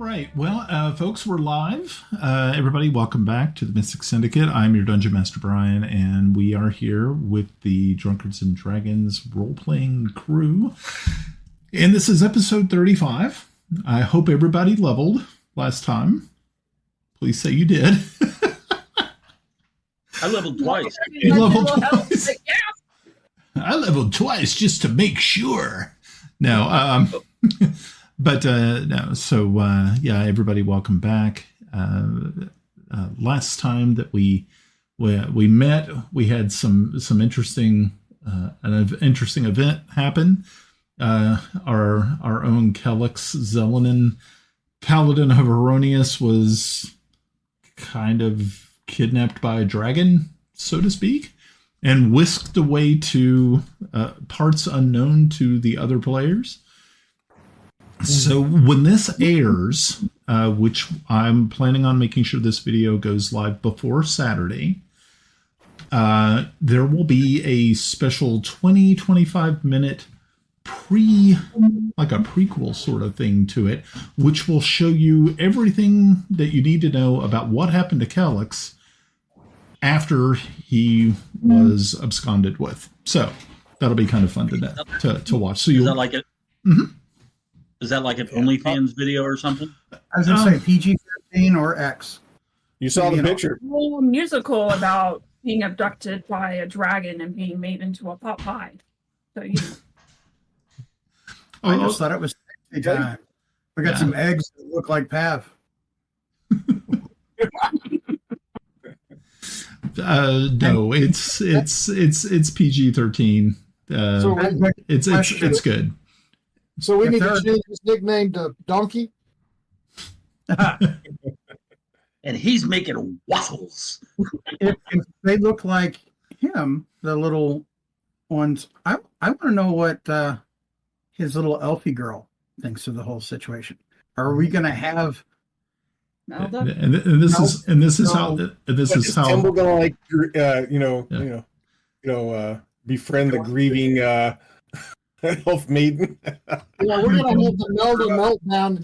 right. Well, folks, we're live. Everybody, welcome back to the Mystic Syndicate. I'm your Dungeon Master, Brian, and we are here with the Drunkards and Dragons role-playing crew. And this is episode 35. I hope everybody leveled last time. Please say you did. I leveled twice. You leveled twice? I leveled twice just to make sure. No, but no. So yeah, everybody, welcome back. Last time that we met, we had some interesting an interesting event happen. Our own Kelex Zelenen, Paladin of Heironious, was kind of kidnapped by a dragon, so to speak, and whisked away to parts unknown to the other players. So when this airs, which I'm planning on making sure this video goes live before Saturday, there will be a special 20-25 minute like a prequel sort of thing to it, which will show you everything that you need to know about what happened to Kelex after he was absconded with. So that'll be kind of fun to watch. So is that like it? Mm-hmm. Is that like an OnlyFans video or something? I was going to say PG-13 or X. You saw the picture. A whole musical about being abducted by a dragon and being made into a pot pie. So you know. I just thought it was sexy time. We got some eggs that look like Pav. No, it's PG-13. It's good. So we need to change his nickname to Donkey. And he's making waffles. If they look like him, the little ones, I want to know what his little elfie girl thinks of the whole situation. Are we going to have? And this is how Timble gonna befriend the grieving elf maiden. Yeah, we're gonna have the meltdown in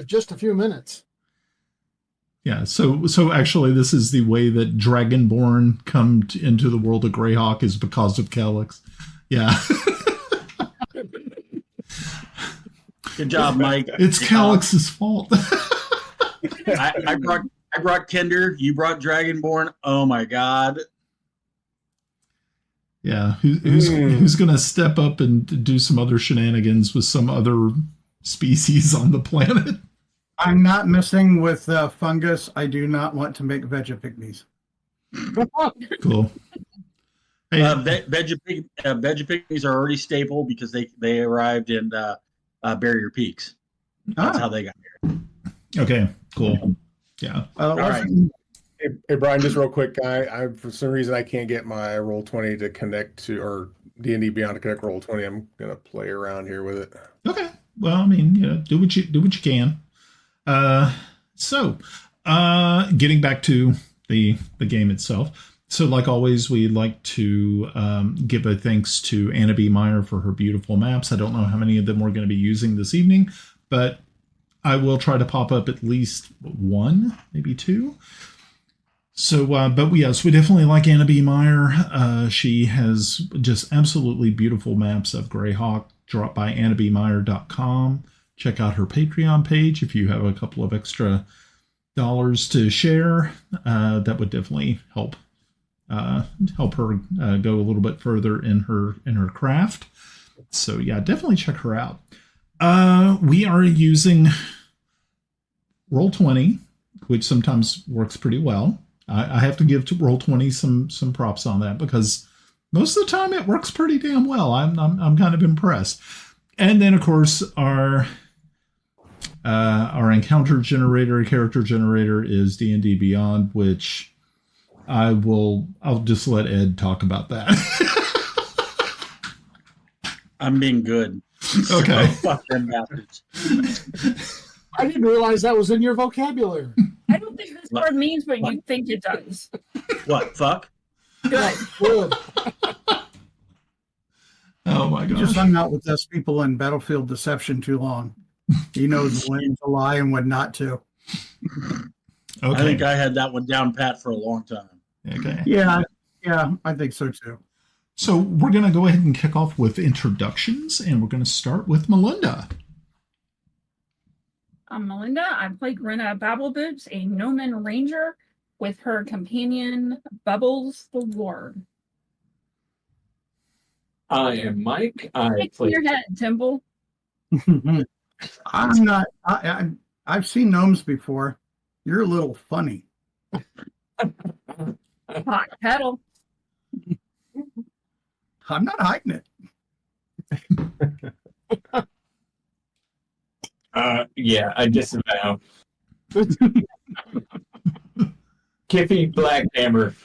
just a few minutes. Yeah, so actually, this is the way that Dragonborn come into the world of Greyhawk is because of Kelex. Yeah. Good job, Mike. It's Kelex's fault. I brought Kinder. You brought Dragonborn. Oh my God. Yeah, who's going to step up and do some other shenanigans with some other species on the planet? I'm not messing with fungus. I do not want to make veggie-pygmies. Cool. Hey, veggie-pygmies are already staple because they arrived in Barrier Peaks. That's how they got here. Okay, cool. Yeah. All right. Hey, Brian, just real quick, I for some reason I can't get my Roll20 to connect to, or D&D Beyond to connect Roll20. I'm gonna play around here with it. Okay. Well, I mean, do what you can. So getting back to the game itself. So, like always, we'd like to give a thanks to Anna B. Meyer for her beautiful maps. I don't know how many of them we're going to be using this evening, but I will try to pop up at least one, maybe two. So, but yes, we definitely like Anna B. Meyer. She has just absolutely beautiful maps of Greyhawk. Drop by annabmeyer.com. Check out her Patreon page if you have a couple of extra dollars to share. That would definitely help her go a little bit further in her craft. So yeah, definitely check her out. We are using Roll20, which sometimes works pretty well. I have to give to Roll20 some props on that because most of the time it works pretty damn well. I'm kind of impressed. And then of course our encounter generator, character generator is D&D Beyond, which I'll just let Ed talk about that. I'm being good. Okay. Fuck them bastards. I didn't realize that was in your vocabulary. I don't think this word means what you think it does. What? Fuck? Good. Good. Oh my You gosh. just hung out with us people in Battlefield Deception too long. He knows when to lie and when not to. Okay. I think I had that one down pat for a long time. Okay. Yeah, I think so too. So we're going to go ahead and kick off with introductions, and we're going to start with Melinda. I'm Melinda. I play Grenna Babbleboots, a Gnome Ranger, with her companion Bubbles the Ward. I am Mike. I Stick to play. your head, Timble. I'm not. I've seen gnomes before. You're a little funny. Hot pedal. I'm not hiding it. Yeah, I disavow. Kiffi Blackhammer,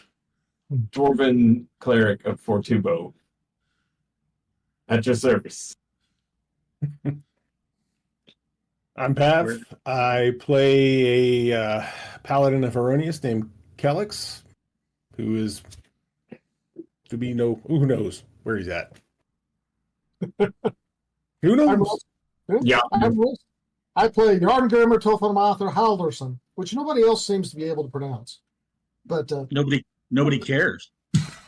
Dwarven Cleric of Fortubo. At your service. I'm Pav. I play a Paladin of Heironious named Kelex, who is to be who knows where he's at. Who knows? Yeah. I'm Russ. I play Járngrímur, töframaður, Halldórsson, which nobody else seems to be able to pronounce. But Nobody cares.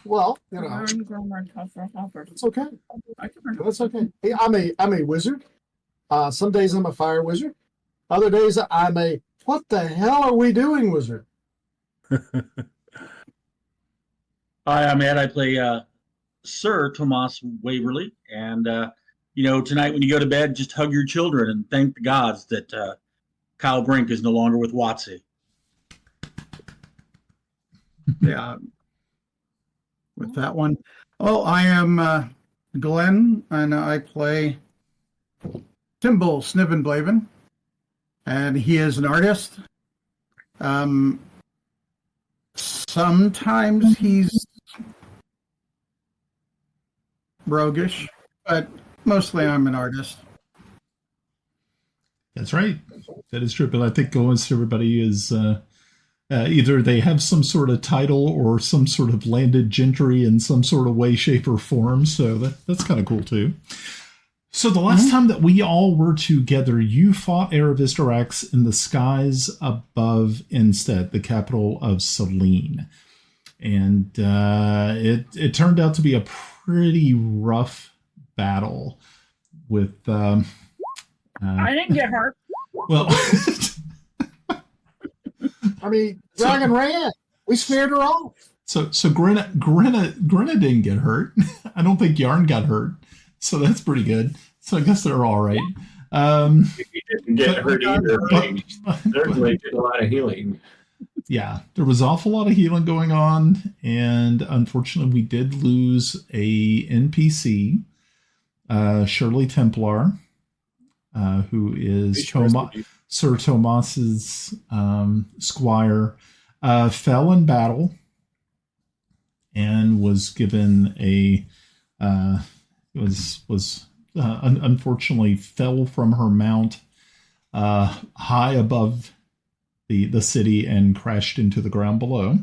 well, you know, it's okay. That's okay. Hey, I'm a wizard. Some days I'm a fire wizard. Other days I'm a what the hell are we doing wizard. Hi, I'm Ed. I play Sir Tomas Waverly, and tonight when you go to bed, just hug your children and thank the gods that Kyle Brink is no longer with Watsy. Yeah. With that one. Oh, I am Glenn, and I play Timble Snivenblaven, and he is an artist. Sometimes he's roguish, but mostly I'm an artist. That's right. That is true. But I think almost everybody is either they have some sort of title or some sort of landed gentry in some sort of way, shape, or form. So that's kind of cool, too. So the last time that we all were together, you fought Aryvistarax in the skies above Instead, the capital of Celene. And it turned out to be a pretty rough battle with... I didn't get hurt. Well... I mean, Dragon ran. We scared her off. So Grenna didn't get hurt. I don't think Yarn got hurt. So that's pretty good. So I guess they're all right. He didn't get hurt either. He certainly did a lot of healing. Yeah, there was an awful lot of healing going on, and unfortunately, we did lose a NPC, Shirley Templar, who is Sir Tomas's squire, fell in battle and was given unfortunately fell from her mount high above the city and crashed into the ground below.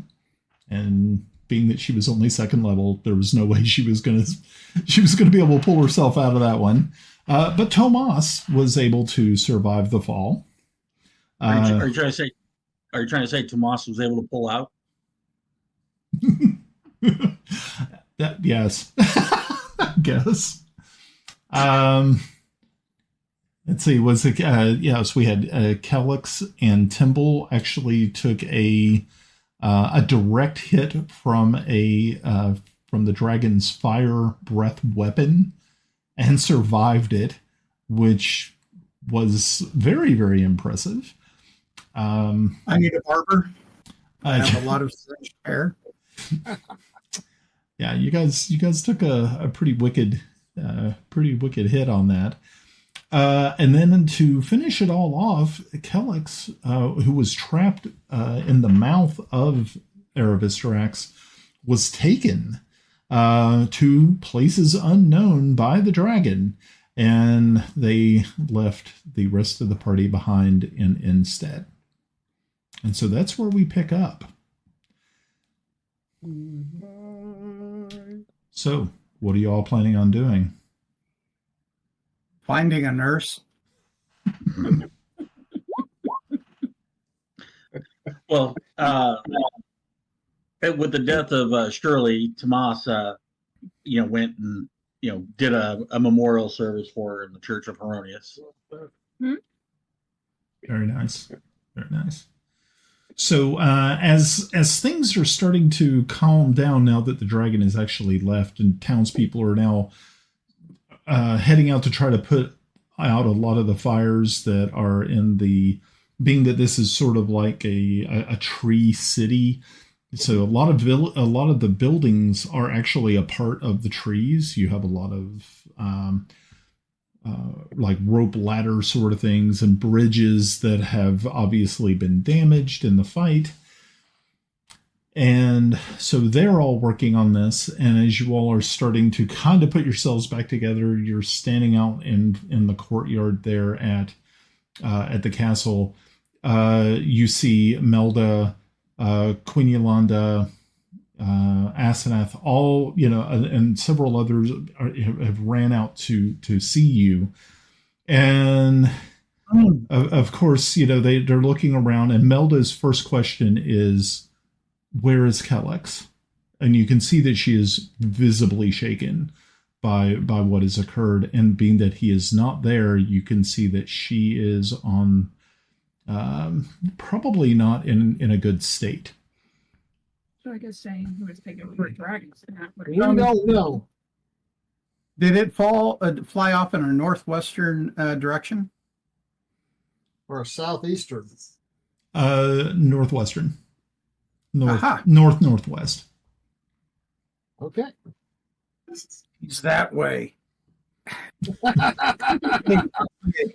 And being that she was only second level, there was no way she was gonna be able to pull herself out of that one. But Tomas was able to survive the fall. Are you trying to say Tomas was able to pull out? Yes, I guess. Let's see. Was it? Yes, we had Kelex and Timble actually took a direct hit from the dragon's fire breath weapon and survived it, which was very, very impressive. I need a barber. I have a lot of strange hair. Yeah, you guys took a pretty wicked hit on that. And then to finish it all off, Kelex, who was trapped in the mouth of Aryvistarax, was taken to places unknown by the dragon, and they left the rest of the party behind in Instead. And so that's where we pick up. So, what are you all planning on doing? Finding a nurse. Well, with the death of Shirley, Tomas, went and did a memorial service for her in the Church of Heironious. Very nice. Very nice. So as things are starting to calm down now that the dragon has actually left and townspeople are now heading out to try to put out a lot of the fires that are in the, being that this is sort of like a tree city. So a lot of the buildings are actually a part of the trees. You have a lot of like rope ladder sort of things and bridges that have obviously been damaged in the fight. And so they're all working on this. And as you all are starting to kind of put yourselves back together, you're standing out in the courtyard there at the castle. You see Melda, Queen Yolanda, Asenath, all, and several others have ran out to see you. And of course, they're looking around, and Melda's first question is, where is Kelex? And you can see that she is visibly shaken by what has occurred. And being that he is not there, you can see that she is on probably not in a good state. So I guess saying who was taken for dragons and not We don't know. Did it fly off in a northwestern direction? Or a southeastern? Northwestern. Aha. Northwest. Okay. He's that way.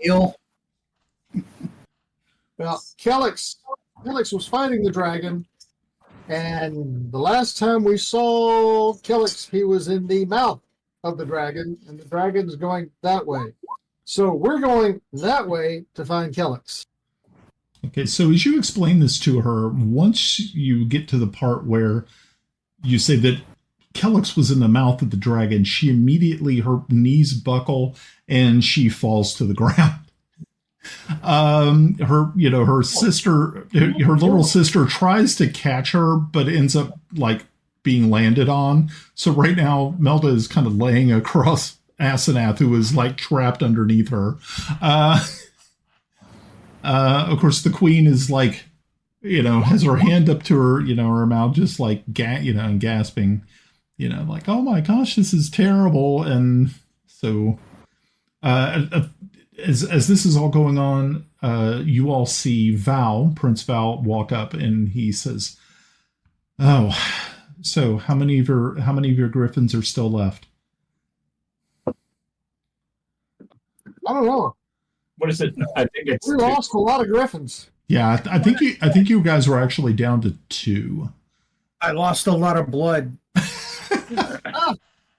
Hill. Well, Kelex was fighting the dragon, and the last time we saw Kelex, he was in the mouth of the dragon, and the dragon's going that way. So we're going that way to find Kelex. Okay, so as you explain this to her, once you get to the part where you say that Kelex was in the mouth of the dragon, she immediately, her knees buckle and she falls to the ground. Her sister, her little sister tries to catch her, but ends up like being landed on. So right now, Melda is kind of laying across Asenath, who is like trapped underneath her. Of course, the queen is like, has her hand up to her, her mouth, just like, and gasping, like, oh my gosh, this is terrible. And so, as this is all going on, you all see Prince Val, walk up, and he says, "Oh, so how many of your griffins are still left?" I don't know. What is it? I think it's We lost a lot of griffins. Yeah, I think you guys were actually down to 2. I lost a lot of blood.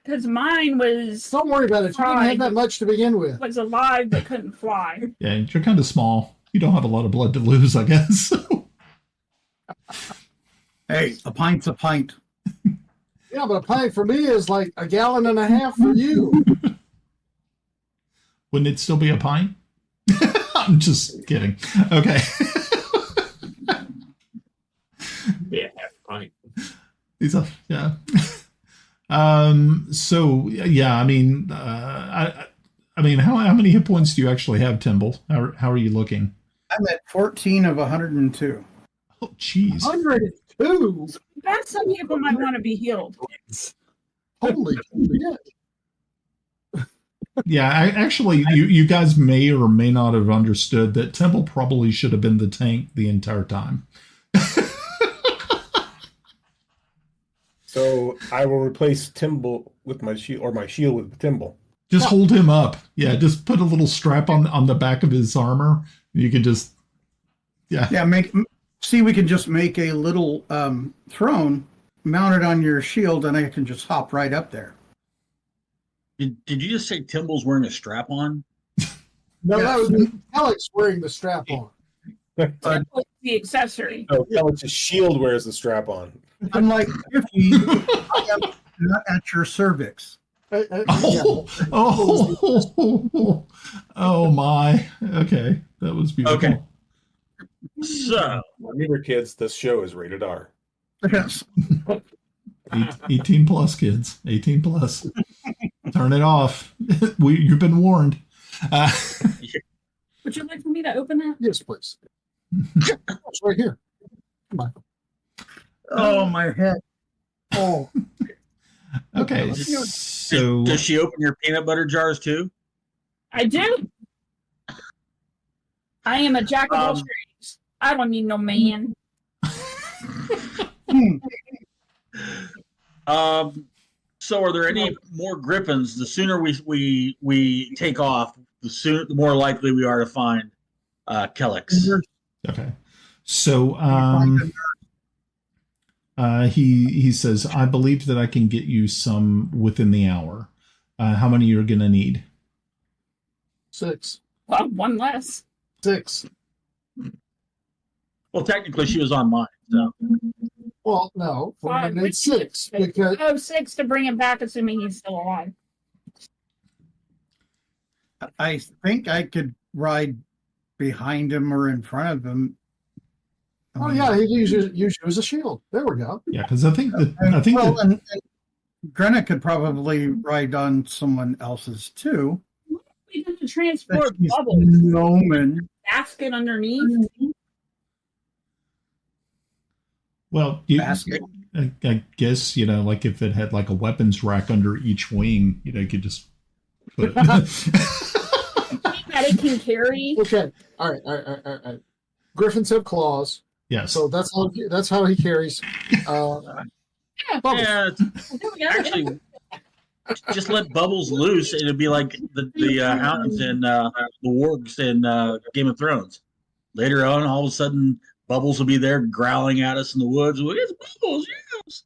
Because mine was Don't worry about it. You didn't have that much to begin with. was alive but couldn't fly. Yeah, you're kind of small. You don't have a lot of blood to lose, I guess. Hey, a pint's a pint. Yeah, but a pint for me is like a gallon and a half for you. Wouldn't it still be a pint? I'm just kidding. Okay. yeah, half pint. Yeah. So yeah, I mean, how many hit points do you actually have, Timble? How are you looking? I'm at 14 of 102. Oh, jeez. 102? That's some people might want to be healed. Holy shit. Yeah, actually, you guys may or may not have understood that Timble probably should have been the tank the entire time. So I will replace Timble with my shield, or my shield with Timble. Just hold him up. Yeah, just put a little strap on the back of his armor. You can just, yeah. We can just make a little throne mounted on your shield, and I can just hop right up there. Did you just say Timble's wearing a strap on? No, that was Alex wearing the strap on. The accessory. No, Kelex's shield wears the strap on. Unlike Kiffi, I am not at your cervix. Oh my. Okay. That was beautiful. Okay. So, Remember, kids, this show is rated R. Yes. 18 plus, kids. 18 plus. Turn it off. You've been warned. Would you like for me to open that? Yes, please. It's right here. Come on. Oh, my head. Oh, Okay. So does she open your peanut butter jars too? I do. I am a jack of all trades. I don't need no man. So are there any more griffins? The sooner we take off, the more likely we are to find Kelex. okay. So he says, I believe that I can get you some within the hour. How many you're gonna need? 6. Well, one less. 6. Well, technically, she was on mine. So. Well, no, we're Five, gonna need 6 because 6 to bring him back, assuming he's still alive. I think I could ride behind him or in front of him. oh yeah, he uses you as a shield. There we go. Yeah, because I think that and Grenna could probably ride on someone else's too. We have to transport She's bubbles. Gnoming. Basket underneath. well, Basket. I guess, like if it had like a weapons rack under each wing, you could just put it. That it can carry. Okay, all right. Griffins have claws, Yes. so that's how he carries. Bubbles. Yeah, There we go. actually, just let Bubbles loose, and it'd be like the hounds and the wargs in Game of Thrones. Later on, all of a sudden, Bubbles will be there growling at us in the woods. Well, it's Bubbles, yes.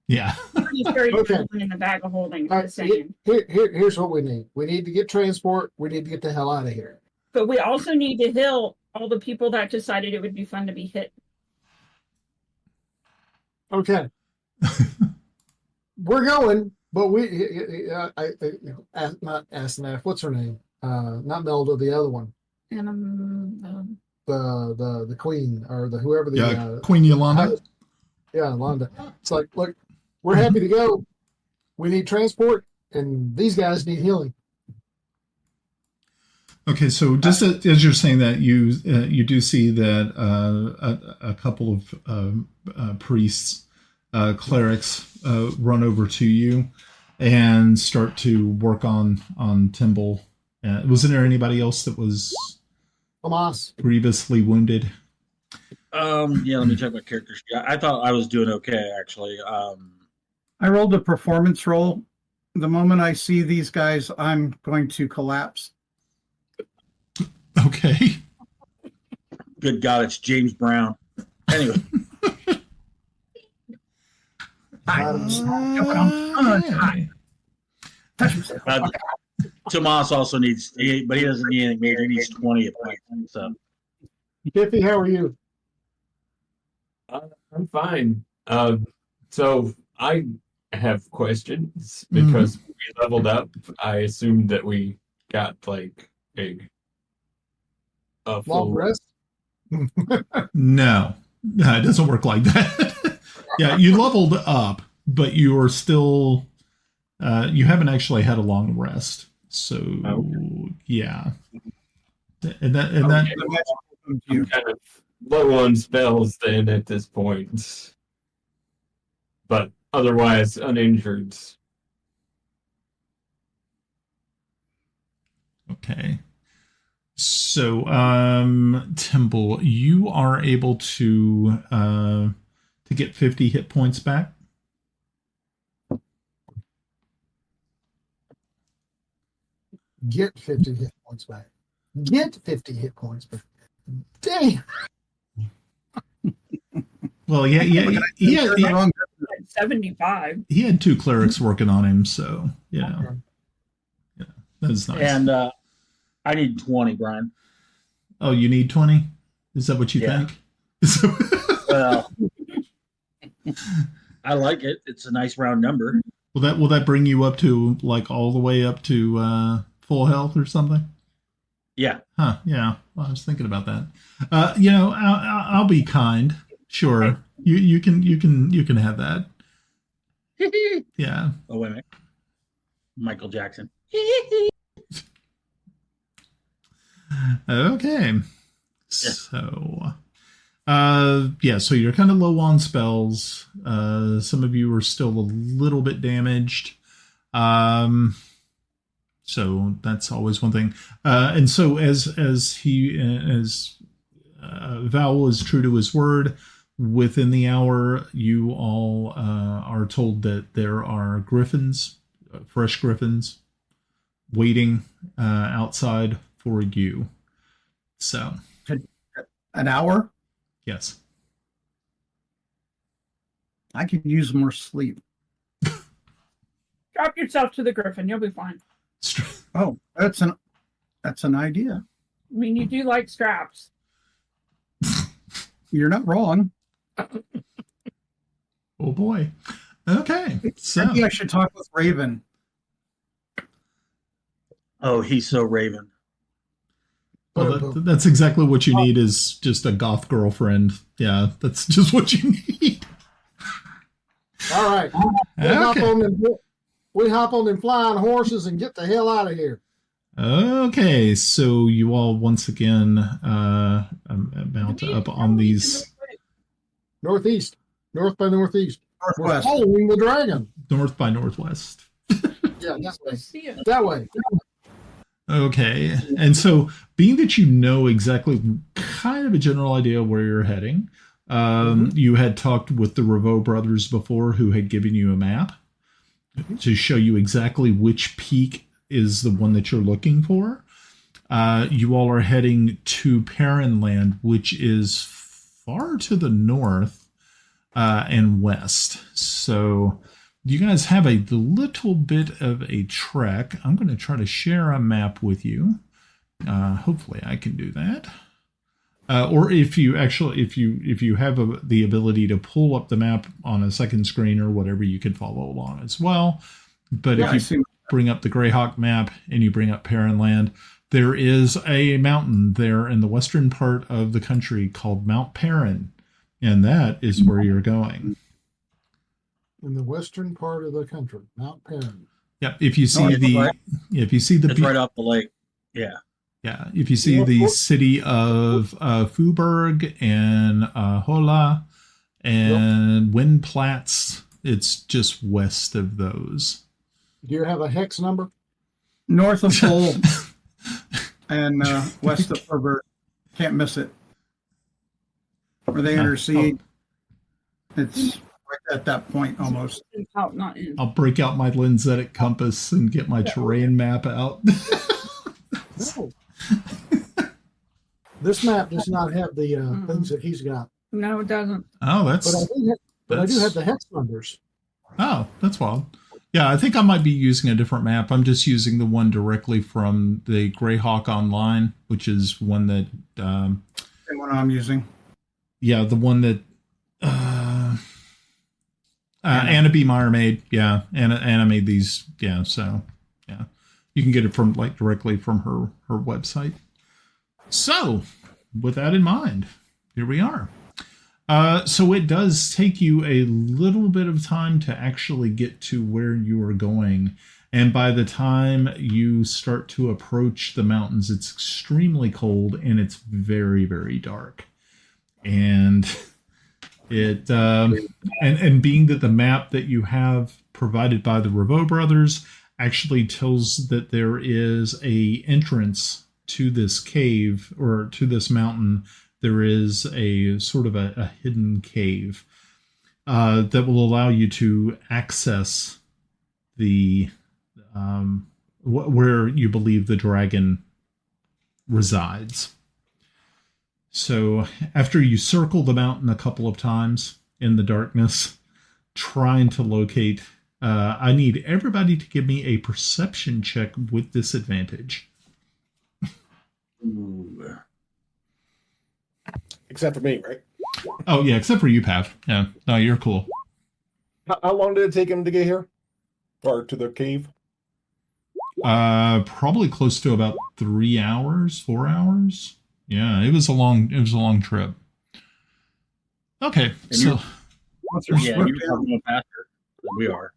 Yeah. He's very Okay. in the bag of holding. All Just right, saying. here's what we need. We need to get transport. We need to get the hell out of here. But we also need to heal all the people that decided it would be fun to be hit. Okay. We're going, but not Asenath. What's her name? Not Melda, the other one. And The queen or the whoever the Queen Yolanda. Yolanda. It's like, look, we're happy to go. We need transport, and these guys need healing. Okay, so just as you're saying that, you do see that a couple of priests, clerics, run over to you and start to work on Timble. Wasn't there anybody else that was Hamas. grievously wounded? Yeah, let me check my character sheet. I thought I was doing okay, actually. I rolled a performance roll. The moment I see these guys, I'm going to collapse. Okay. Good God, it's James Brown. Anyway, Tomas also needs, but he doesn't need anything major. He needs 20 at point. So, Kiffi, how are you? I'm fine. So I have questions because we leveled up. I assumed that we got like a Long full rest? No, it doesn't work like that. Yeah, you leveled up, but you are still, you haven't actually had a long rest. So, yeah. And that, I'm kind of low on spells then at this point, but otherwise uninjured. okay. So, Timble, you are able to get 50 hit points back. Get 50 hit points back. Get 50 hit points back. Damn. Well, yeah, he had 75. he had 2 clerics working on him, so yeah, that's nice. and I need 20, Brian. Oh, you need 20? Is that what you Yeah. think? Well, I like it. It's a nice round number. Will that bring you up to like all the way up to full health or something? Yeah. Huh? Yeah. Well, I was thinking about that. I'll be kind. Sure. You can have that. Yeah. Oh wait a minute. Michael Jackson. Okay. So, so you're kind of low on spells. Some of you are still a little bit damaged. So that's always one thing. And so as Val is true to his word, within the hour, you all are told that there are griffins, fresh griffins, waiting outside for you. So, an hour? Yes. I could use more sleep. Drop yourself to the griffin. You'll be fine. Oh, that's an idea. I mean, you do like straps. You're not wrong. Oh boy. Okay. So Maybe I should talk with Raven. Oh, he's so Raven. well, that's exactly what you need is just a goth girlfriend. Yeah, that's just what you need. All right. We hop on them flying horses and get the hell out of here. Okay, so you all once again mount up on these Northeast. North by northeast. We're Northwest. following the dragon. north by northwest. Yeah, that way. Let's see it. That way. Okay, and so being that you know exactly kind of a general idea where you're heading, you had talked with the Revo brothers before who had given you a map to show you exactly which peak is the one that you're looking for. You all are heading to Perrinland, which is far to the north and west. So you guys have a little bit of a trek. I'm going to try to share a map with you. Hopefully I can do that. Or if you have the ability to pull up the map on a second screen or whatever, you can follow along as well. But if you bring up the Greyhawk map and you bring up Perrinland, there is a mountain there in the western part of the country called Mount Perrin, and that is where you're going. In the western part of the country, Mount Perrin. Yep. If you see It's right off the lake. Yeah. Yeah, if you see the city of Faubourg and Hola and Windplatz, it's just west of those. Do you have a hex number? North of Pole and west of Herbert. Can't miss it. Where they intercede. It's right at that point almost. Out, not in. I'll break out my lensetic compass and get my terrain map out. No. This map does not have the things that he's got. No, it doesn't. Oh, I do have the hex numbers. Oh, that's wild. Yeah, I think I might be using a different map. I'm just using the one directly from the Greyhawk Online, which is one that... The one I'm using. Yeah, the one that Anna B. Meyer made. Yeah, Anna made these. Yeah, so yeah, you can get it from directly from her website. So, with that in mind, here we are. So it does take you a little bit of time to actually get to where you are going. And by the time you start to approach the mountains, it's extremely cold and it's very, very dark. And it and being that the map that you have provided by the Revo brothers actually tells that there is a entrance to this cave or to this mountain, there is a sort of a hidden cave that will allow you to access the where you believe the dragon resides. So after you circle the mountain a couple of times in the darkness, trying to locate, I need everybody to give me a perception check with disadvantage. Ooh. Except for me, right? Oh, yeah, except for you, Pav. Yeah, no, you're cool. How long did it take him to get here? Or to the cave? Probably close to about 3 hours, 4 hours. Yeah, it was a long trip. Okay, And so Yeah, you're probably going faster than we are.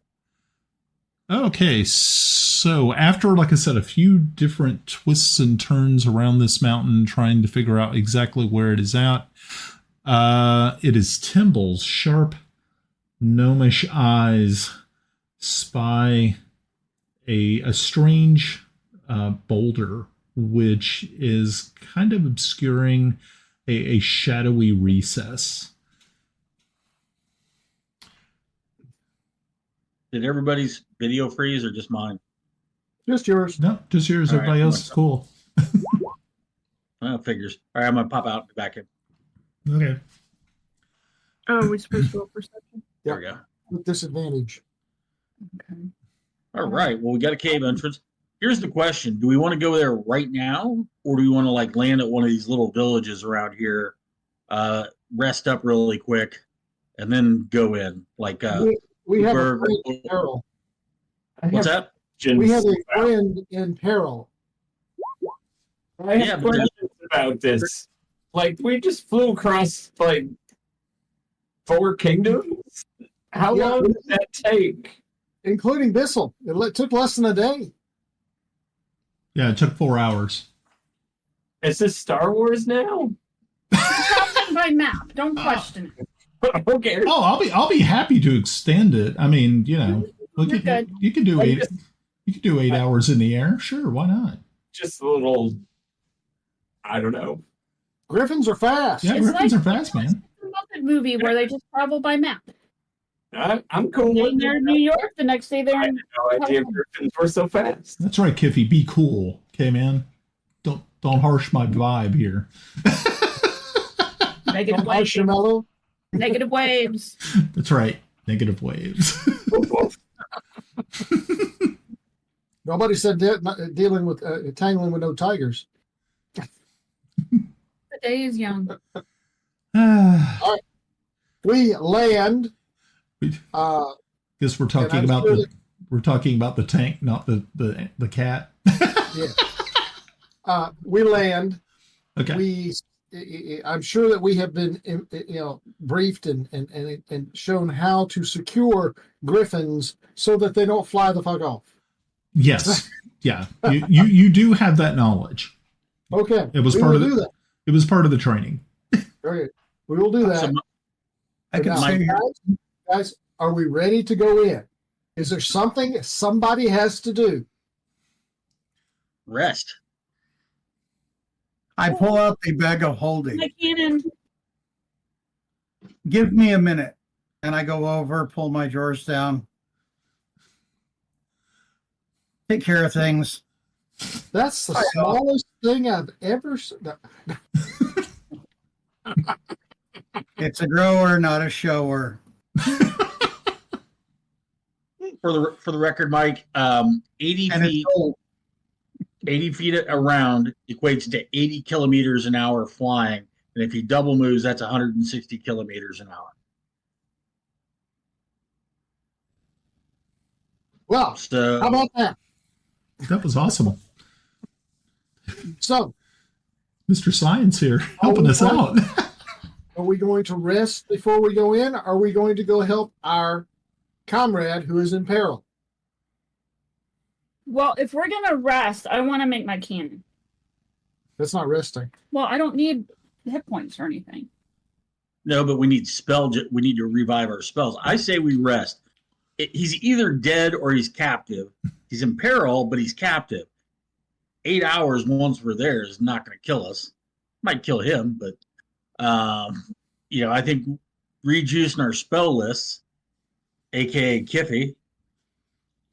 okay, so after, like I said, a few different twists and turns around this mountain, trying to figure out exactly where it is at, it is Timble's sharp, gnomish eyes spy a strange boulder, which is kind of obscuring a shadowy recess. Did everybody's video freeze or just mine? Just yours. No, just yours. All Everybody right. else is cool. Figures. All right, I'm going to pop out and be back in. Okay. Oh, we're supposed to roll perception? There we go. With disadvantage. Okay. All right. Well, we got a cave entrance. Here's the question. Do we want to go there right now? Or do we want to like land at one of these little villages around here, rest up really quick, and then go in? Like, We have a Berg- friend in peril. what's that? We have a friend in peril. I Yeah, have but there's- questions about this. Like, we just flew across, like, 4 kingdoms? How Yeah. long did that take? Including Bissell. It took less than a day. Yeah, it took 4 hours. Is this Star Wars now? Traveling by map. Don't question it. Okay. Oh, I'll be happy to extend it. I mean, you know, look You're at good. you can do I 8. just- You can do 8 hours in the air. Sure, why not? Just a little, I don't know. Griffins are fast. Yeah, It's Griffins like- are fast, man. The Muppet movie where they just travel by map. I'm cool One day with they're in it. New York, the next day they're I in. had no idea Griffins were so fast. That's right, Kiffi. Be cool, okay, man. Don't harsh my vibe here. Negative waves. Marshmallow. Negative waves. That's right, negative waves. Nobody said dealing with tangling with no tigers. The day is young. We land. Guess we're talking I'm about sure we're talking about the tank, not the cat. Yeah. We land. Okay. I'm sure that we have been, briefed and shown how to secure griffins so that they don't fly the fuck off. Yes. Yeah. You do have that knowledge. Okay. It was we part will of do the that. It was part of the training. Okay. We will do that. So, I can Now, say here. guys, are we ready to go in? Is there something somebody has to do? rest. I pull out the bag of holding. My cannon. Give me a minute. And I go over, pull my drawers down. Take care of things. That's the smallest thing I've ever seen. It's a grower, not a shower. For the record, Mike, 80 And it's feet, cold. 80 feet around equates to 80 kilometers an hour flying, and if he double moves, that's 160 kilometers an hour. Well, So how about that? That was awesome. So, Mr. Science here helping us out. are we going to rest before we go in? Or are we going to go help our comrade who is in peril? Well, if we're gonna rest, I want to make my cannon. That's not resting. Well, I don't need hit points or anything. no, but we need we need to revive our spells. I say we rest. He's either dead or he's captive. He's in peril, but he's captive. 8 hours once we're there is not going to kill us. Might kill him, but I think rejuicing our spell lists, aka Kiffi.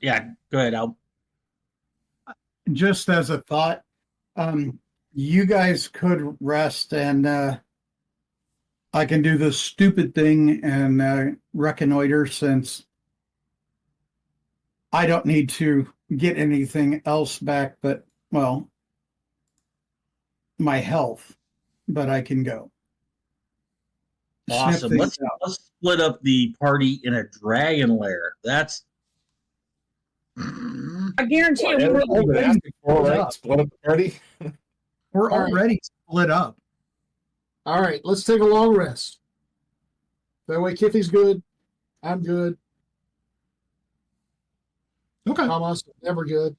Yeah, go ahead, Al. Just as a thought, you guys could rest and I can do the stupid thing and reconnoiter since I don't need to get anything else back but, well, my health, but I can go. Sniff Awesome. things Let's out. split up the party in a dragon lair. I guarantee you, Well, we're everybody asking for, right? Split up the party. We're All right. already split up. All right, let's take a long rest. That way, Kiffi's good. I'm good. Okay. Thomas, never good.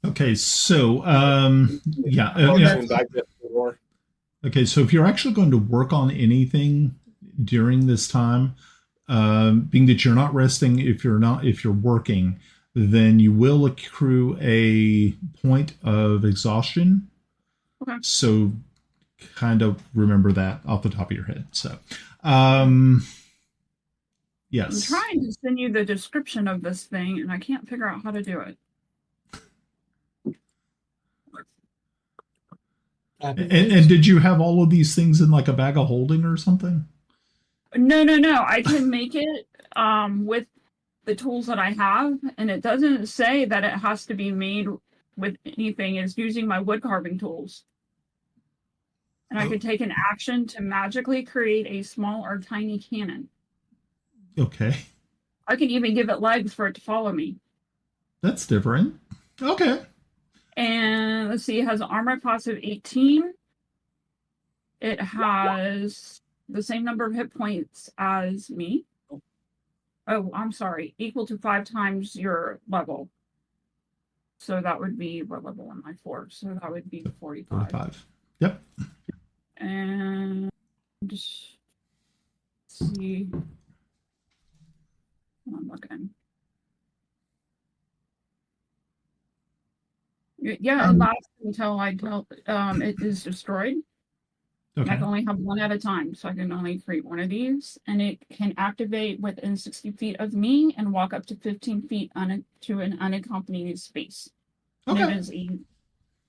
Okay. So, yeah. Okay. So if you're actually going to work on anything during this time, being that you're not resting, if you're working, then you will accrue a point of exhaustion. Okay. So kind of remember that off the top of your head. So, yes. I'm trying to send you the description of this thing, and I can't figure out how to do it. And did you have all of these things in like a bag of holding or something? No. I can make it with the tools that I have, and it doesn't say that it has to be made with anything. It's using my wood carving tools. And I could take an action to magically create a small or tiny cannon. Okay. I can even give it legs for it to follow me. That's different. Okay. And let's see, it has an armor class of 18. It has the same number of hit points as me. Oh, I'm sorry. Equal to 5 times your level. So that would be, what level am I for? So that would be 45. 45. Yep. And just see. I'm looking. Yeah, it lasts until it is destroyed. Okay. I can only have one at a time, so I can only create one of these, and it can activate within 60 feet of me and walk up to 15 feet to an unaccompanied space. Okay. And it is a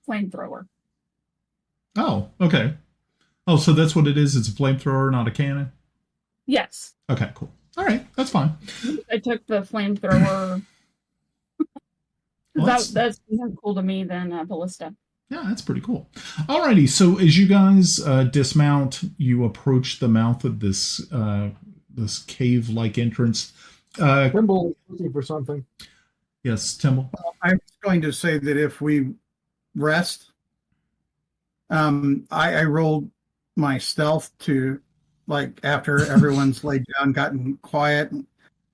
flamethrower. Oh, okay. Oh, so that's what it is. It's a flamethrower, not a cannon? Yes. Okay, cool. All right, that's fine. I took the flamethrower. Well, that's more cool to me than a ballista. Yeah, that's pretty cool. Alrighty, so as you guys dismount, you approach the mouth of this this cave-like entrance. Timble looking for something. Yes, Timble. I was going to say that if we rest, I rolled my stealth to, like, after everyone's laid down, gotten quiet,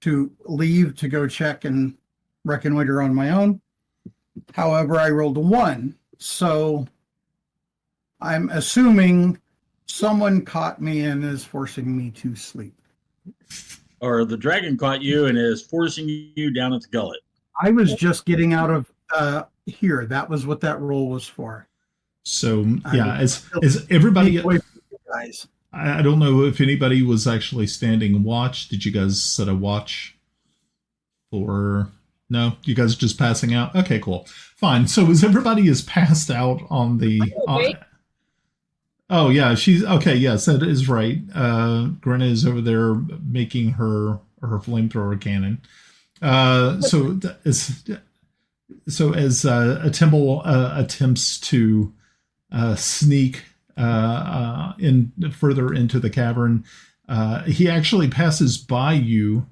to leave to go check and reconnoiter on my own. However, I rolled a 1. So I'm assuming someone caught me and is forcing me to sleep. Or the dragon caught you and is forcing you down its gullet. I was just getting out of here. That was what that roll was for. So yeah, as everybody, guys. I don't know if anybody was actually standing watch. Did you guys set a watch? Or no, you guys are just passing out? Okay, cool. Fine. So as everybody is passed out on the... oh, yeah, she's... Okay, yes, that is right. Grenna is over there making her flamethrower cannon. So as Timble attempts to sneak in further into the cavern, he actually passes by you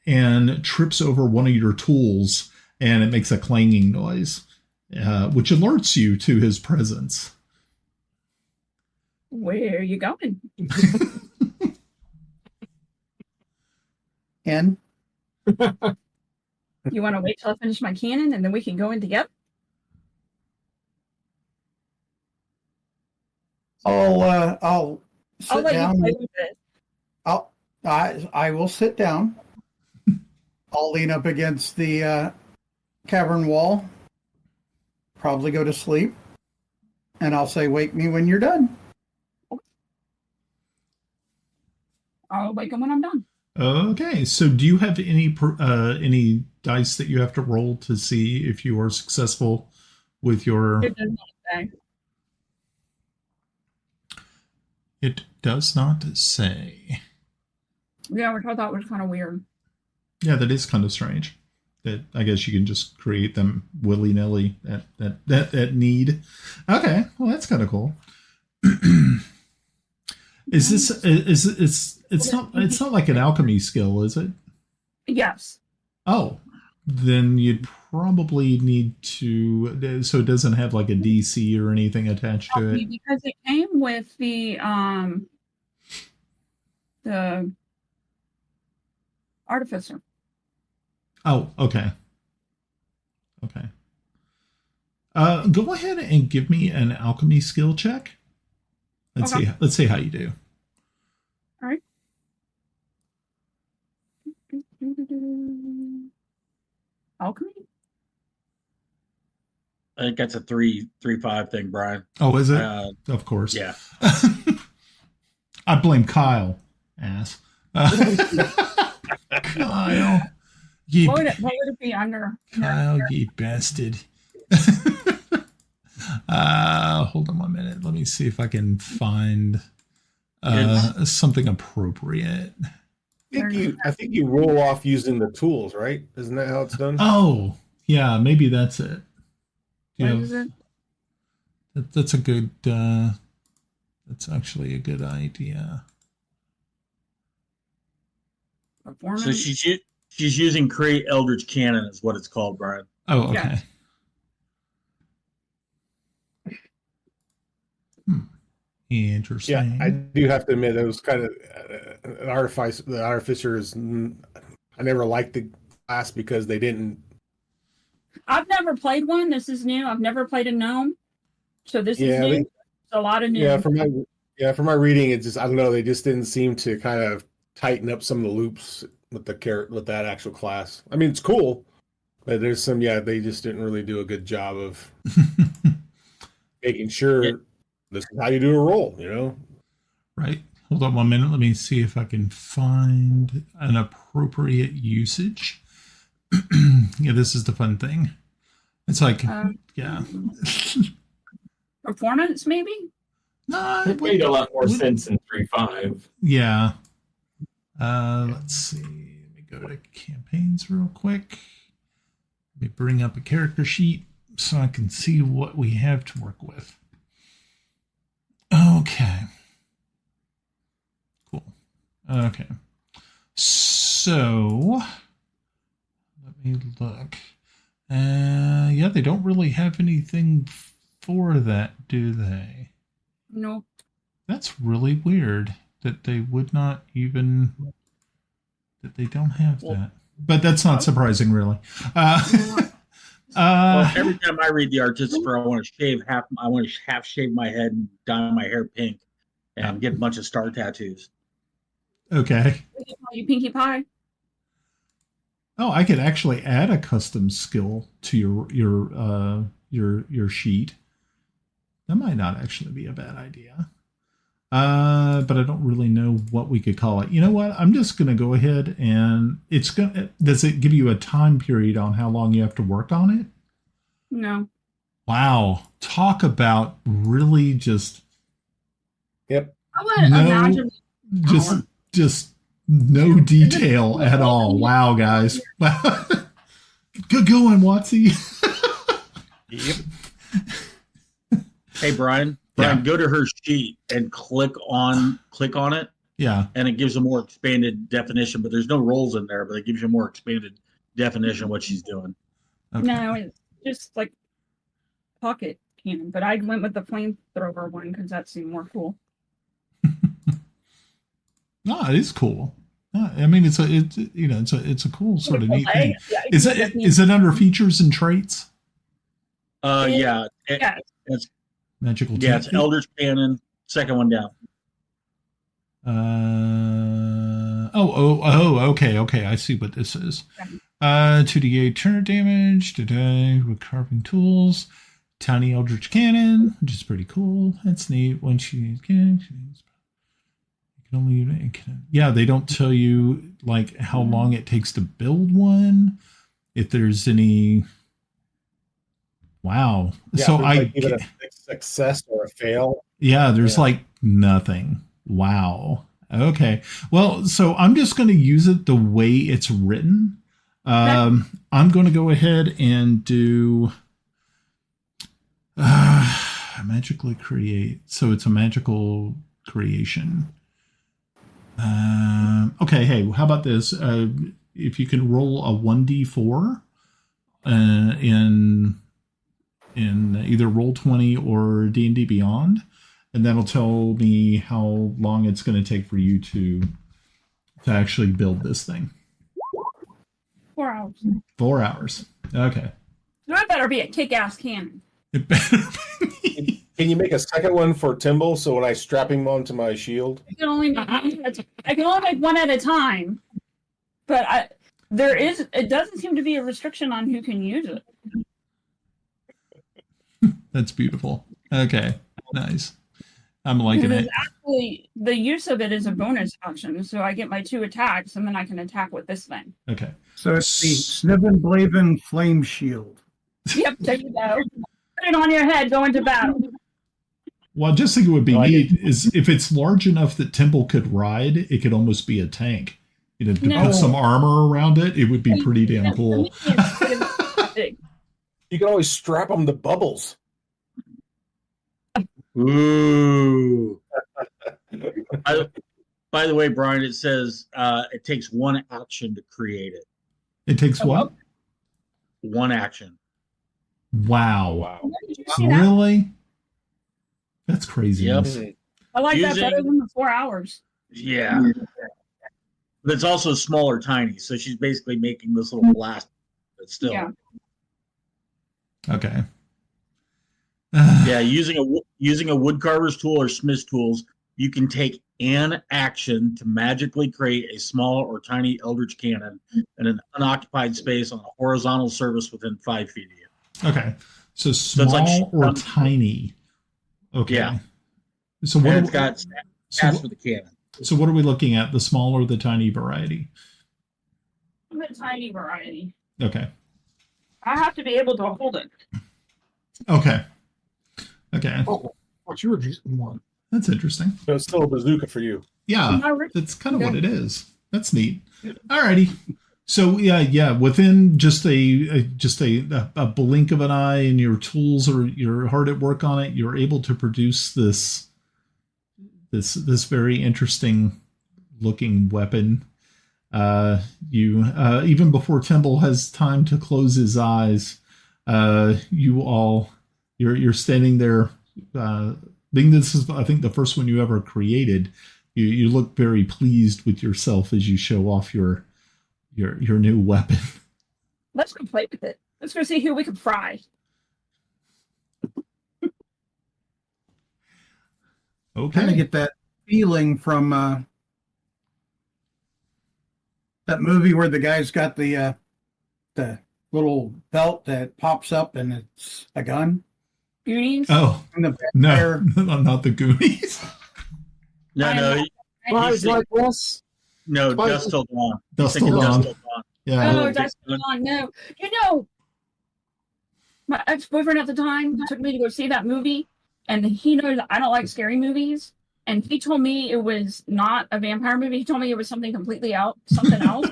and trips over one of your tools, and it makes a clanging noise, which alerts you to his presence. Where are you going? And You want to wait till I finish my cannon and then we can go in together? I'll sit let down. you play with it. I will sit down. I'll lean up against the cavern wall. Probably go to sleep. And I'll say, "Wake me when you're done." I'll wake him when I'm done. Okay, so do you have any dice that you have to roll to see if you are successful with your... It does not say. It does not say. Yeah, which I thought was kind of weird. Yeah, that is kind of strange. That I guess you can just create them willy-nilly at need. Okay, well that's kind of cool. It's not like an alchemy skill, is it? Yes. Oh, then you'd probably need to, so it doesn't have like a DC or anything attached to it. Because it came with the artificer. Oh, okay. Okay. Go ahead and give me an alchemy skill check. Let's see how you do. All right. Alchemy? I think that's a 3-5 thing, Brian. Oh, is it? Of course. Yeah. I blame Kyle. Ass. Kyle. What would it be under? Kyle, you bastard. Hold on 1 minute. Let me see if I can find something appropriate. I think you roll off using the tools, right? Isn't that how it's done? Oh, yeah, maybe that's it. What is it? That's a good. That's actually a good idea. Performance? So she's using Create Eldritch Cannon is what it's called, Brian. Oh, okay. Yes. Interesting. Yeah, I do have to admit it was kind of an artificer. The artificer is. I never liked the class because they didn't. I've never played one. This is new. I've never played a gnome, so this is new. It's a lot of new. From my reading, it just I don't know. They just didn't seem to kind of tighten up some of the loops with that actual class. I mean, it's cool, but there's some. Yeah, they just didn't really do a good job of making sure. This is how you do a roll, Right. Hold on 1 minute. Let me see if I can find an appropriate usage. Yeah, this is the fun thing. It's like, yeah. Performance, maybe? No, it made a lot more sense in 3.5. Yeah. Let's see. Let me go to campaigns real quick. Let me bring up a character sheet so I can see what we have to work with. Okay. Cool. Okay. So let me look. Yeah, they don't really have anything for that, do they? Nope. That's really weird that they would not even that they don't have that. But that's not surprising, really. Every time I read the Artificer, I want to half shave my head and dye my hair pink and get a bunch of star tattoos. Okay. You Pinkie Pie. Oh, I could actually add a custom skill to your sheet. That might not actually be a bad idea. But I don't really know what we could call it. You know what? I'm just going to go ahead and does it give you a time period on how long you have to work on it? No. Wow. Talk about really just. Yep. I would imagine. Just no detail at all. Wow, guys. Good going, Watsy. Yep. Hey, Brian, go to her sheet and click on it. Yeah. And it gives a more expanded definition, but there's no roles in there, but it gives you a more expanded definition of what she's doing. Okay. No, it's just like pocket cannon, but I went with the flamethrower one because that seemed more cool. No, it is cool. I mean, it's a cool sort of neat thing. Yeah, Is it under features and traits? Yeah. It's Magical. Yeah, it's Eldritch Cannon. Second one down. Okay. I see what this is. 2d8 turn damage today with carving tools. Tiny Eldritch Cannon, which is pretty cool. That's neat. When she can only. Yeah, they don't tell you like how long it takes to build one. If there's any. Wow. Yeah, so even a success or a fail. Yeah, there's like nothing. Wow. Okay. Well, so I'm just going to use it the way it's written. I'm going to go ahead and do magically create. So it's a magical creation. Okay. Hey, how about this? If you can roll a 1d4 in either Roll20 or D&D Beyond, and that'll tell me how long it's going to take for you to actually build this thing. 4 hours. 4 hours. Okay. That better be a kick-ass cannon. It better be. Can you make a second one for Timble so when I strap him onto my shield? I can only make one at a time. But it doesn't seem to be a restriction on who can use it. That's beautiful. Okay. Nice. I'm liking it. Actually, the use of it is a bonus action, so I get my 2 attacks, and then I can attack with this thing. Okay. So it's the Snivenblaven Flame Shield. Yep, there you go. Put it on your head, go into battle. Well, I just think it would be neat is if it's large enough that Timble could ride, it could almost be a tank. You know, to put some armor around it, it would be pretty damn cool. You can always strap them to bubbles. Ooh. By the way, Brian, it says it takes 1 action to create it. It takes what? 1 action. Wow. That? Really? That's crazy. Yep. I like that better than the 4 hours. Yeah. But it's also smaller, tiny. So she's basically making this little blast, but still. Yeah. Okay. Yeah, using a woodcarver's tool or smith's tools, you can take an action to magically create a small or tiny eldritch cannon in an unoccupied space on a horizontal surface within 5 feet of you. Okay. So small or tiny. Okay. Yeah. So what? It's got stats for the cannon. So what are we looking at? The small or the tiny variety? I'm a tiny variety. Okay. I have to be able to hold it. Okay. Okay. Oh, what you were using one? That's interesting. So it's still a bazooka for you. Yeah, that's kind of what it is. That's neat. Alrighty. So yeah. Within just a blink of an eye, and your tools or you're hard at work on it, you're able to produce this very interesting looking weapon. You even before Timble has time to close his eyes, you're standing there. Being this is, I think, the first one you ever created, you look very pleased with yourself as you show off your new weapon. Let's go play with it. Let's go see who we can fry. Okay. Kind of get that feeling from that movie where the guy's got the little belt that pops up and it's a gun. Goonies? Oh, no, not the Goonies. No. Guys like this? No, Dust Till Dawn. Dust Till Dawn. Yeah. Oh, Dust Till Dawn. No. You know, my ex-boyfriend at the time took me to go see that movie, and he knows that I don't like scary movies, and he told me it was not a vampire movie. He told me it was something completely something else.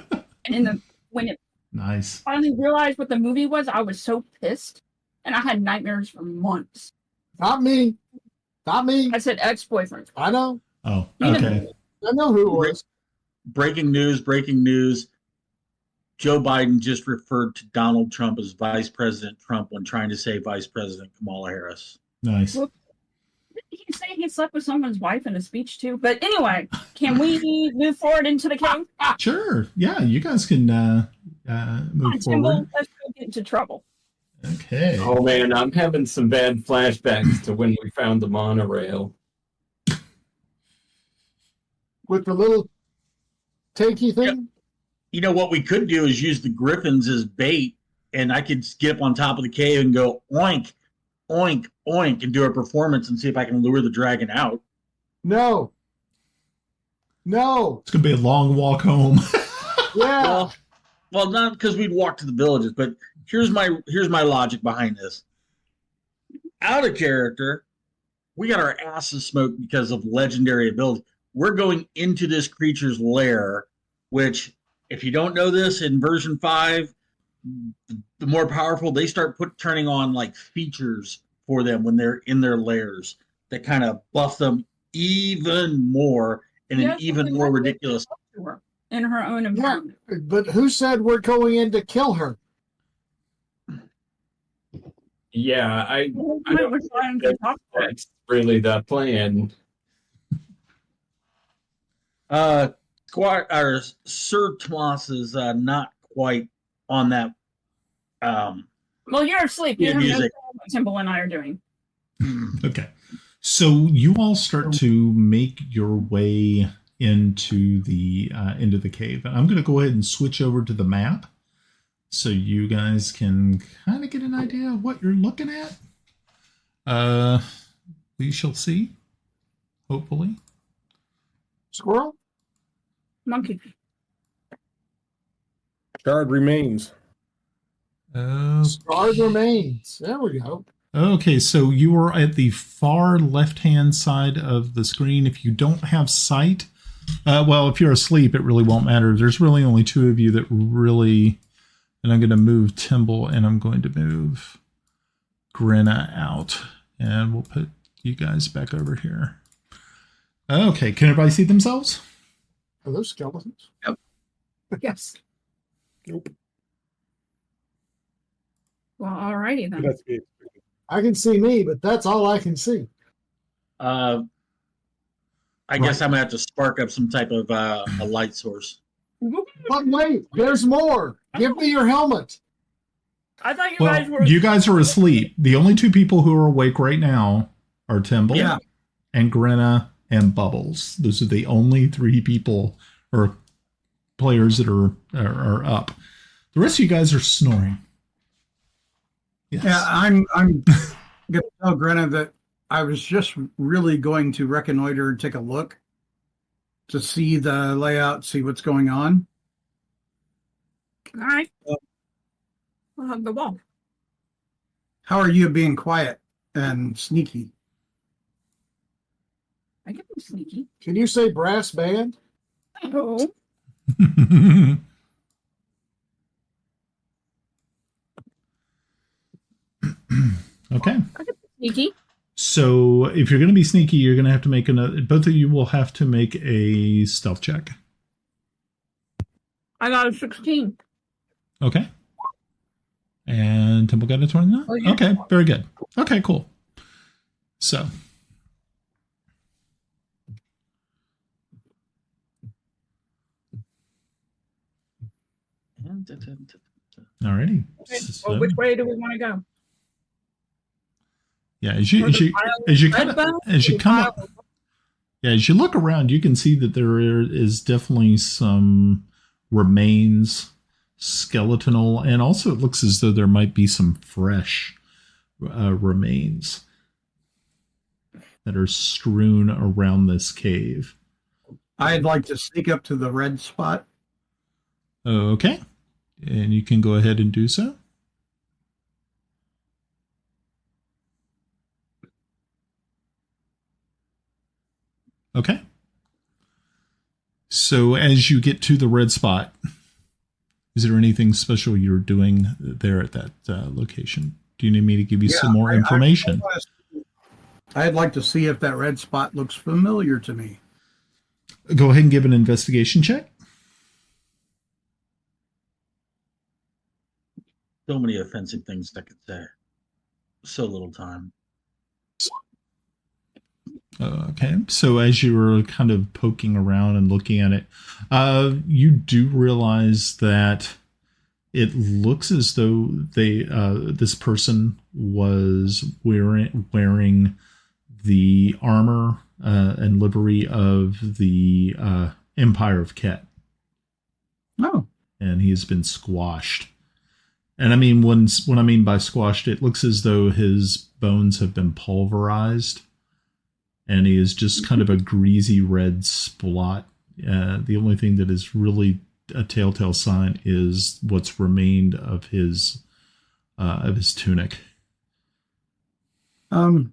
And when it nice finally realized what the movie was, I was so pissed, and I had nightmares for months. Not me. I said ex-boyfriend. I know. Oh, okay. I know who it was. Breaking news. Joe Biden just referred to Donald Trump as Vice President Trump when trying to say Vice President Kamala Harris. Nice. Well, didn't he say he slept with someone's wife in a speech too? But anyway, can we move forward into the game? Sure. Yeah, you guys can move forward. Let's go get into trouble. Okay. Oh man, I'm having some bad flashbacks to when we found the monorail. With the little tanky thing? Yep. You know, what we could do is use the griffins as bait, and I could get up on top of the cave and go oink, oink, oink, and do a performance and see if I can lure the dragon out. No. It's going to be a long walk home. Yeah. Well, not because we'd walk to the villages, but here's my logic behind this. Out of character, we got our asses smoked because of legendary ability. We're going into this creature's lair, which, if you don't know this, in version 5, the more powerful, they start turning on like features for them when they're in their lairs that kind of buff them even more in an even more ridiculous. In her own environment. Yeah, but who said we're going in to kill her? Yeah, I don't We're trying to talk about it. that's really the plan. Squire or Sir Tomas is not quite on that. Well, you're asleep. You Yeah, have no music. clue what Timble and I are doing. Okay. So you all start to make your way into the cave. And I'm going to go ahead and switch over to the map so you guys can kind of get an idea of what you're looking at. We shall see. Hopefully. Squirrel? Monkey. Guard remains. Scarred remains. There we go. Okay, so you are at the far left-hand side of the screen. If you don't have sight, well, if you're asleep, it really won't matter. There's really only two of you that really... And I'm going to move Timble, and I'm going to move Grenna out. And we'll put you guys back over here. Okay, can everybody see themselves? Are those skeletons? Yes. Nope. Well, alrighty then. That's it. I can see me, but that's all I can see. I guess I'm gonna have to spark up some type of a light source. But wait, there's more. Give me your helmet. I thought you guys were. Well, you guys are asleep. The only two people who are awake right now are Timble Yeah. and Grenna and Bubbles. Those are the only three people or players that are up. The rest of you guys are snoring. Yes. Yeah, I'm going to tell Grenna that I was just really going to reconnoiter and take a look to see the layout, see what's going on. All right. We'll hug the wall. How are you being quiet and sneaky? I can be sneaky. Can you say brass band? Oh. Okay. I can be sneaky. So if you're going to be sneaky, you're going to have to make both of you will have to make a stealth check. I got a 16. Okay. And Temple got a 29? Oh, yeah. Okay, very good. Okay, cool. So. Alrighty. Okay, So, well, which way do we want to go? yeah, as you come up, yeah, as you look around, you can see that there is definitely some remains, skeletal, and also it looks as though there might be some fresh remains that are strewn around this cave. I'd like to sneak up to the red spot. Okay, and you can go ahead and do so. Okay. So as you get to the red spot, is there anything special you're doing there at that location? Do you need me to give you some more information? I'd like to see if that red spot looks familiar to me. Go ahead and give an investigation check. So many offensive things I could say. So little time. Okay, so as you were kind of poking around and looking at it, you do realize that it looks as though this person was wearing the armor and livery of the Empire of Ket. Oh. And he has been squashed. And I mean, when I mean by squashed, it looks as though his bones have been pulverized. And he is just kind of a greasy red splot. The only thing that is really a telltale sign is what's remained of his tunic. Man.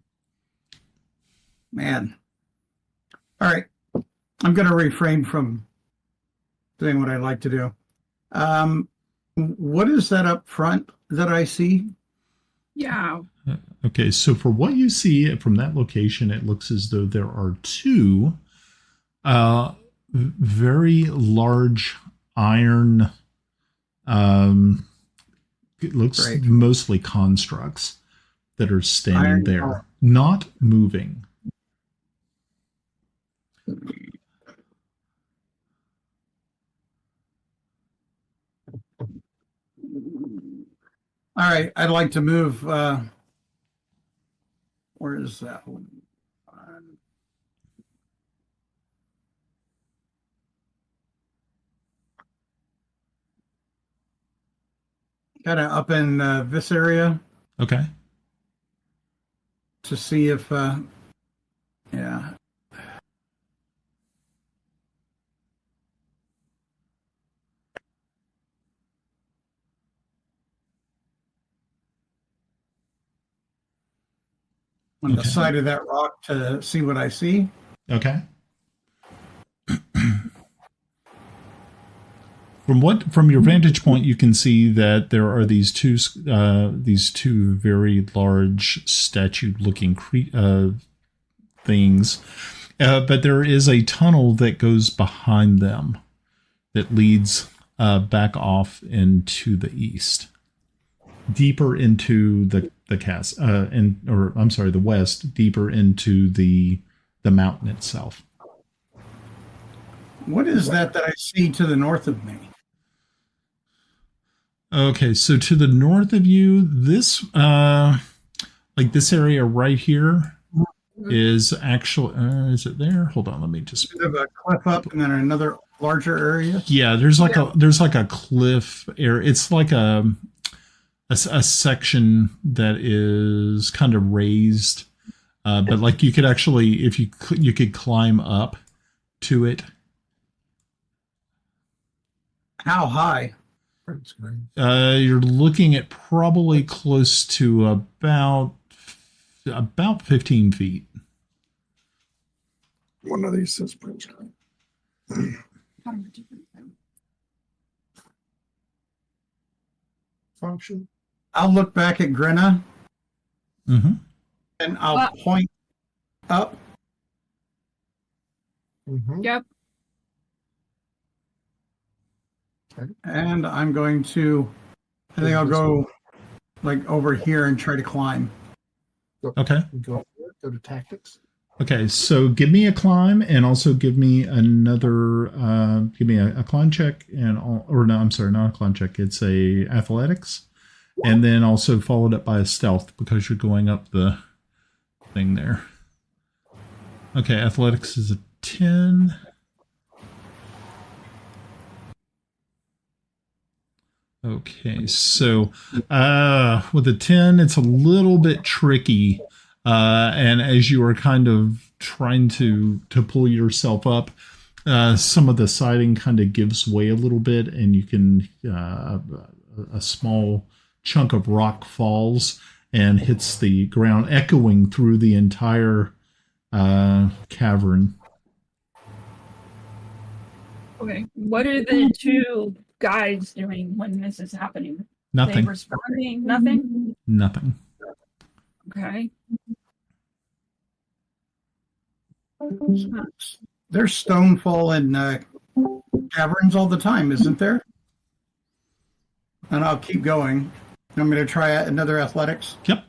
All right. I'm going to refrain from doing what I like to do. What is that up front that I see? Yeah. Okay, so for what you see from that location, it looks as though there are two very large iron, it looks Great. mostly constructs, that are standing there, not moving. All right, I'd like to move. Where is that one? Kind of up in this area Okay. to see if, yeah. On the Okay. side of that rock to see what I see. Okay. From your vantage point, you can see that there are these two very large statue-looking things, but there is a tunnel that goes behind them that leads back off into the east, deeper into the the west, deeper into the mountain itself. What is that I see to the north of me? Okay, so to the north of you, this this area right here is actually is it there? Hold on, let me just. We have a cliff up and then another larger area. Yeah, there's like a cliff area. It's like a section that is kind of raised, but like you could actually, if you could climb up to it. How high? You're looking at probably close to about 15 feet. One of these says Prince. Function. I'll look back at Grenna Mm-hmm. and I'll point up. Mm-hmm. Yep. And I'm going to, I think I'll go like over here and try to climb. Okay. Go to tactics. Okay, so give me a climb and also give me another, give me a climb check or no, I'm sorry, not a climb check. It's a athletics, and then also followed up by a stealth because you're going up the thing there. Okay, athletics is a 10. Okay, so with a 10, it's a little bit tricky. And as you are kind of trying to pull yourself up, some of the siding kind of gives way a little bit, and you can a small chunk of rock falls and hits the ground, echoing through the entire cavern. Okay. What are the two guys doing when this is happening? Nothing. They responding? Nothing? Nothing. Okay. There's stonefall in caverns all the time, isn't there? And I'll keep going. I'm going to try another athletics. Yep.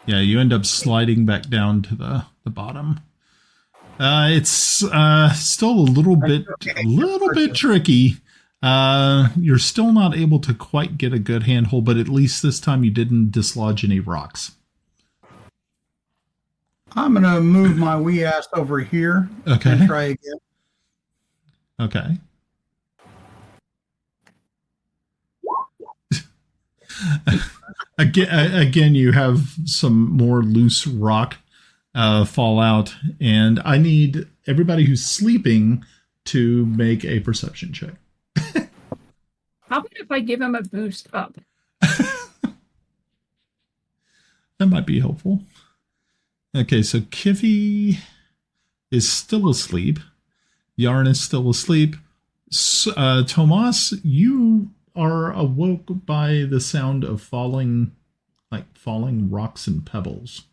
Yeah, you end up sliding back down to the bottom. It's still a little bit tricky. You're still not able to quite get a good handhold, but at least this time you didn't dislodge any rocks. I'm going to move my wee ass over here Okay. and try again. Okay. Again, you have some more loose rock fall out, and I need everybody who's sleeping to make a perception check. How about if I give him a boost up? That might be helpful. Okay, so Kiffi is still asleep. Yarn is still asleep. Tomas, you are awoke by the sound of falling rocks and pebbles.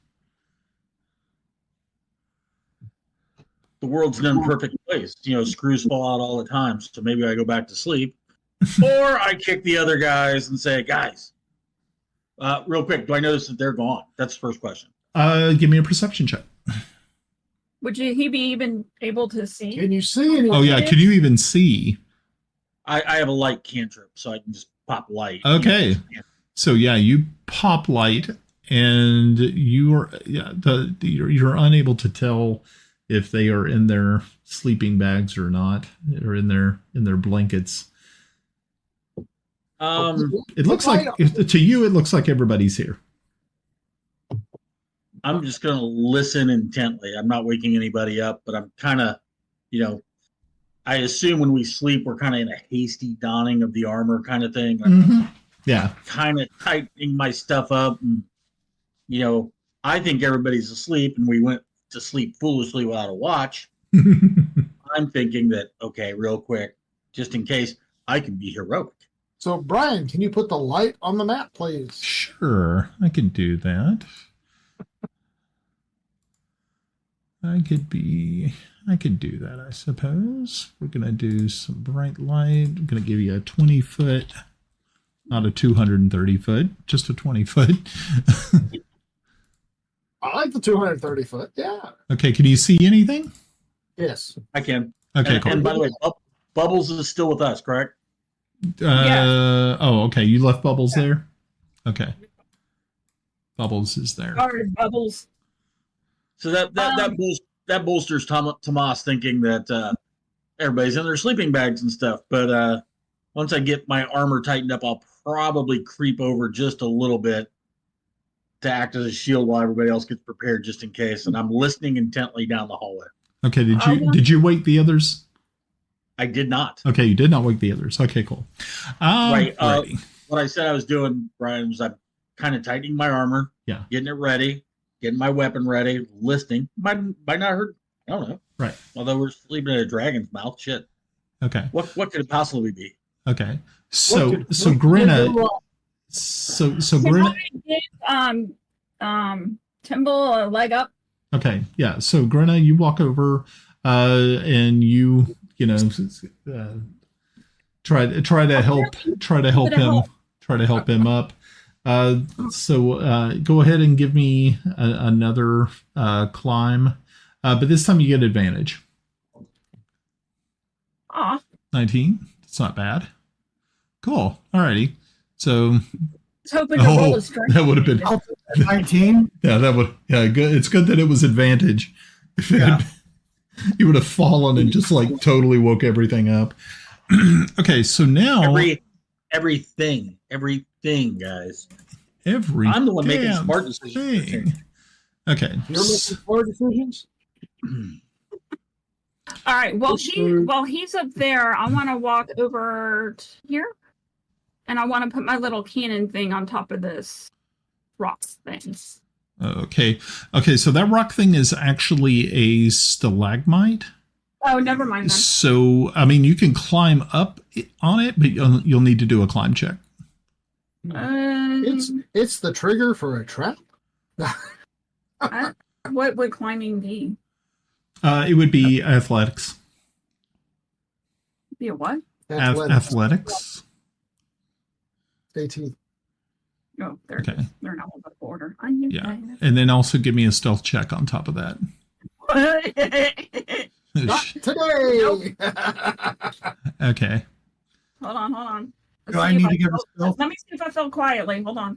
The world's an imperfect place. You know, screws fall out all the time. So maybe I go back to sleep. Or I kick the other guys and say, guys, Real quick, do I notice that they're gone? That's the first question. Give me a perception check. Would he be even able to see? Can you see anything? Oh yeah, can you even see? I have a light cantrip, so I can just pop light. Okay. So yeah, you pop light, and you're unable to tell if they are in their sleeping bags or not, or in their blankets. It looks like to you, it looks like everybody's here. I'm just going to listen intently. I'm not waking anybody up, but I'm kind of, I assume when we sleep, we're kind of in a hasty donning of the armor kind of thing. Mm-hmm. Yeah. Kind of tightening my stuff up. And, I think everybody's asleep and we went to sleep foolishly without a watch. I'm thinking that, okay, real quick, just in case, I can be heroic. So, Brian, can you put the light on the map, please? Sure, I can do that. I could do that, I suppose. We're going to do some bright light. I'm going to give you a 20 foot, not a 230 foot, just a 20 foot. I like the 230 foot. Yeah. Okay, can you see anything? Yes. I can. Okay, cool. And by the way, Bubbles is still with us, correct? Yeah. Oh, okay. You left Bubbles there? Okay. Bubbles is there. Sorry, Bubbles. So that bolsters Tomas thinking that everybody's in their sleeping bags and stuff. But once I get my armor tightened up, I'll probably creep over just a little bit to act as a shield while everybody else gets prepared, just in case. And I'm listening intently down the hallway. Okay. Did you wake the others? I did not. Okay, you did not wake the others. Okay, cool. Right. What I said I was doing, Brian, was I'm kind of tightening my armor. Yeah. Getting it ready. Getting my weapon ready, listening. Might not hurt. I don't know. Right. Although we're sleeping in a dragon's mouth. Shit. Okay. What could it possibly be? Okay. So Grenna. So Grenna. Timble a leg up. Okay. Yeah. So Grenna, you walk over, and you try to help him up. So go ahead and give me another climb, but this time you get advantage. 19. It's not bad. Cool. Alrighty. So hoping to roll a strength. That would have been 19. Yeah, that would. Yeah, good. It's good that it was advantage. If it had, you would have fallen and just like totally woke everything up. Okay, so now everything, guys. I'm the one making smart decisions. Okay, you're making smart decisions. All right. While he's up there, I want to walk over here, and I want to put my little cannon thing on top of this rock thing. Okay. So that rock thing is actually a stalagmite. Oh, never mind then. So I mean, you can climb up on it, but you'll need to do a climb check. It's the trigger for a trap. What would climbing be? It would be athletics. Be a what? Athletics. 18. Oh, they're okay. They're not in order. I knew Yeah, that. and then also give me a stealth check on top of that. Not today. Nope. Okay. Hold on. Do I need to give a stealth? Let me see if I fell quietly. Hold on.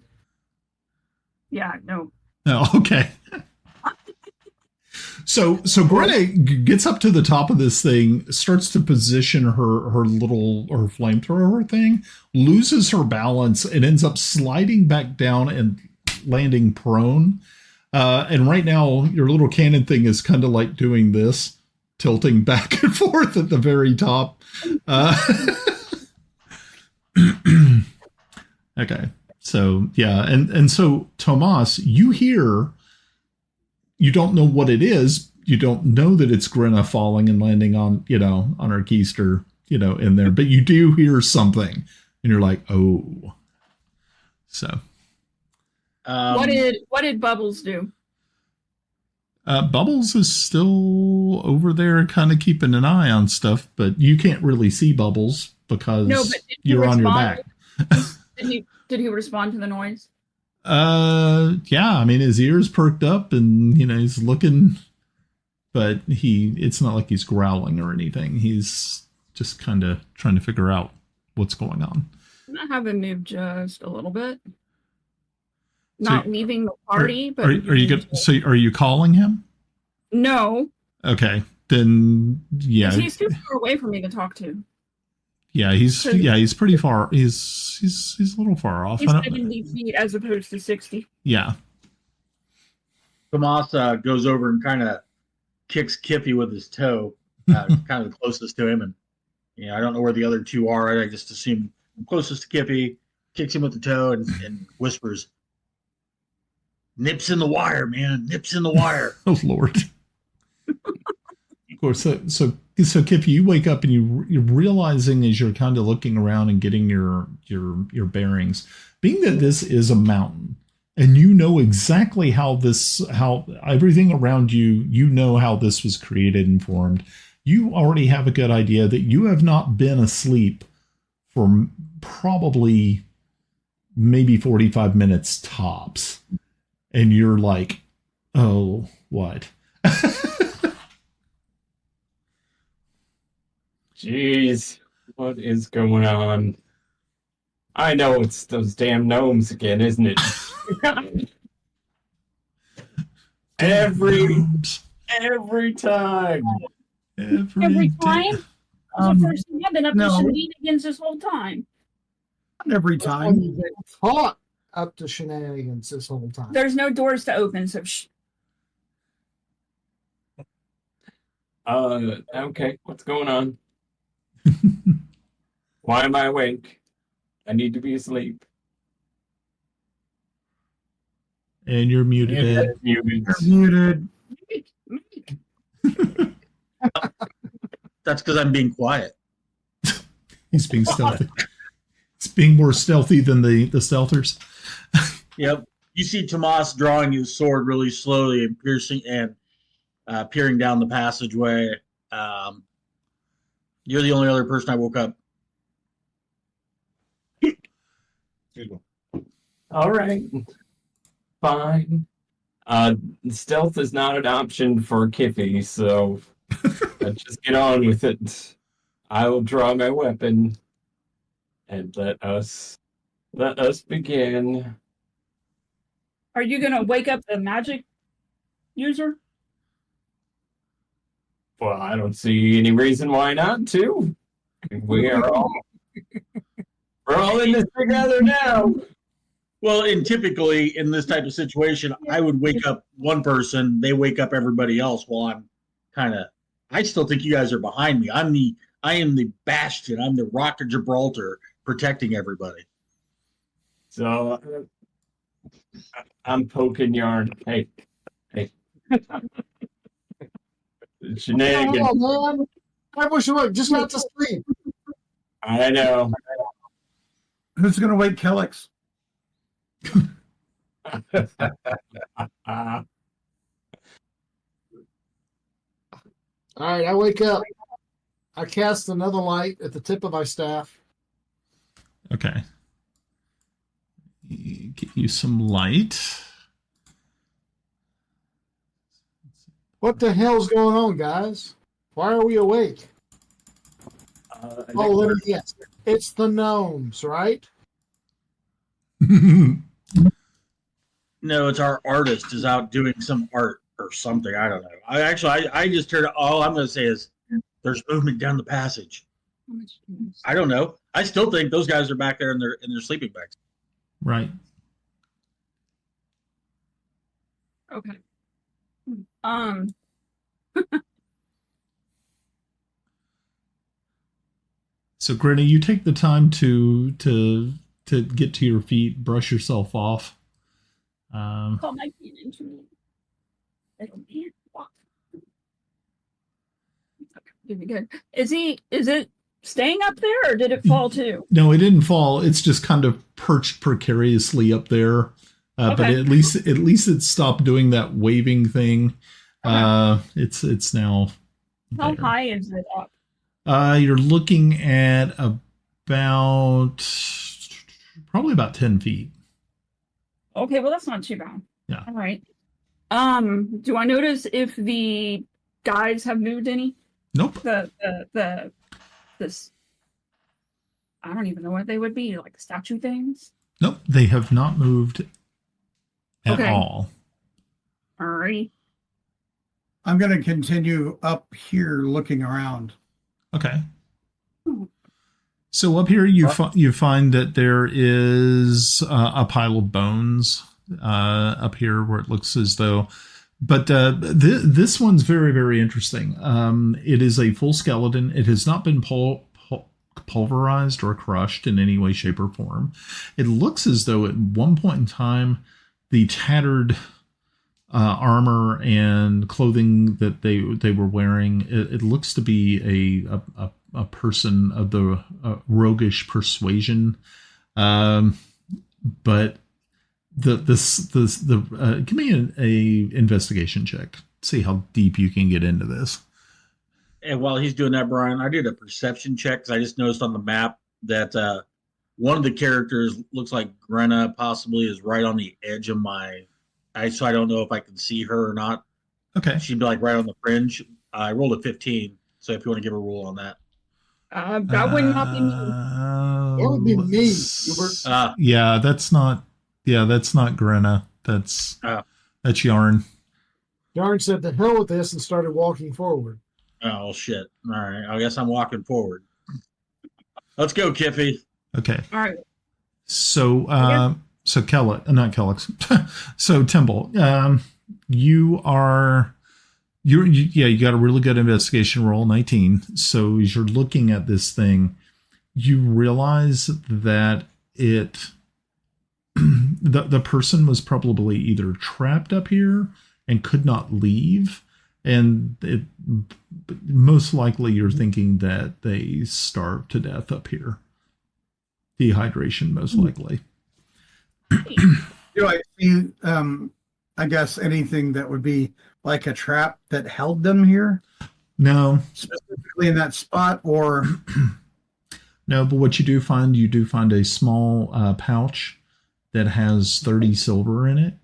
Yeah, no. Oh, okay. So Grenna gets up to the top of this thing, starts to position her flamethrower thing, loses her balance, and ends up sliding back down and landing prone. And right now, your little cannon thing is kind of like doing this, tilting back and forth at the very top. Okay. So yeah, and so Tomas, you don't know what it is. You don't know that it's Grenna falling and landing on our keister, in there, but you do hear something and you're like, oh. So what did Bubbles do? Bubbles is still over there kind of keeping an eye on stuff, but you can't really see Bubbles because you're on your back. Did he respond to the noise? Yeah, I mean, his ears perked up and, he's looking, but it's not like he's growling or anything. He's just kind of trying to figure out what's going on. I'm going to have him move just a little bit. Not leaving the party, but... Are you good? So are you calling him? No. Okay, then, yeah. He's too far away for me to talk to. Yeah, he's pretty far. He's a little far off. He's 70 feet as opposed to 60. Yeah. Tomas goes over and kind of kicks Kiffi with his toe, kind of the closest to him. And, I don't know where the other two are. I just assume I'm closest to Kiffi, kicks him with the toe and whispers, "Nips in the wire, man. Nips in the wire." Oh, Lord. Of course. So Kiffi, you wake up and you're realizing as you're kind of looking around and getting your bearings, being that this is a mountain and you know exactly how everything around you, how this was created and formed. You already have a good idea that you have not been asleep for probably maybe 45 minutes tops. And you're like, oh, what? Jeez, what is going on? I know it's those damn gnomes again, isn't it? Every time. Every time? That's the first thing I've been up to shenanigans this whole time. Not every time. You've been taught up to shenanigans this whole time. There's no doors to open, so shh. Okay, what's going on? Why am I awake? I need to be asleep. And you're muted. Ed. You're muted. That's because I'm being quiet. He's being stealthy. He's being more stealthy than the stealthers. Yep. You see Tomas drawing his sword really slowly and peering down the passageway. You're the only other person I woke up. All right. Fine. Stealth is not an option for Kiffi, so let's just get on with it. I will draw my weapon and let us begin. Are you going to wake up the magic user? Well, I don't see any reason why not to. We're all in this together now. Well, and typically in this type of situation, I would wake up one person, they wake up everybody else while I'm I still think you guys are behind me. I am the bastion. I'm the Rock of Gibraltar protecting everybody. So I'm poking yarn. Hey. Shenanigans. Oh, man. I wish you would just got to sleep. I know. Who's going to wake Kelex? All right, I wake up. I cast another light at the tip of my staff. Okay. Get you some light. What the hell's going on, guys? Why are we awake? Let me guess. It's the gnomes, right? No, it's our artist is out doing some art or something. I don't know. I just heard all I'm going to say is there's movement down the passage. I don't know. I still think those guys are back there in their sleeping bags. Right. Okay. So, Grenna, you take the time to get to your feet, brush yourself off. Call my feet into me. It'll be walk. Okay, good. Is it staying up there or did it fall too? No, it didn't fall. It's just kind of perched precariously up there. But at least it stopped doing that waving thing. Okay. It's now. How high is it up? You're looking at probably about 10 feet. Okay, well that's not too bad. Yeah. All right. Do I notice if the guys have moved any? Nope. This I don't even know what they would be, like statue things. Nope. They have not moved at Okay. all. Alrighty. I'm going to continue up here looking around. Okay. So up here, you find that there is a pile of bones up here where it looks as though, but this one's very, very interesting. It is a full skeleton. It has not been pulverized or crushed in any way, shape, or form. It looks as though at one point in time, the tattered armor and clothing that they were wearing, it looks to be a person of the roguish persuasion, but give me an investigation check. See how deep you can get into this. And while he's doing that, Brian, I did a perception check because I just noticed on the map that one of the characters looks like Grenna possibly is right on the edge of my eyes, so I don't know if I can see her or not. Okay. She'd be like right on the fringe. I rolled a 15, so if you want to give a roll on that. That would not be me. That would be me, Hubert. Yeah, that's not Grenna. That's Yarn. Yarn said the hell with this and started walking forward. Oh, shit. All right. I guess I'm walking forward. Let's go, Kiffi. Okay. All right. So, not Kelex. So, Timble, you got a really good investigation roll, 19. So as you're looking at this thing, you realize that the person was probably either trapped up here and could not leave. And most likely you're thinking that they starved to death up here. Dehydration, most likely. Do I see, I guess, anything that would be like a trap that held them here? No. Specifically in that spot, or? No, but what you do find a small pouch that has 30 silver in it.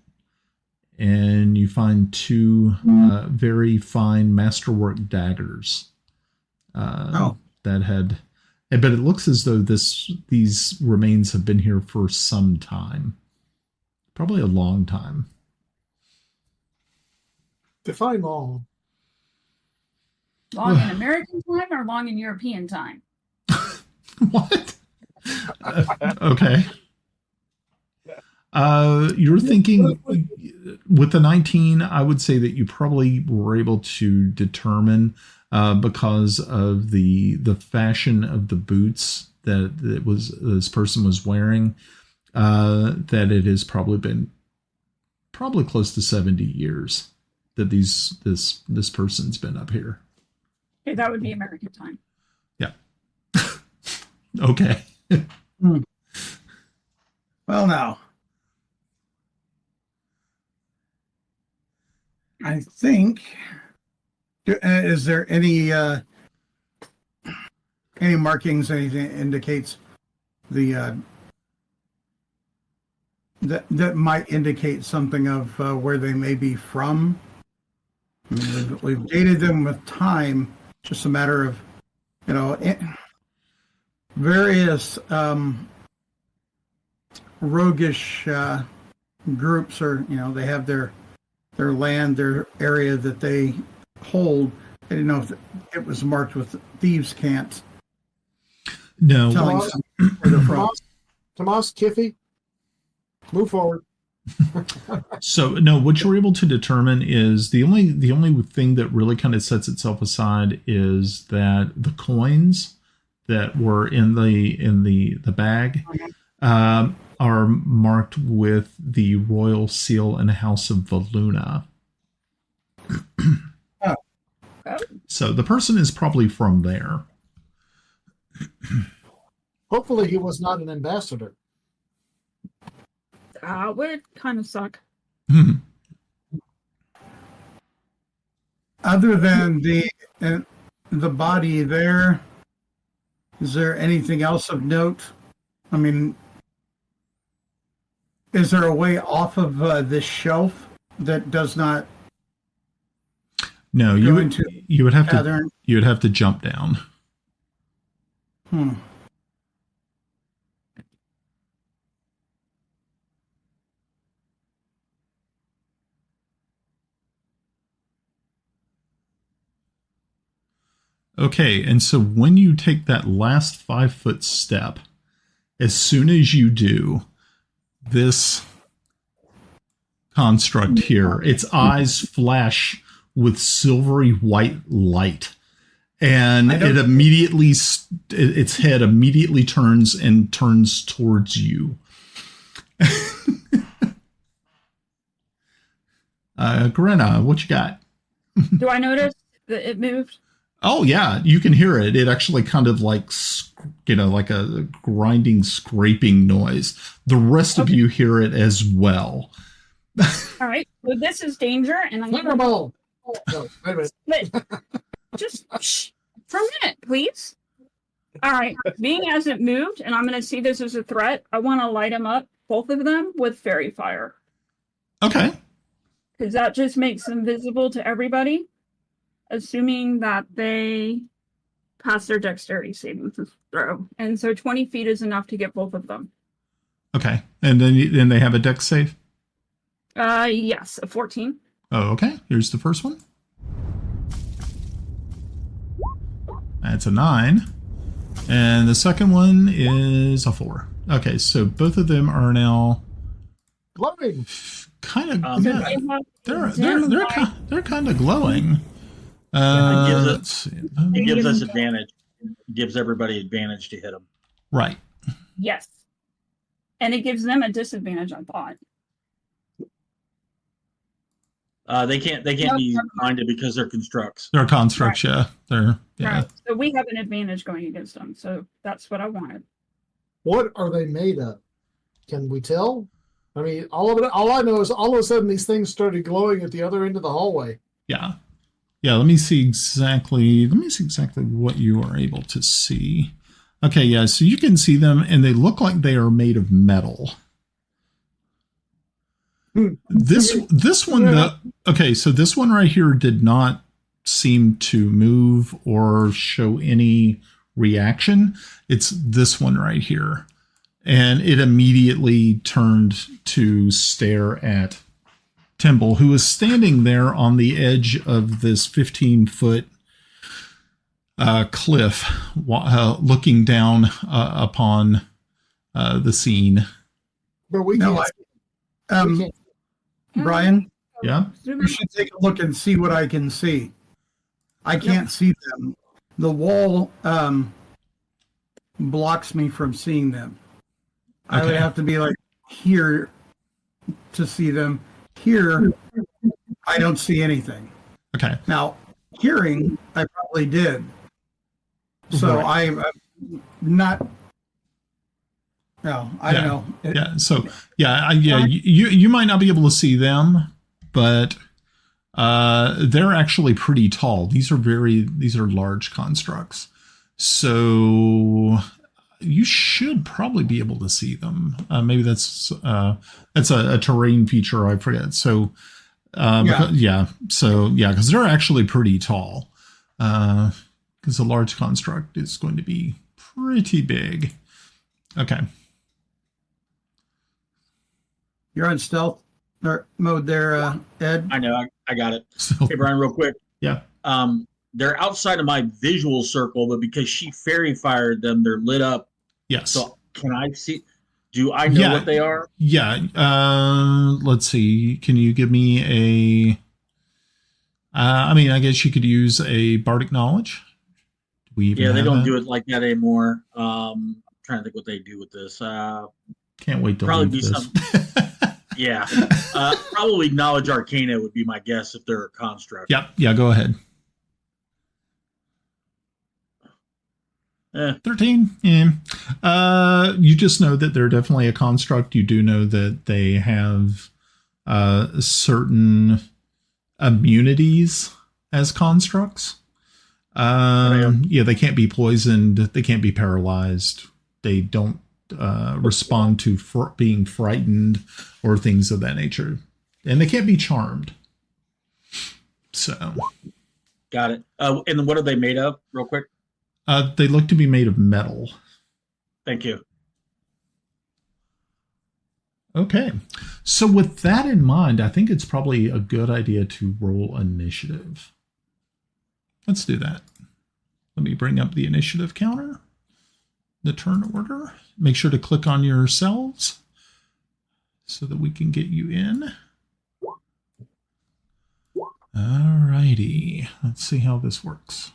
And you find two very fine masterwork daggers. But it looks as though these remains have been here for some time. Probably a long time. Define long. Long in American time or long in European time? What? Okay. You're thinking with the 19, I would say that you probably were able to determine because of the fashion of the boots that this person was wearing, that it has probably been close to 70 years that this person's been up here. Okay, that would be American time. Yeah. Okay. Well, now, I think, is there any markings, anything that indicates the that might indicate something of where they may be from? I mean, we've dated them with time. Just a matter of, various roguish groups, or they have their land, their area that they hold. I didn't know if it was marked with thieves' cant. No. Telling some where they're from. Tomas, Kiffi, move forward. So no, what you're able to determine is the only thing that really kind of sets itself aside is that the coins that were in the bag are marked with the royal seal and House of Valuna. Oh. So the person is probably from there. Hopefully he was not an ambassador. That would kind of suck. Other than the body there, is there anything else of note? I mean, Is there a way off of this shelf that does not? No, you would have pattern? to jump down. Okay, and so when you take that last 5-foot step, as soon as you do, this construct here, its eyes flash with silvery white light, and it immediately, its head immediately turns towards you. Grenna, what you got? Do I notice that it moved? Oh yeah, you can hear it. It actually kind of like, like a grinding, scraping noise. The rest of you hear it as well. All right. Well, this is danger, and I'm gonna ball. No, wait a minute. Just for a minute, please. All right. Being as it moved, and I'm going to see this as a threat, I want to light them up, both of them, with fairy fire. Okay. Because that just makes them visible to everybody, assuming that they pass their dexterity saving throw. And so 20 feet is enough to get both of them. Okay. And then they have a dex save? Yes, a 14. Oh, okay. Here's the first one. That's a 9. And the second one is a 4. Okay, so both of them are now glowing. Kind of, they're kind of glowing. It gives us advantage. It gives everybody advantage to hit them. Right. Yes. And it gives them a disadvantage, I thought. They can't be blinded because they're constructs. They're constructs, right. Yeah. Right. So we have an advantage going against them. So that's what I wanted. What are they made of? Can we tell? I mean, all I know is all of a sudden these things started glowing at the other end of the hallway. Yeah. Yeah, let me see exactly what you are able to see. Okay, yeah, so you can see them and they look like they are made of metal. This one, okay, so this one right here did not seem to move or show any reaction. It's this one right here. And it immediately turned to stare at Timble, who is standing there on the edge of this 15-foot cliff, looking down upon the scene. But we can't. Brian? Yeah? You should take a look and see what I can see. I can't see them. The wall blocks me from seeing them. I would have to be like here to see them. Here, I don't see anything. Okay. Now, hearing, I probably did. So I'm not. No, I don't know. Yeah. So you might not be able to see them, but they're actually pretty tall. These are large constructs. So you should probably be able to see them. Maybe that's a terrain feature. I forget. So because they're actually pretty tall. Because a large construct is going to be pretty big. Okay. You're on stealth mode there, Ed. I know. I got it. Hey, Brian, real quick. Yeah. They're outside of my visual circle, but because she fairy fired them, they're lit up. Yes. So can I see? Do I know what they are? Yeah. Let's see. Can you give me a? I guess you could use a bardic knowledge. They don't do it like that anymore. I'm trying to think what they do with this. Can't wait to probably leave be this. some. Yeah. Probably knowledge arcana would be my guess if they're a construct. Yep. Yeah. Go ahead. 13. Yeah. You just know that they're definitely a construct. You do know that they have certain immunities as constructs. They can't be poisoned. They can't be paralyzed. They don't respond to being frightened or things of that nature. And they can't be charmed. So. Got it. And what are they made of, real quick? They look to be made of metal. Thank you. Okay. So with that in mind, I think it's probably a good idea to roll initiative. Let's do that. Let me bring up the initiative counter, the turn order. Make sure to click on yourselves so that we can get you in. All righty. Let's see how this works.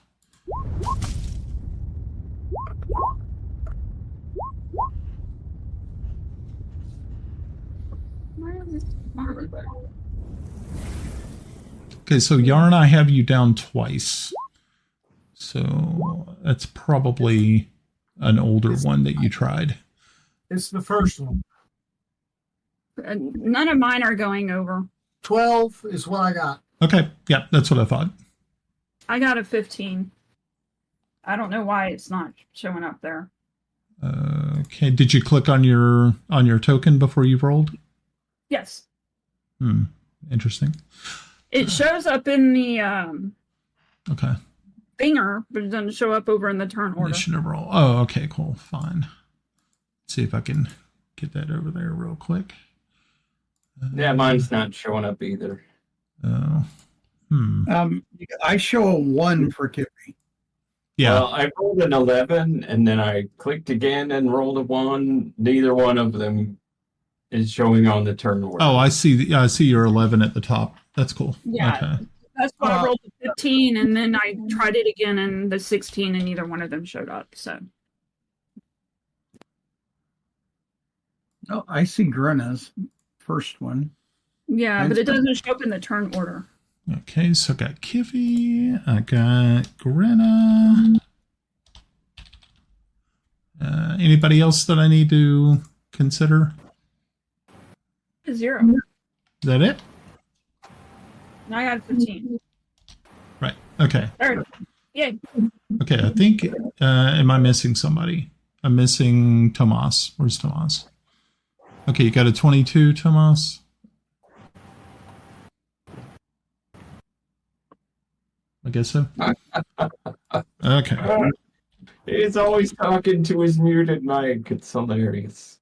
Okay, so Yarn, I have you down twice. So that's probably an older one that you tried. It's the first one. None of mine are going over. 12 is what I got. Okay, yeah, that's what I thought. I got a 15. I don't know why it's not showing up there. Okay, did you click on your token before you rolled? Yes. Interesting. It shows up in the Okay. thinger, but it doesn't show up over in the turn order. Initiative roll. Oh, okay, cool, fine. Let's see if I can get that over there real quick. Yeah, mine's not showing up either. Oh. I show a 1 for Kiffi. Yeah. Well, I rolled an 11, and then I clicked again and rolled a 1. Neither one of them is showing on the turn order. Oh, I see. I see your 11 at the top. That's cool. Yeah. Okay. That's why I rolled a 15, and then I tried it again and the 16, and neither one of them showed up. So. Oh, I see Grenna's first one. Yeah, but it doesn't show up in the turn order. Okay, so I got Kiffi. I got Grenna. Anybody else that I need to consider? 0. Is that it? Now I got 15. Right. Okay. Yay. Okay, I think, am I missing somebody? I'm missing Tomas. Where's Tomas? Okay, you got a 22, Tomas? I guess so. Okay. He's always talking to his muted mic. It's hilarious.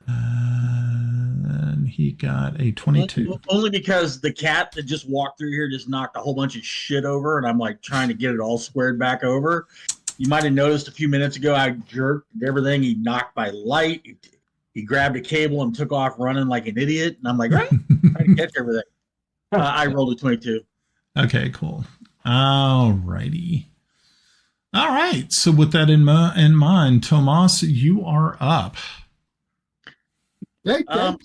And he got a 22. Only because the cat that just walked through here just knocked a whole bunch of shit over, and I'm like trying to get it all squared back over. You might have noticed a few minutes ago I jerked everything. He knocked my light. He grabbed a cable and took off running like an idiot. And I'm like, right? Trying to catch everything. I rolled a 22. Okay, cool. All righty. All right. So with that in mind, Tomas, you are up. Yay. I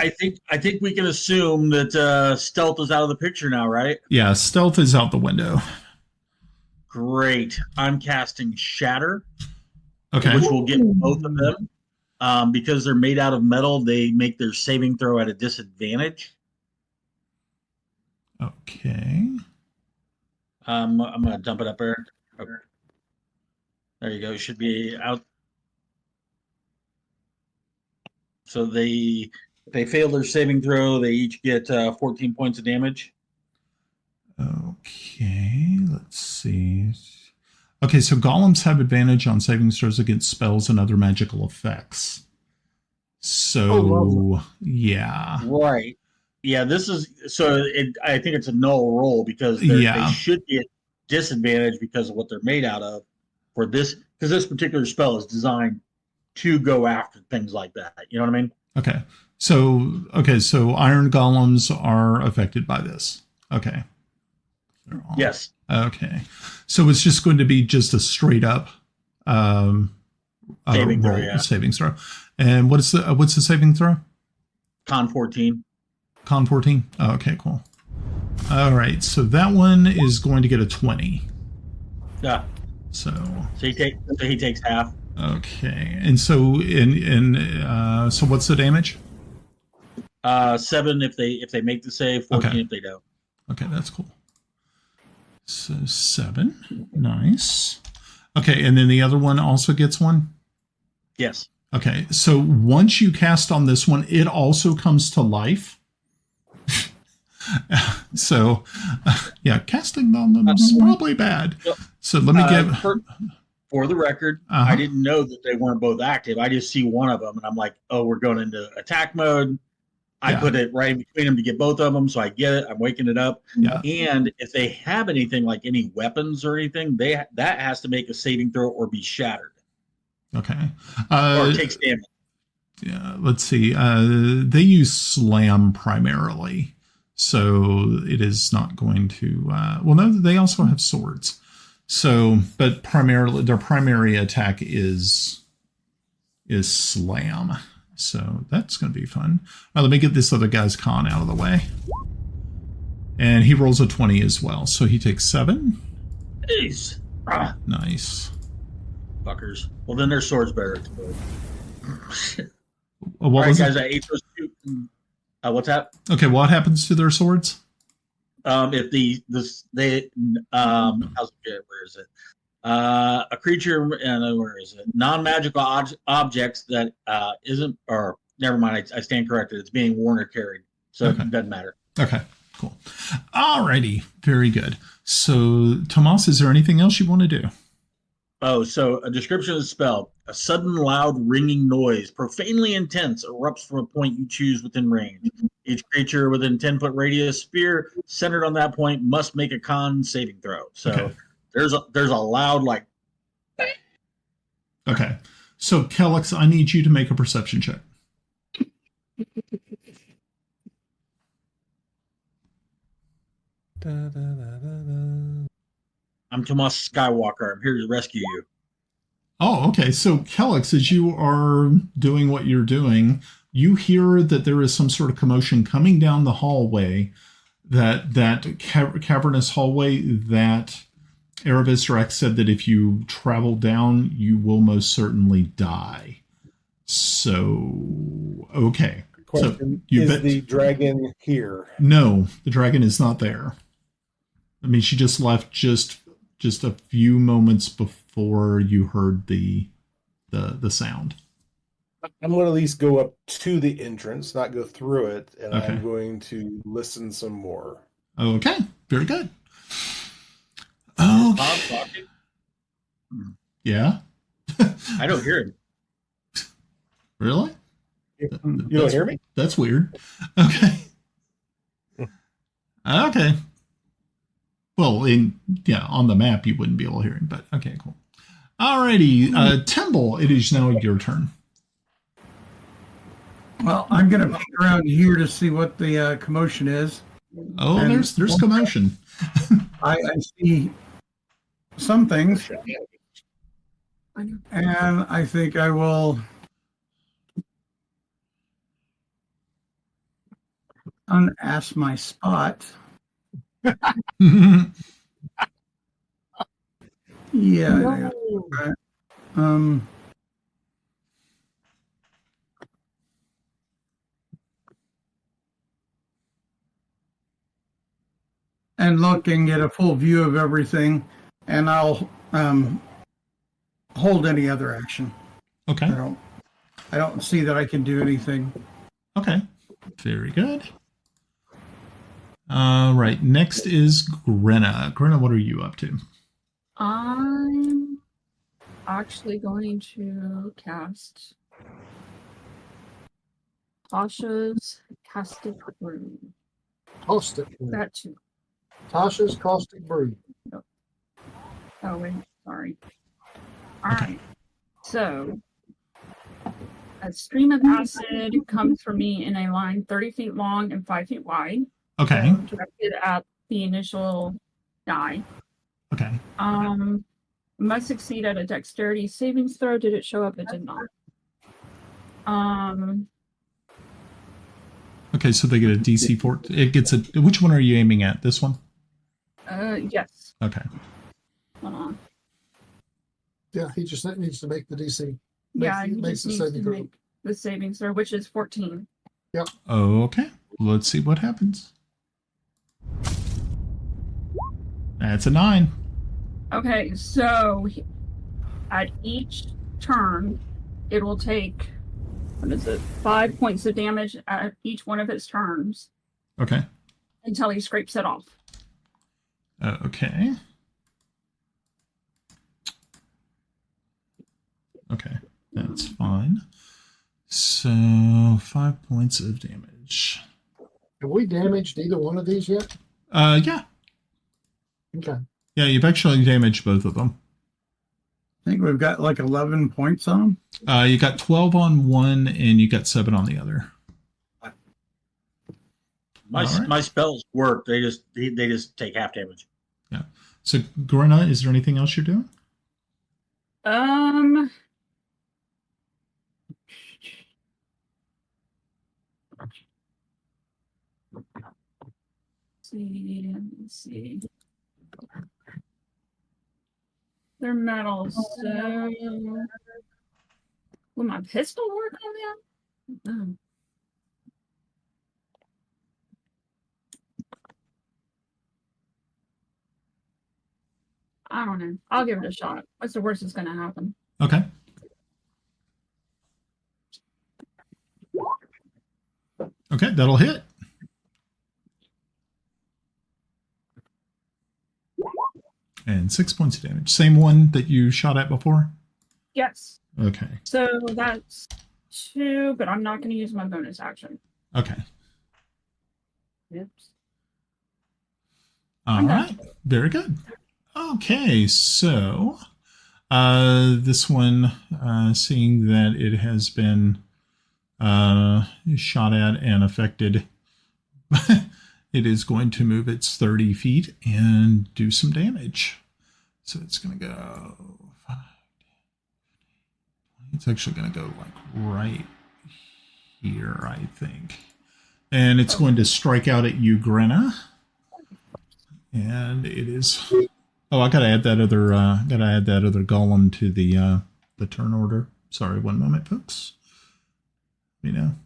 think we can assume that stealth is out of the picture now, right? Yeah, stealth is out the window. Great. I'm casting Shatter, Okay. which will get both of them. Because they're made out of metal, they make their saving throw at a disadvantage. Okay. I'm going to dump it up there. Okay. There you go. It should be out. So they fail their saving throw. They each get 14 points of damage. Okay, let's see. Okay, so golems have advantage on saving throws against spells and other magical effects. So, yeah. Right. Yeah, this is so. I think it's a null roll because they should be at disadvantage because of what they're made out of for this, because this particular spell is designed to go after things like that. You know what I mean? Okay. So iron golems are affected by this. Okay. Yes. Okay. So it's just going to be just a straight up saving roll, throw. Yeah. Saving throw. And what's the saving throw? Con 14. Con 14. Oh, okay, cool. All right. So that one is going to get a 20. Yeah. So he takes half. Okay. And so so what's the damage? 7 if they make the save, 14 if they don't. Okay, that's cool. So 7. Nice. Okay, and then the other one also gets one? Yes. Okay, so once you cast on this one, it also comes to life. So, yeah, casting on them is probably bad. So let me give... For the record, I didn't know that they weren't both active. I just see one of them, and I'm like, oh, we're going into attack mode. I put it right in between them to get both of them, so I get it. I'm waking it up. Yeah. And if they have anything like any weapons or anything, that has to make a saving throw or be shattered. Okay. Or it takes damage. Yeah, let's see. They use slam primarily, so it is not going to... well, no, they also have swords. So, but primarily, their primary attack is slam. So that's going to be fun. Let me get this other guy's con out of the way. And he rolls a 20 as well. So he takes 7. Jeez. Nice. Fuckers. Well, then their sword's better. What All right, was guys, it? I ate those two. What's that? Okay, what happens to their swords? If where is it? A creature, where is it? Non-magical objects that isn't, or never mind, I stand corrected. It's being worn or carried, so it doesn't matter. Okay, cool. Alrighty, very good. So, Tomas, is there anything else you want to do? Oh, so a description of the spell. A sudden loud ringing noise, profanely intense, erupts from a point you choose within range. Each creature within 10-foot radius sphere centered on that point must make a con saving throw. So there's a loud, like... Okay. So, Kelex, I need you to make a perception check. I'm Tomas Skywalker. I'm here to rescue you. Oh, okay. So, Kelex, as you are doing what you're doing, you hear that there is some sort of commotion coming down the hallway, that cavernous hallway that Aryvistarax said that if you travel down, you will most certainly die. So, okay. Question, so is the dragon here? No, the dragon is not there. I mean, she just left just a few moments before you heard the sound. I'm going to at least go up to the entrance, not go through it, and I'm going to listen some more. Okay, very good. Oh, Bob talking? Yeah. I don't hear him. Really? You don't hear me? That's weird. Okay. Okay. Well, on the map you wouldn't be able to hear him, but okay, cool. Alrighty, Timble, it is now your turn. Well, I'm going to peek around here to see what the commotion is. Oh, and there's commotion. I see some things, and I think I will unask my spot. Yeah. And look and get a full view of everything, and I'll hold any other action. Okay. I don't see that I can do anything. Okay. Very good. Right. Next is Grenna. Grenna, what are you up to? I'm actually going to cast Tasha's Caustic Brew. Caustic Brew. That too. Tasha's Caustic Brew. Oh, wait. Sorry. All right. So, a stream of acid comes from me in a line 30 feet long and 5 feet wide. Okay. Directed at the initial die. Okay. Must succeed at a dexterity savings throw. Did it show up? It did not. Okay, so they get a DC 4. It gets a. Which one are you aiming at? This one? Yes. Okay. Hold on. Yeah, he just needs to make the DC. Yeah, he makes just needs to make the savings throw, which is 14. Yep. Okay. Let's see what happens. That's a 9. Okay, so at each turn, it will take, 5 points of damage at each one of his turns. Okay. Until he scrapes it off. Okay. Okay, that's fine. So 5 points of damage. Have we damaged either one of these yet? Yeah. Okay. Yeah, you've actually damaged both of them. I think we've got like 11 points on them. You got 12 on one, and you got 7 on the other. My spells work. They just take half damage. Yeah. So, Grenna, is there anything else you're doing? Let's see. They're metal, so will my pistol work on them? No. I don't know. I'll give it a shot. What's the worst that's going to happen? Okay. Okay, that'll hit. And 6 points of damage. Same one that you shot at before? Yes. Okay. So that's 2, but I'm not going to use my bonus action. Okay. Oops. All right. Very good. Okay, so this one, seeing that it has been shot at and affected, it is going to move its 30 feet and do some damage. So it's going to go 5, 10, it's actually going to go like right here, I think. And it's going to strike out at you, Grenna. And it is... Oh, I gotta add that other golem to the turn order. Sorry, one moment, folks. You know.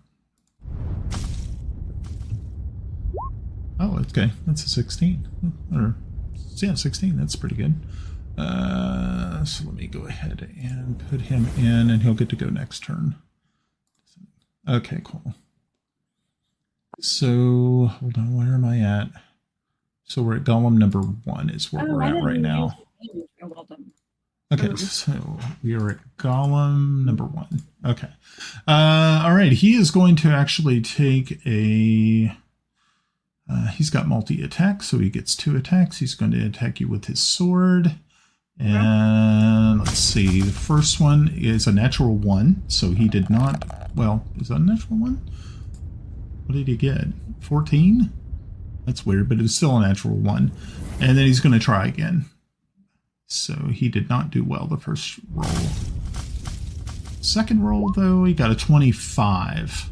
Oh, okay. That's a 16. Or yeah, 16. That's pretty good. So let me go ahead and put him in, and he'll get to go next turn. Okay, cool. So hold on, where am I at? So we're at golem number 1 is where we're at right now. Okay, so we are at golem number 1. Okay. All right, he is going to actually take a... he's got multi-attack, so he gets 2 attacks. He's going to attack you with his sword. And let's see, the first one is a natural 1, so he did not... Well, is that a natural 1? What did he get? 14? That's weird, but it was still a natural 1. And then he's going to try again. So he did not do well the first roll. Second roll, though, he got a 25.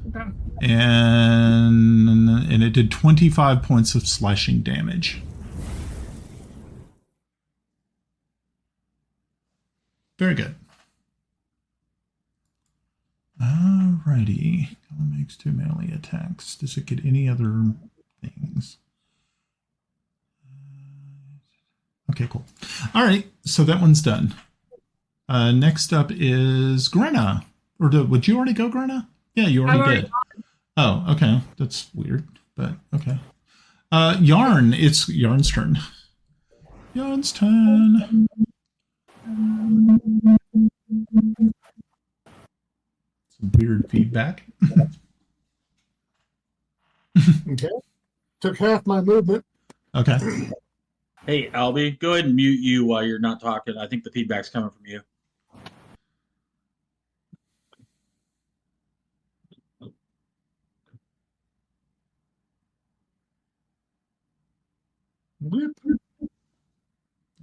Okay. And it did 25 points of slashing damage. Very good. Alrighty. Golem makes 2 melee attacks. Does it get any other things? Okay, cool. All right, so that one's done. Next up is Grenna. Or would you already go, Grenna? Yeah, you already did. Oh, okay. That's weird, but okay. Yarn, it's Yarn's turn. Yarn's turn. Some weird feedback. Okay. Took half my movement. Okay. Hey, Albie, go ahead and mute you while you're not talking. I think the feedback's coming from you.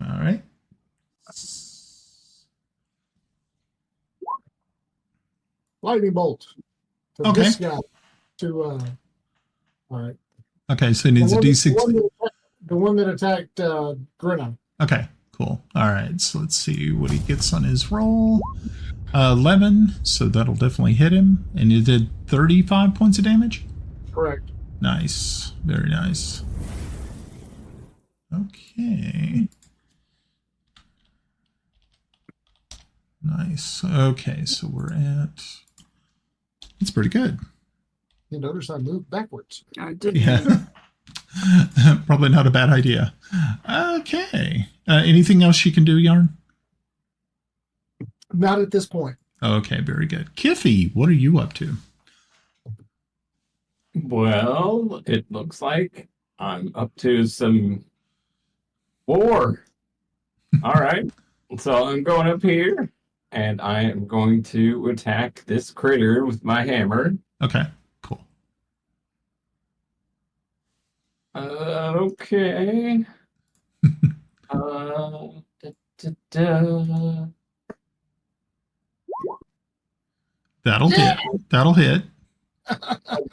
All right. Lightning bolt. For Okay. This guy to all right. Okay, so it needs a D6. The one that attacked Grenna. Okay, cool. All right, so let's see what he gets on his roll. 11, so that'll definitely hit him. And you did 35 points of damage? Correct. Nice. Very nice. Okay. Nice. Okay, so we're at. It's pretty good. You notice I moved backwards. I did. Yeah. Probably not a bad idea. Okay. Anything else you can do, Yarn? Not at this point. Okay, very good. Kiffi, what are you up to? Well, it looks like I'm up to some war. All right. So I'm going up here, and I am going to attack this critter with my hammer. Okay, cool. Okay. Da. That'll hit. That'll hit.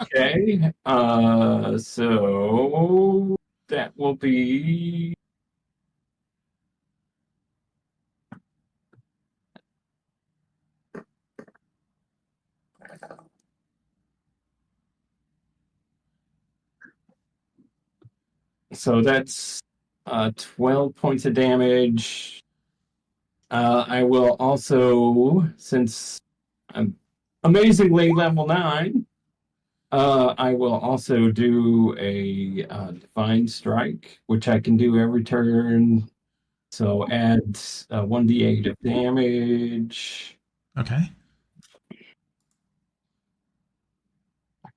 Okay. So that will be. So that's 12 points of damage. I will also, since I'm amazingly level 9, I will also do a Divine Strike, which I can do every turn. So add 1d8 of damage. Okay.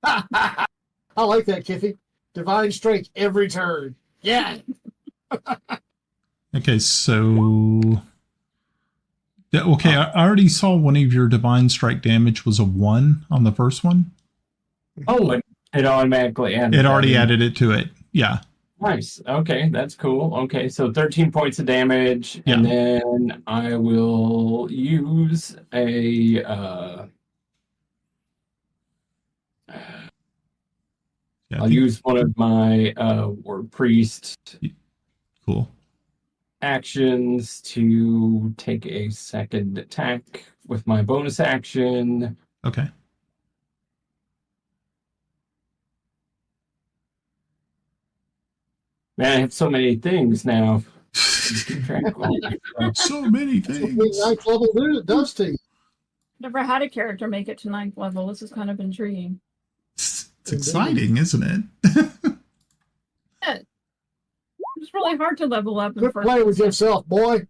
I like that, Kiffi. Divine Strike every turn. Yeah. Okay, so. Okay, I already saw one of your Divine Strike damage was a 1 on the first one. Oh, it automatically added. It already added it to it. Yeah. Nice. Okay, that's cool. Okay, so 13 points of damage, and then I will use a I'll use one of my Ward Priest cool actions to take a second attack with my bonus action. Okay. Man, I have so many things now. So many things. Ninth level does to you. Never had a character make it to 9th level. This is kind of intriguing. It's exciting, isn't it? It's really hard to level up. Quit playing with yourself, boy.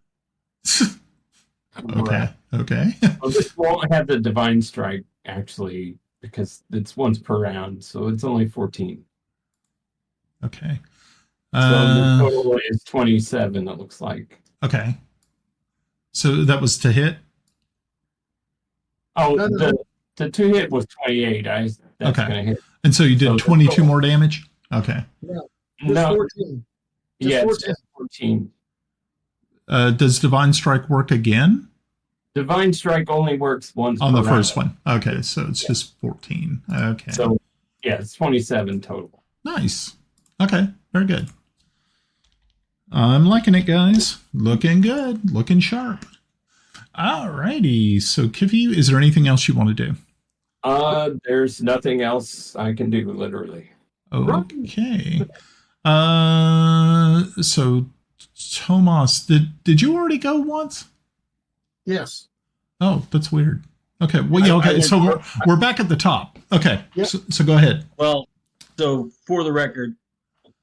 Okay. Okay. Well, this won't have the Divine Strike, actually, because it's once per round, so it's only 14. Okay. So the total is 27, it looks like. Okay. So that was to hit? Oh, the 2 hit was 28. That's okay. Gonna hit. And so you did 22 more damage? Okay. Yeah. No. 14. Yeah, 14. it's just 14. Does Divine Strike work again? Divine Strike only works once on the per first round. one. Okay, so it's just 14. Okay. So, yeah, it's 27 total. Nice. Okay, very good. I'm liking it, guys. Looking good. Looking sharp. All righty. So, Kiffi, is there anything else you want to do? There's nothing else I can do, literally. Okay. So, Tomas, did you already go once? Yes. Oh, that's weird. Okay. Well, yeah. Okay. So we're back at the top. Okay. Yep. So go ahead. Well, so for the record,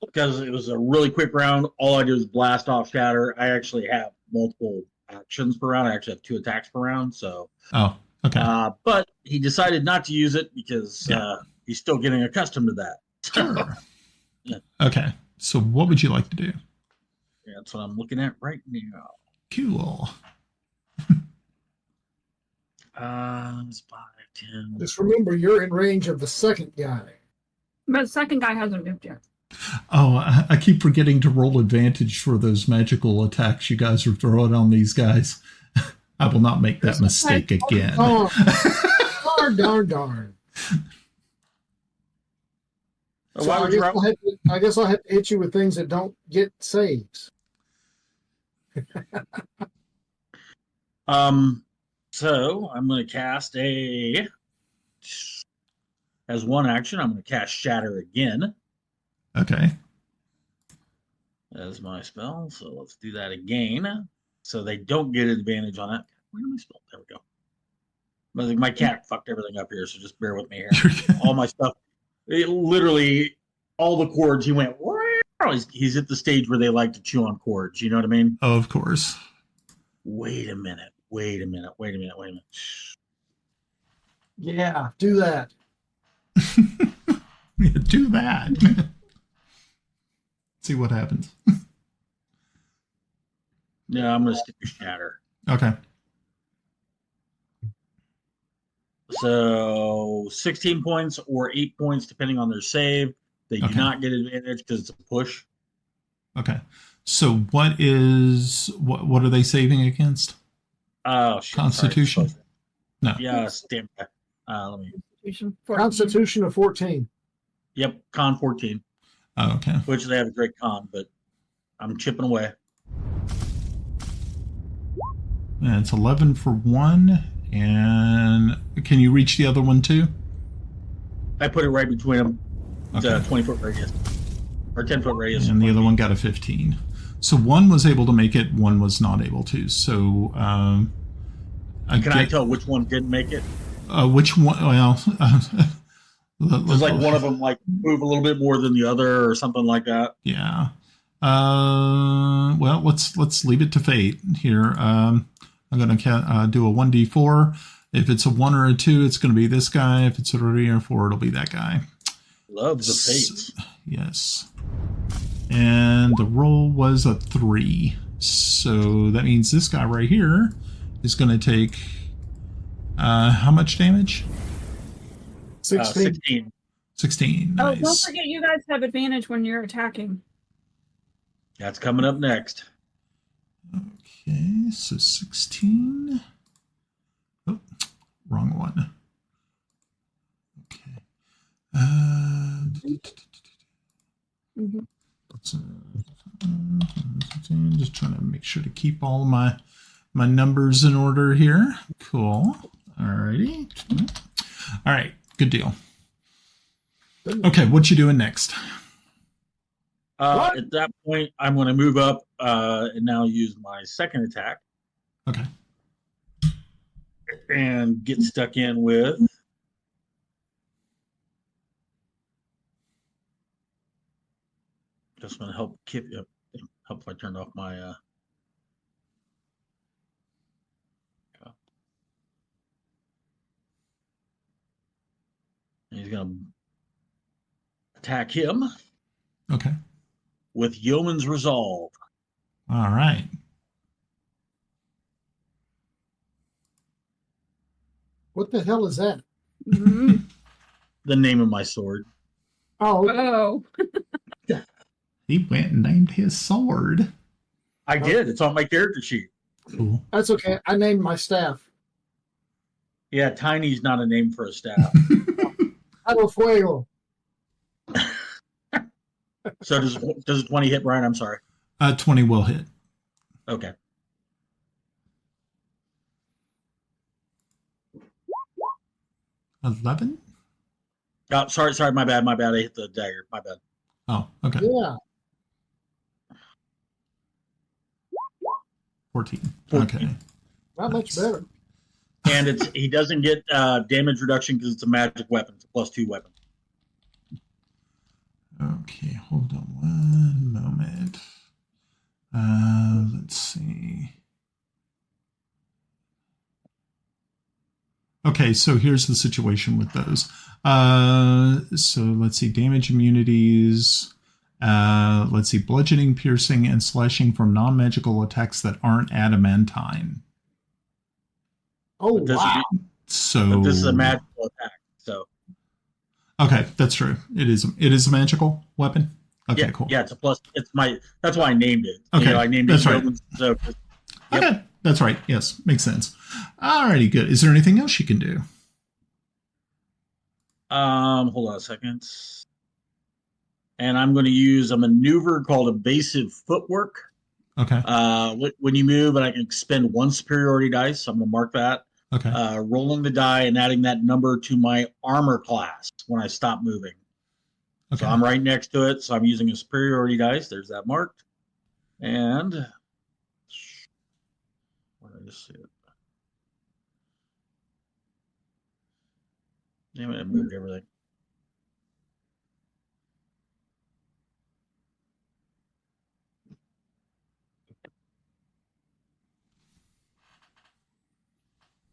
because it was a really quick round, all I do is blast off shatter. I actually have multiple actions per round. I actually have 2 attacks per round. So. Oh. Okay. But he decided not to use it because he's still getting accustomed to that. Sure. Yeah. Okay. So what would you like to do? Yeah, that's what I'm looking at right now. Cool. It's 5, 10. Just remember, you're in range of the second guy. But the second guy hasn't moved yet. Oh, I keep forgetting to roll advantage for those magical attacks you guys are throwing on these guys. I will not make that mistake again. Oh, darn. So I guess I'll have to hit you with things that don't get saves. So I'm going to cast as one action, I'm going to cast Shatter again. Okay. As my spell. So let's do that again. So they don't get advantage on it. Where am I spelled? There we go. My cat fucked everything up here, so just bear with me here. All my stuff, literally, all the chords. He went. He's at the stage where they like to chew on chords. You know what I mean? Oh, of course. Wait a minute. Yeah, do that. Yeah, do that. See what happens. No, I'm gonna stick to shatter. Okay. So 16 points or 8 points, depending on their save. They do not get advantage because it's a push. Okay. So what are they saving against? Oh, shit. Constitution? Sorry. No. Yeah, stand by. Let me. Constitution of 14. Yep, con 14. Oh, okay. Which they have a great con, but I'm chipping away. And it's 11 for one. And can you reach the other one too? I put it right between them. Okay. The 20-foot radius. Or 10-foot radius. And the other one got a 15. So one was able to make it, one was not able to. So can I tell which one didn't make it? Which one? Well, does like one of them like move a little bit more than the other, or something like that? Yeah. Well, let's leave it to fate here. I'm going to do a 1d4. If it's a 1 or a 2, it's going to be this guy. If it's a 3 or 4, it'll be that guy. Love the fates. Yes. And the roll was a 3. So that means this guy right here is going to take how much damage? 16. 16. Oh, Nice. don't forget you guys have advantage when you're attacking. That's coming up next. Okay, so 16. Oh, wrong one. Okay. Just trying to make sure to keep all my numbers in order here. Cool. Alrighty. All right. Good deal. Okay, what you doing next? At that point, I'm going to move up and now use my second attack. Okay. And get stuck in with. Just want to help Kiffi. Help if I turned off my. He's going to attack him. Okay. With Yeoman's Resolve. All right. What the hell is that? Mm-hmm. The name of my sword. Oh. He went and named his sword. I did. It's on my character sheet. Cool. That's okay. I named my staff. Yeah, Tiny's not a name for a staff. Algo Fuego. So does 20 hit, Brian? I'm sorry. 20 will hit. Okay. $11? Oh, sorry, my bad. I hit the dagger. My bad. Oh, okay. Yeah. 14. 14. Okay. Not much better. And he doesn't get damage reduction because it's a magic weapon. It's a +2 weapon. Okay, hold on one moment. Let's see. Okay, so here's the situation with those. So let's see, damage immunities. Let's see, bludgeoning, piercing, and slashing from non-magical attacks that aren't adamantine. Oh, wow. So But this is a magical attack. So okay, that's true. It is a magical weapon. Okay, yeah, cool. Yeah, it's a plus. That's why I named it. Okay, You know, I named that's it. right. So, yep. Okay, that's right. Yes, makes sense. Alrighty, good. Is there anything else you can do? Hold on a second. And I'm going to use a maneuver called evasive footwork. Okay. When you move, and I can expend 1 superiority dice. So I'm going to mark that. Okay. Rolling the die and adding that number to my armor class when I stop moving. Okay. So I'm right next to it. So I'm using a superiority dice. There's that marked. And where did I just see it? Damn it, I moved everything.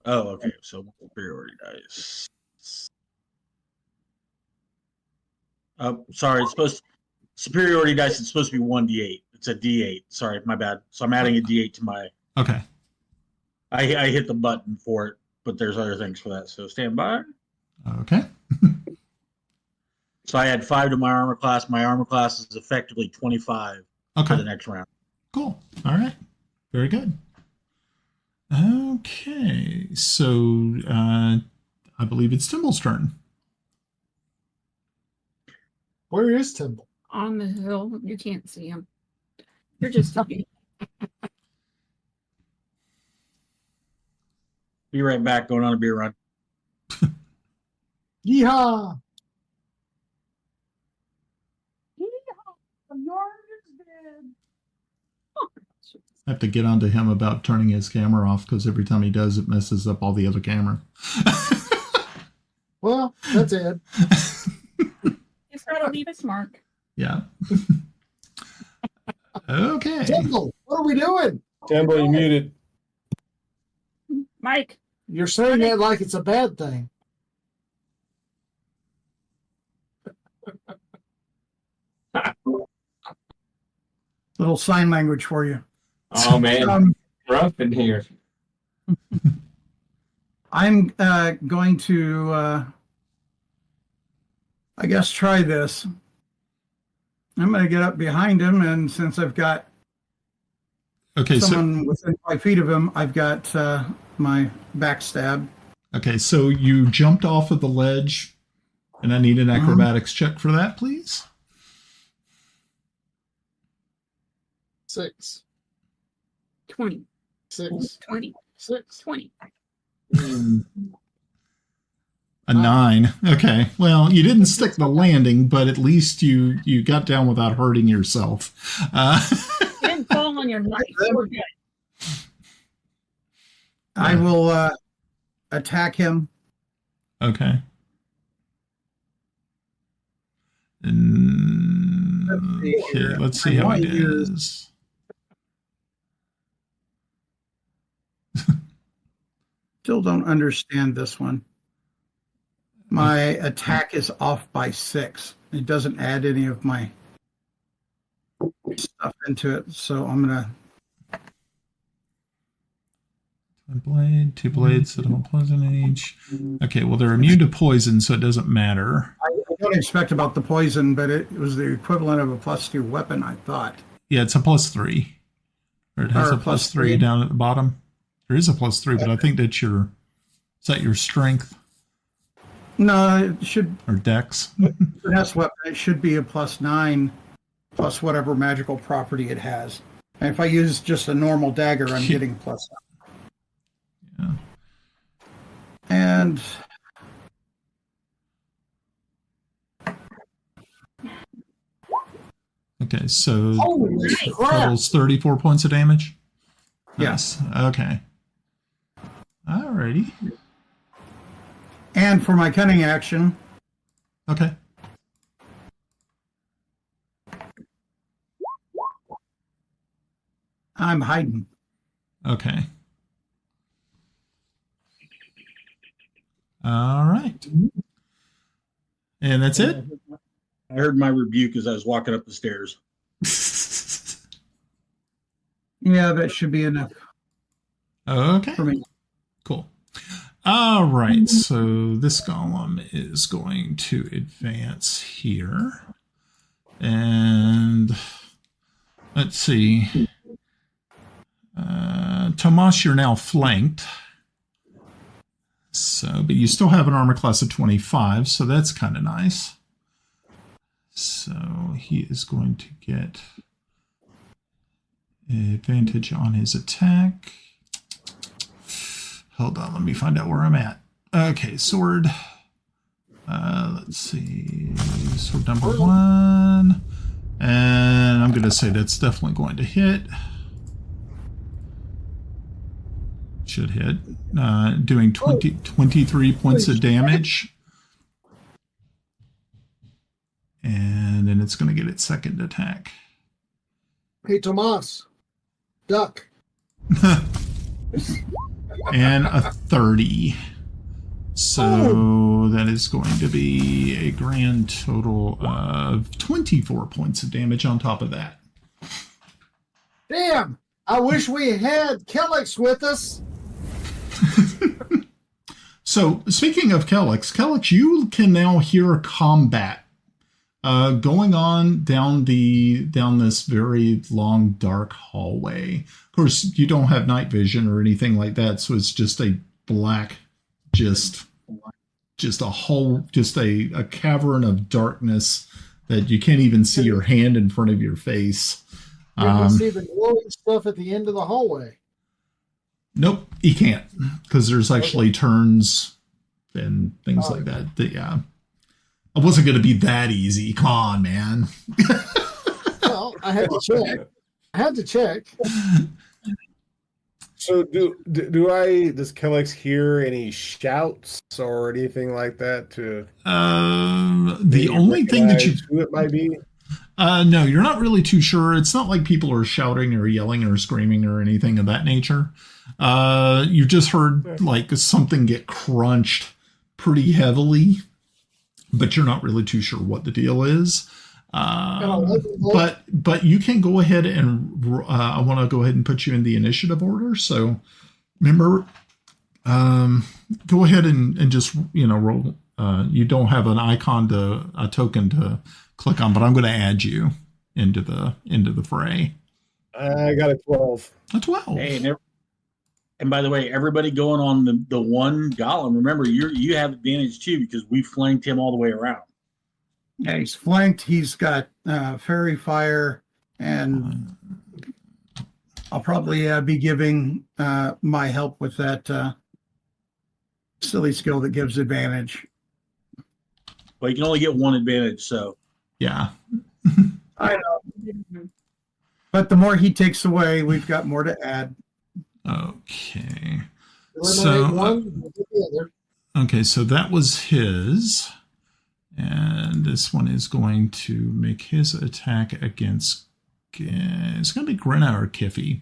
Oh, okay. So superiority dice. Sorry, it's supposed superiority dice is supposed to be 1d8. It's a d8. Sorry, my bad. So I'm adding a d8 to my. Okay. I hit the button for it, but there's other things for that. So stand by. Okay. So I add 5 to my armor class. My armor class is effectively 25 for the next round. Cool. All right. Very good. Okay. So I believe it's Timble's turn. Where is Timble? On the hill. You can't see him. You're just Be right back. Going on a beer run. Yeehaw! I have to get onto him about turning his camera off because every time he does, it messes up all the other camera. Well, that's it. He's got to leave his mark. Yeah. Okay. Timble, what are we doing? Timble, you muted. Mike. You're saying that like it's a bad thing. Little sign language for you. Oh man, rough in here. I'm going to, I guess, try this. I'm going to get up behind him, and since I've got someone within 5 feet of him, I've got my backstab. Okay, so you jumped off of the ledge, and I need an acrobatics check for that, please. 6. 20. 6. 20. 6. 20. A 9. Okay. Well, you didn't stick the landing, but at least you got down without hurting yourself. You didn't fall on your knife. We're good. I will attack him. Okay. Okay, let's see how he does. Still don't understand this one. My attack is off by 6. It doesn't add any of my stuff into it, so I'm gonna. Two blades that don't poison each. Okay, well they're immune to poison, so it doesn't matter. I don't expect about the poison, but it was the equivalent of a +2 weapon, I thought. Yeah, it's a +3. Or it has a +3 down at the bottom. There is a +3, but I think that's is that your strength? No, it should. Or dex? Finesse weapon. It should be a +9 plus whatever magical property it has. And if I use just a normal dagger, I'm getting +9. Yeah. And okay, so Holy crap! totals 34 points of damage. Yes. Okay. Alrighty. And for my cunning action, Okay. I'm hiding. Okay. All right. And that's it? I heard my rebuke as I was walking up the stairs. Yeah, that should be enough Okay. for me. Cool. All right. So this golem is going to advance here. And let's see. Tomas, you're now flanked. So, but you still have an armor class of 25, so that's kind of nice. So he is going to get advantage on his attack. Hold on, let me find out where I'm at. Okay, sword. Let's see. Sword number 1. And I'm going to say that's definitely going to hit. Should hit. Doing 23 points of damage. And then it's going to get its second attack. Hey, Tomas. Duck. And a 30. So that is going to be a grand total of 24 points of damage on top of that. Damn! I wish we had Kelex with us. So speaking of Kelex, you can now hear combat going on down this very long, dark hallway. Of course, you don't have night vision or anything like that, so it's just a black, just a cavern of darkness that you can't even see your hand in front of your face. You can see the glowing stuff at the end of the hallway. Nope, you can't, because there's actually turns and things like that. Yeah. It wasn't going to be that easy. Come on, man. Well, I had to check. So does Kelex hear any shouts or anything like that to the only thing that who it might be? No, you're not really too sure. It's not like people are shouting or yelling or screaming or anything of that nature. You just heard like something get crunched pretty heavily, but you're not really too sure what the deal is. But you can go ahead and I want to go ahead and put you in the initiative order. So remember, go ahead and just roll. You don't have an icon a token to click on, but I'm going to add you into the fray. I got a 12. A 12. Hey, and by the way, everybody going on the one golem, remember you have advantage too because we flanked him all the way around. Yeah, he's flanked. He's got fairy fire, and I'll probably be giving my help with that silly skill that gives advantage. Well, you can only get one advantage, so. Yeah. I know. But the more he takes away, we've got more to add. Okay. Eliminate one. Okay, so that was his. And this one is going to make his attack against... It's going to be Grenna or Kiffi.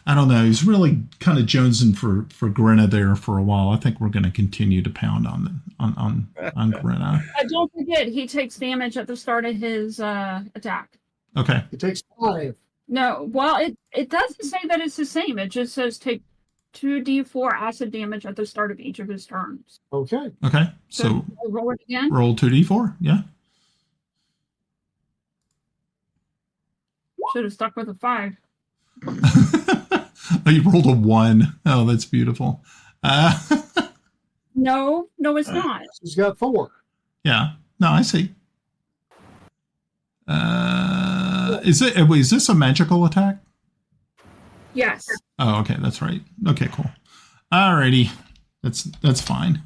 I don't know. He's really kind of jonesing for Grenna there for a while. I think we're going to continue to pound on Grenna. Don't forget, he takes damage at the start of his attack. Okay. It takes 5. No, well, it doesn't say that it's the same. It just says take 2d4 acid damage at the start of each of his turns. Okay. Okay. So roll it again. Roll 2d4. Yeah. Should have stuck with a 5. Oh, you rolled a 1. Oh, that's beautiful. No, it's not. He's got 4. Yeah. No, I see. Is this a magical attack? Yes. Oh, okay, that's right. Okay, cool. Alrighty, that's fine.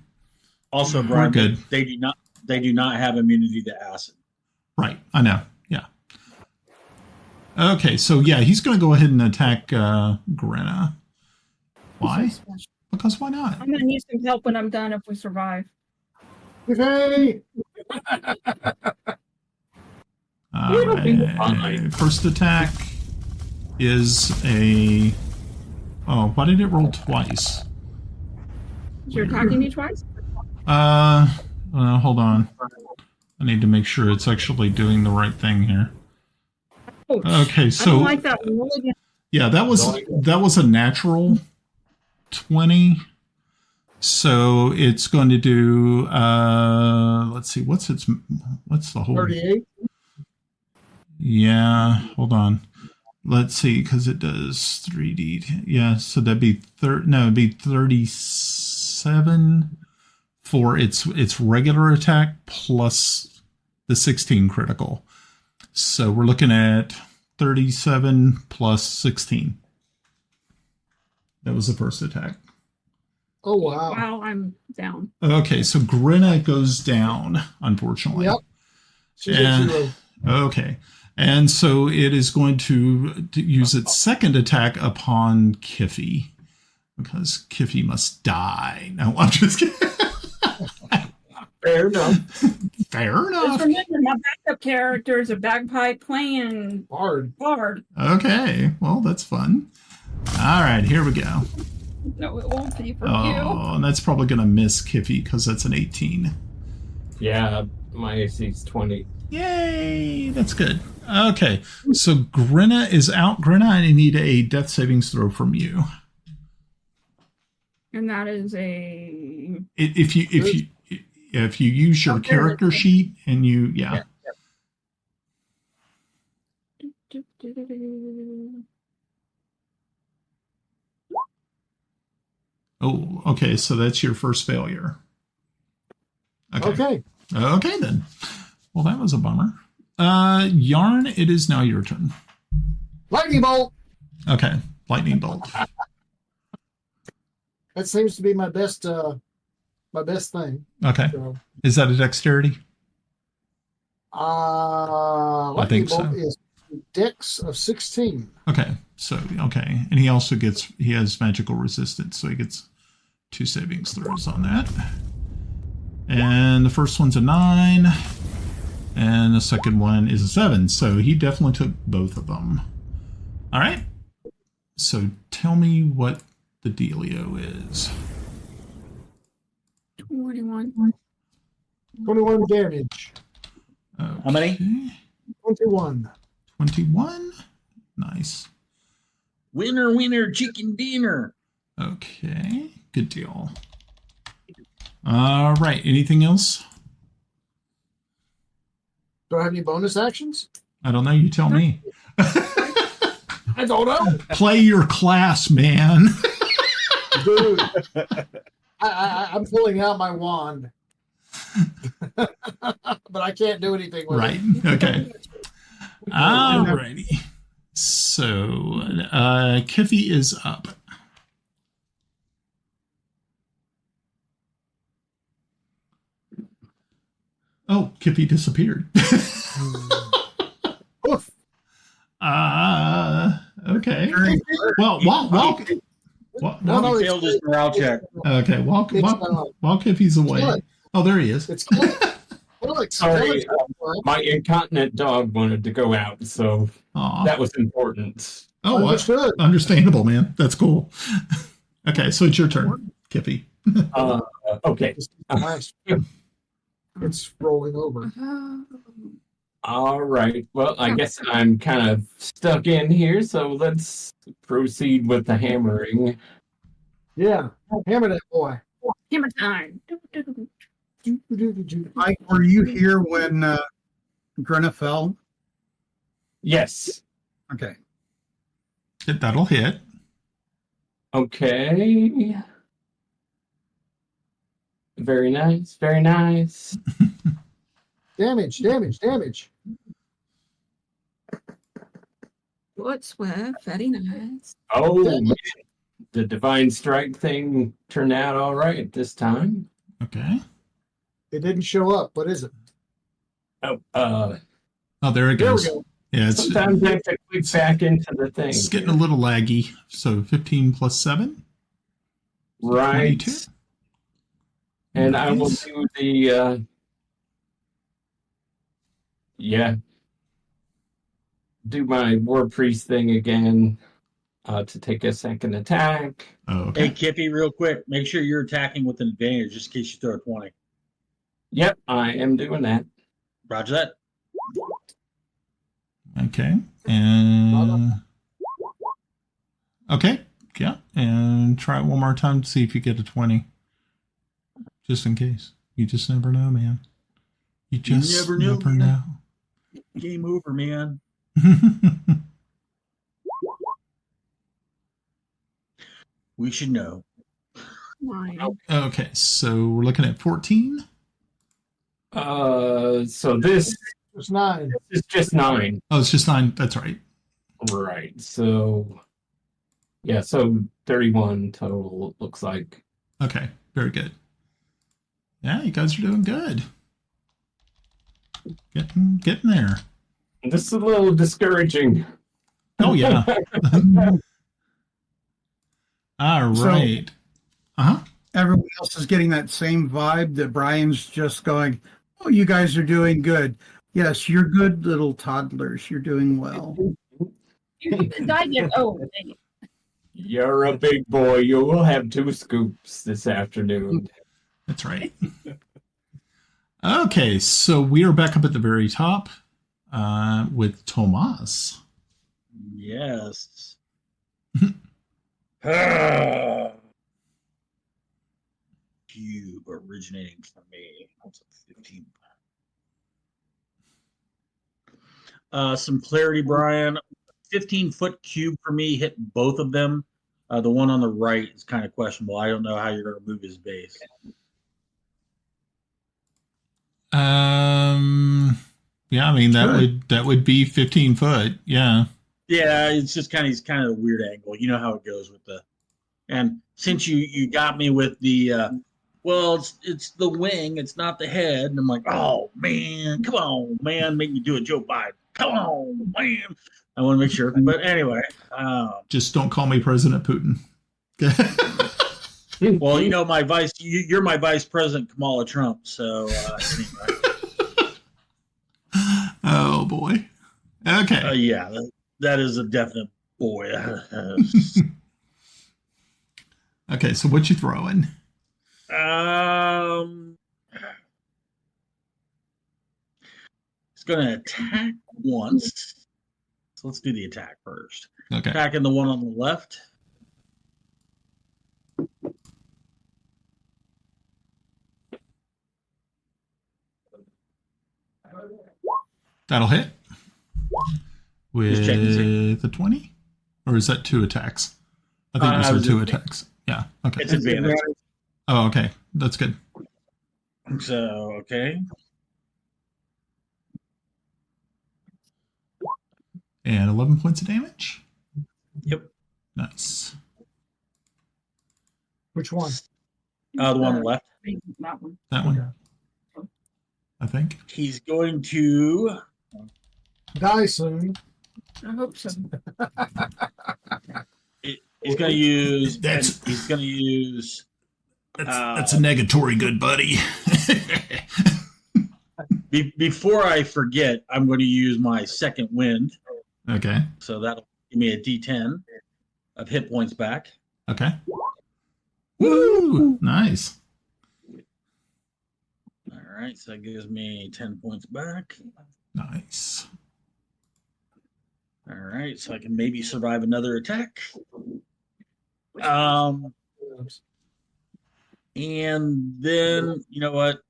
Also, Brian, we're good. They do not have immunity to acid. Right, I know. Yeah. Okay, so yeah, he's going to go ahead and attack Grenna. Why? Because why not? I'm going to need some help when I'm done if we survive. Hey! First attack is a... Oh, why did it roll twice? You're attacking me twice? Hold on. I need to make sure it's actually doing the right thing here. Ouch. Okay, so... I don't like that. Roll again. Yeah, that was a natural 20. So it's going to do... let's see, what's the whole... 38. Yeah, hold on. Let's see, because it does 3D. Yeah, so that'd be 37 for its regular attack plus the 16 critical. So we're looking at 37 plus 16. That was the first attack. Oh, wow. Wow, I'm down. Okay, so Grenna goes down, unfortunately. Yep. She's at 0. Okay. And so it is going to use its second attack upon Kiffi, because Kiffi must die. No, I'm just kidding. Fair enough. Fair Just enough. remember, my backup character is a bagpipe playing Bard. bard. Okay, well, that's fun. All right, here we go. No, it won't be for you. Oh, and that's probably going to miss Kiffi because that's an 18. Yeah, my AC's 20. Yay, that's good. Okay, so Grenna is out. Grenna, I need a death savings throw from you. And that is a If you use your character sheet and you Oh, okay, so that's your first failure. Okay then. Well, that was a bummer. Yarn, it is now your turn. Lightning bolt. Okay, lightning bolt. That seems to be my best thing. Okay, So, is that a dexterity? lightning think bolt so. is dex of 16. Okay, so and he also he has magical resistance, so he gets 2 savings throws on that. And the first one's a 9, and the second one is a 7. So he definitely took both of them. All right. So tell me what the dealio is. 21. 21 damage. Okay. How many? 21. 21. Nice. Winner, chicken dinner. Okay. Good deal. All right. Anything else? Do I have any bonus actions? I don't know. You tell me. I don't know. Play your class, man. Dude, I'm pulling out my wand. But I can't do anything with Right. it. Okay. Alrighty. So, Kiffi is up. Oh, Kiffi disappeared. Oof. Okay. Well, No, He failed his morale check. okay. While Kiffi's away. Kelex. Oh, there he is. It's Kelex. Sorry, Kelex. my incontinent dog wanted to go out, so Aw. that was important. Oh, Understood. understandable, man. That's cool. Okay, so it's your turn, Kiffi. Okay. It's rolling over. All right. Well, I guess I'm kind of stuck in here, so let's proceed with the hammering. Yeah. Hammer that boy. Hammer time. Mike, were you here when Grenna fell? Yes. Okay. That'll hit. Okay. Very nice. Very nice. Damage. What's very nice. Oh, man. The divine strike thing turned out all right this time. Okay. It didn't show up. What is it? Oh, Oh, there it There we goes. go. Yeah, it's sometimes I have to click back into the thing. it's getting a little laggy. So 15 plus 7. Right. 22. And I will Nice. do the do my war priest thing again to take a second attack. Oh, Hey, okay. Kiffi, real quick, make sure you're attacking with an advantage just in case you throw a 20. Yep, I am doing that. Roger that. Okay. And okay. Yeah. And try it one more time to see if you get a 20. Just in case. You just never know, man. You just never know, never man. know. Game over, man. We should know. 9. Okay, so we're looking at 14. So this It's 9. is just 9. Oh, it's just 9. That's right. Right. So yeah, so 31 total it looks like. Okay, very good. Yeah, you guys are doing good. Getting there. This is a little discouraging. Oh yeah. All right. Uh-huh. Everyone else is getting that same vibe that Brian's just going, Oh, you guys are doing good. Yes, you're good little toddlers. You're doing well. You haven't died yet. Oh, dang it. You're a big boy. You will have 2 scoops this afternoon. That's right. Okay, so we are back up at the very top with Tomas. Yes. Cube originating from me. What's up, 15? Some clarity, Brian. 15-foot cube for me hit both of them. The one on the right is kind of questionable. I don't know how you're going to move his base. Yeah, I mean that would be 15 foot. Yeah. Yeah, it's just he's kind of a weird angle. You know how it goes with the. And since you got me with the, well, it's the wing, it's not the head, and I'm like, oh man, come on, man, make me do a Joe Biden. Come on, man. I want to make sure, but anyway. Just don't call me President Putin. Well, you know, you're my vice president, Kamala Trump. So anyway. Oh boy. Okay. Yeah, that is a definite boy. Okay, so what you throwing? It's going to attack once. So let's do the attack first. Okay. Attacking the one on the left. That'll hit. Just checking to see. With a 20? Or is that 2 attacks? I think those are 2 attacks. Yeah. Okay. It's advantage. Oh, okay. That's good. So, okay. And 11 points of damage? Yep. Nice. Which one? The one on the left. That one. That one. I think. He's going to Die soon. I hope so. He's going to use. That's a negatory, good buddy. Before I forget, I'm going to use my second wind. Okay. So that'll give me a D10 of hit points back. Okay. Woo! Nice. All right, so that gives me 10 points back. Nice. All right, so I can maybe survive another attack. And then, you know what?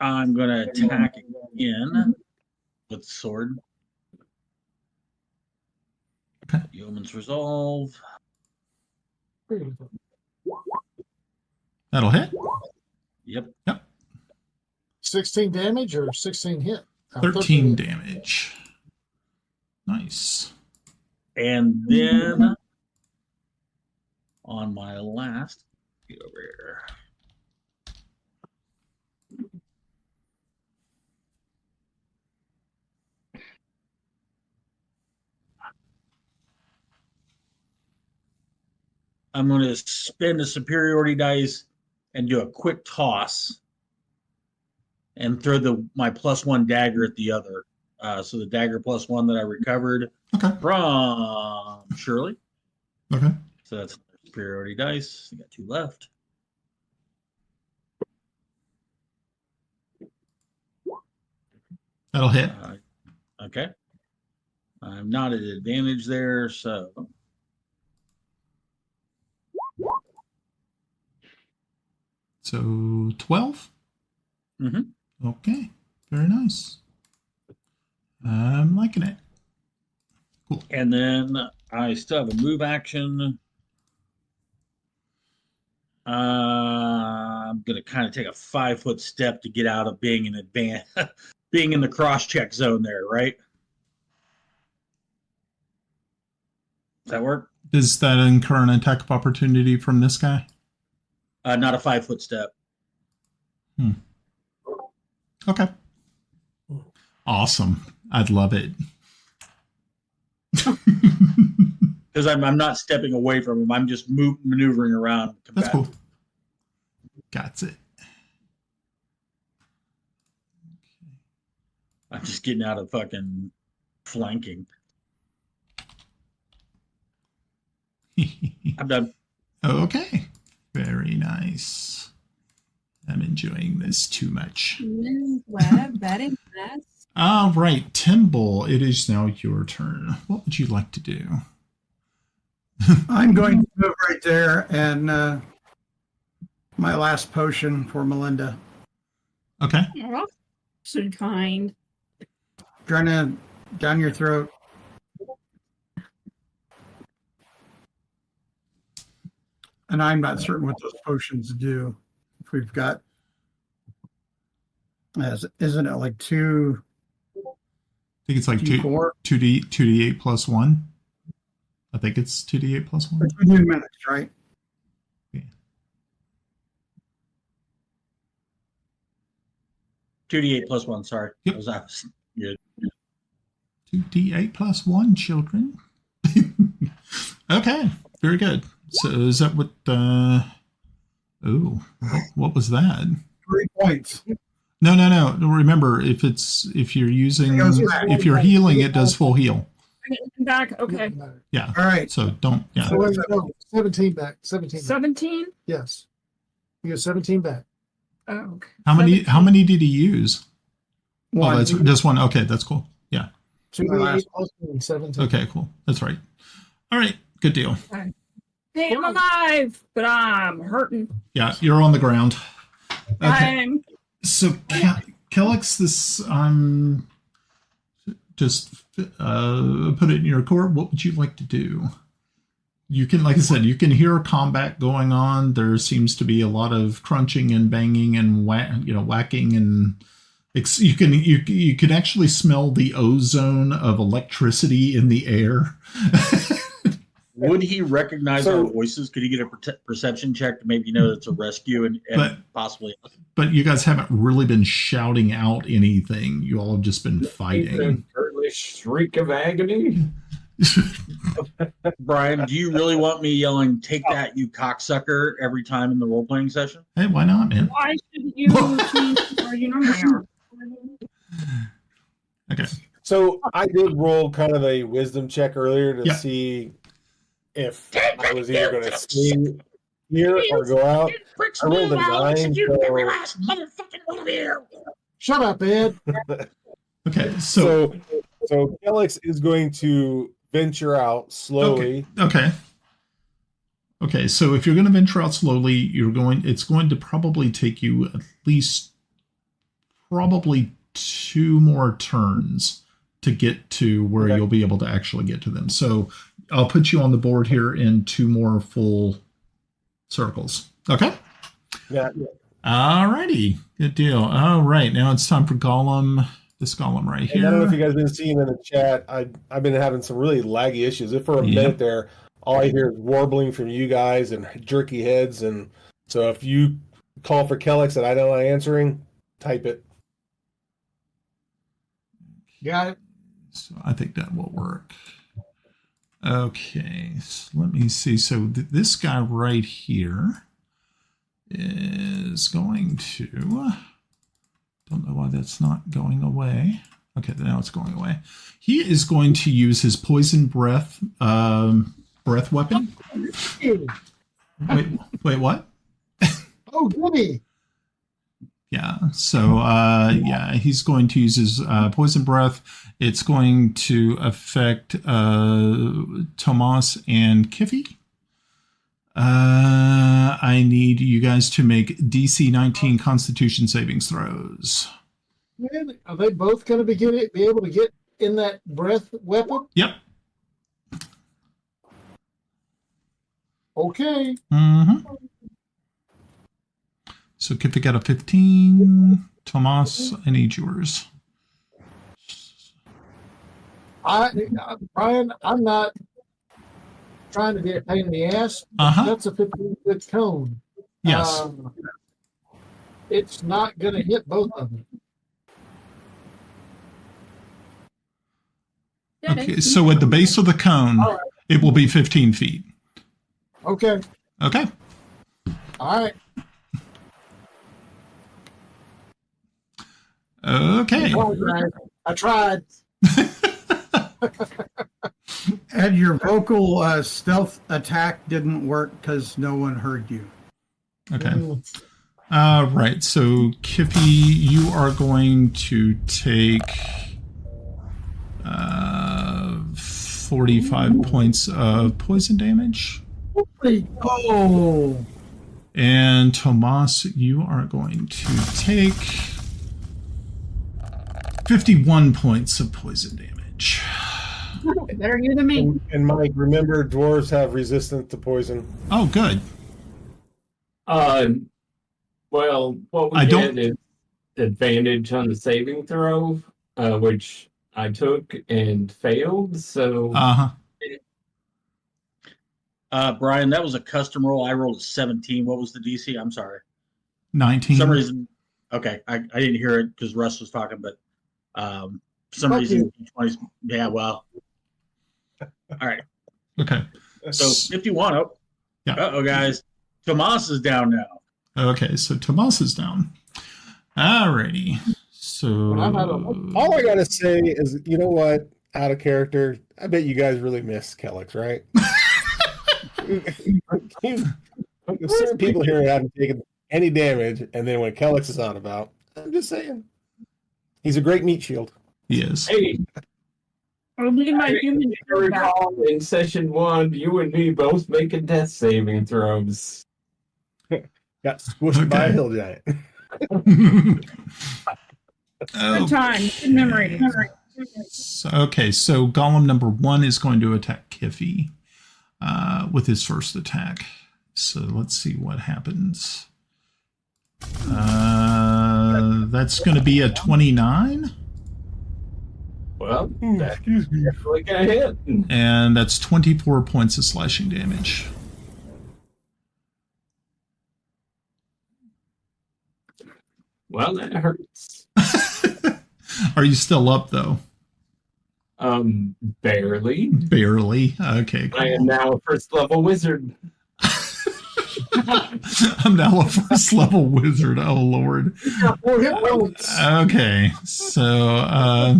I'm going to attack again with the sword. Okay. Yeoman's Resolve. That'll hit. Yep. 16 damage or 16 hit? 13 damage. Nice. And then on my last, get over here. I'm going to spend a superiority dice and do a quick toss and throw my +1 dagger at the other. So the dagger +1 that I recovered from Shirley. Okay. So that's superiority dice. I got 2 left. That'll hit. Okay. I'm not at advantage there, so. So 12? Mm-hmm. Okay. Very nice. I'm liking it. Cool. And then I still have a move action. I'm going to kind of take a 5-foot step to get out of being in being in the cross-check zone there, right? Does that work? Does that incur an attack of opportunity from this guy? Not a 5-foot step. Okay. Awesome. I'd love it. because I'm not stepping away from him. I'm just maneuvering around. That's cool. Got it. I'm just getting out of fucking flanking. I'm done. Okay. Very nice. I'm enjoying this too much. Very nice. All right, Timble, it is now your turn. What would you like to do? I'm going to move right there and my last potion for Melinda. Okay. Oh, so kind. Grenna, down your throat. And I'm not certain what those potions do. If we've got, isn't it like two? I think it's like D4? 2d8 plus 1. I think it's 2d8 plus 1. 2 minutes, right? Yeah. 2d8 plus 1, sorry. Yep. Was good. 2d8 plus 1, children. Okay, very good. So is that what what was that? 3 points. No. Remember, if you're healing, it does full heal. Back, okay. Yeah. All right. So don't. Yeah. So no, 17 back. 17. 17? Yes. You get 17 back. Oh, okay. How many did he use? One. Oh, that's just one. Okay, that's cool. Yeah. 2d8 plus 1, 17. Okay, cool. That's right. All right. Good deal. Hey, I'm alive, but I'm hurting. Yeah, you're on the ground. Okay. I'm So, Kelex, this just put it in your court. What would you like to do? You can, like I said, you can hear combat going on. There seems to be a lot of crunching and banging and whacking, and you can actually smell the ozone of electricity in the air. Would he recognize our voices? Could he get a perception check to maybe know it's a rescue and possibly? But you guys haven't really been shouting out anything. You all have just been fighting. A shriek of agony. Brian, do you really want me yelling "Take that, you cocksucker" every time in the role playing session? Hey, why not, man? Why shouldn't you change your number? Okay. So I did roll kind of a wisdom check earlier to see if I was either going to stay here or go out. I rolled a 9. Shut up, Ed. Okay, so Kelex is going to venture out slowly. Okay, so if you're going to venture out slowly, it's going to probably take you at least probably 2 more turns to get to where you'll be able to actually get to them. So I'll put you on the board here in 2 more full circles. Okay? Yeah. All righty. Good deal. All right. Now it's time for Golem. This Golem right here. And I don't know if you guys have been seeing in the chat, I've been having some really laggy issues. If for a minute there, all I hear is warbling from you guys and jerky heads. And so if you call for Kelex and I don't know answering, type it. Got it. So I think that will work. Okay, so let me see. So this guy right here is going to, don't know why that's not going away. Okay, now it's going away. He is going to use his poison breath weapon. Wait, what? Oh, goody. Yeah, so he's going to use his poison breath. It's going to affect Tomas and Kiffi. I need you guys to make DC 19 Constitution savings throws. Man, are they both going to be able to get in that breath weapon? Yep. Okay. Mm-hmm. So Kiffi got a 15. Tomas, I need yours. Brian, I'm not trying to be a pain in the ass. That's a 15-foot cone. Yes. It's not going to hit both of them. Okay, so at the base of the cone, It will be 15 feet. Okay. Okay. All right. Okay. I tried. And your vocal stealth attack didn't work because no one heard you. Okay. Right. So, Kiffi, you are going to take 45 points of poison damage. Oh. And Tomas, you are going to take 51 points of poison damage. Better you than me. And Mike, remember, dwarves have resistance to poison. Oh, good. Well, what we get is advantage on the saving throw, which I took and failed. So, Brian, that was a custom roll. I rolled a 17. What was the DC? I'm sorry. 19. For some reason, okay, I didn't hear it because Russ was talking, but for some reason, 20, yeah, well. All right. Okay. So 51. Oh, yeah. Uh-oh, guys. Tomas is down now. Okay, so Tomas is down. Alrighty. So all I gotta say is, you know what? Out of character, I bet you guys really miss Kelex, right? Certain people here haven't taken any damage, and then when Kelex is on about, I'm just saying, he's a great meat shield. He is. Hey, I'll leave my human I recall in session 1, you and me both making death saving throws. Got squished by a hill giant. Good time. Good memory. Okay, so Golem number 1 is going to attack Kiffi with his first attack. So let's see what happens. That's going to be a 29. Well, that's definitely gonna hit. And that's 24 points of slashing damage. Well, that hurts. Are you still up, though? Barely. Barely. Okay, cool. I am now a first level wizard. I'm now a first level wizard. Oh, Lord. Okay, so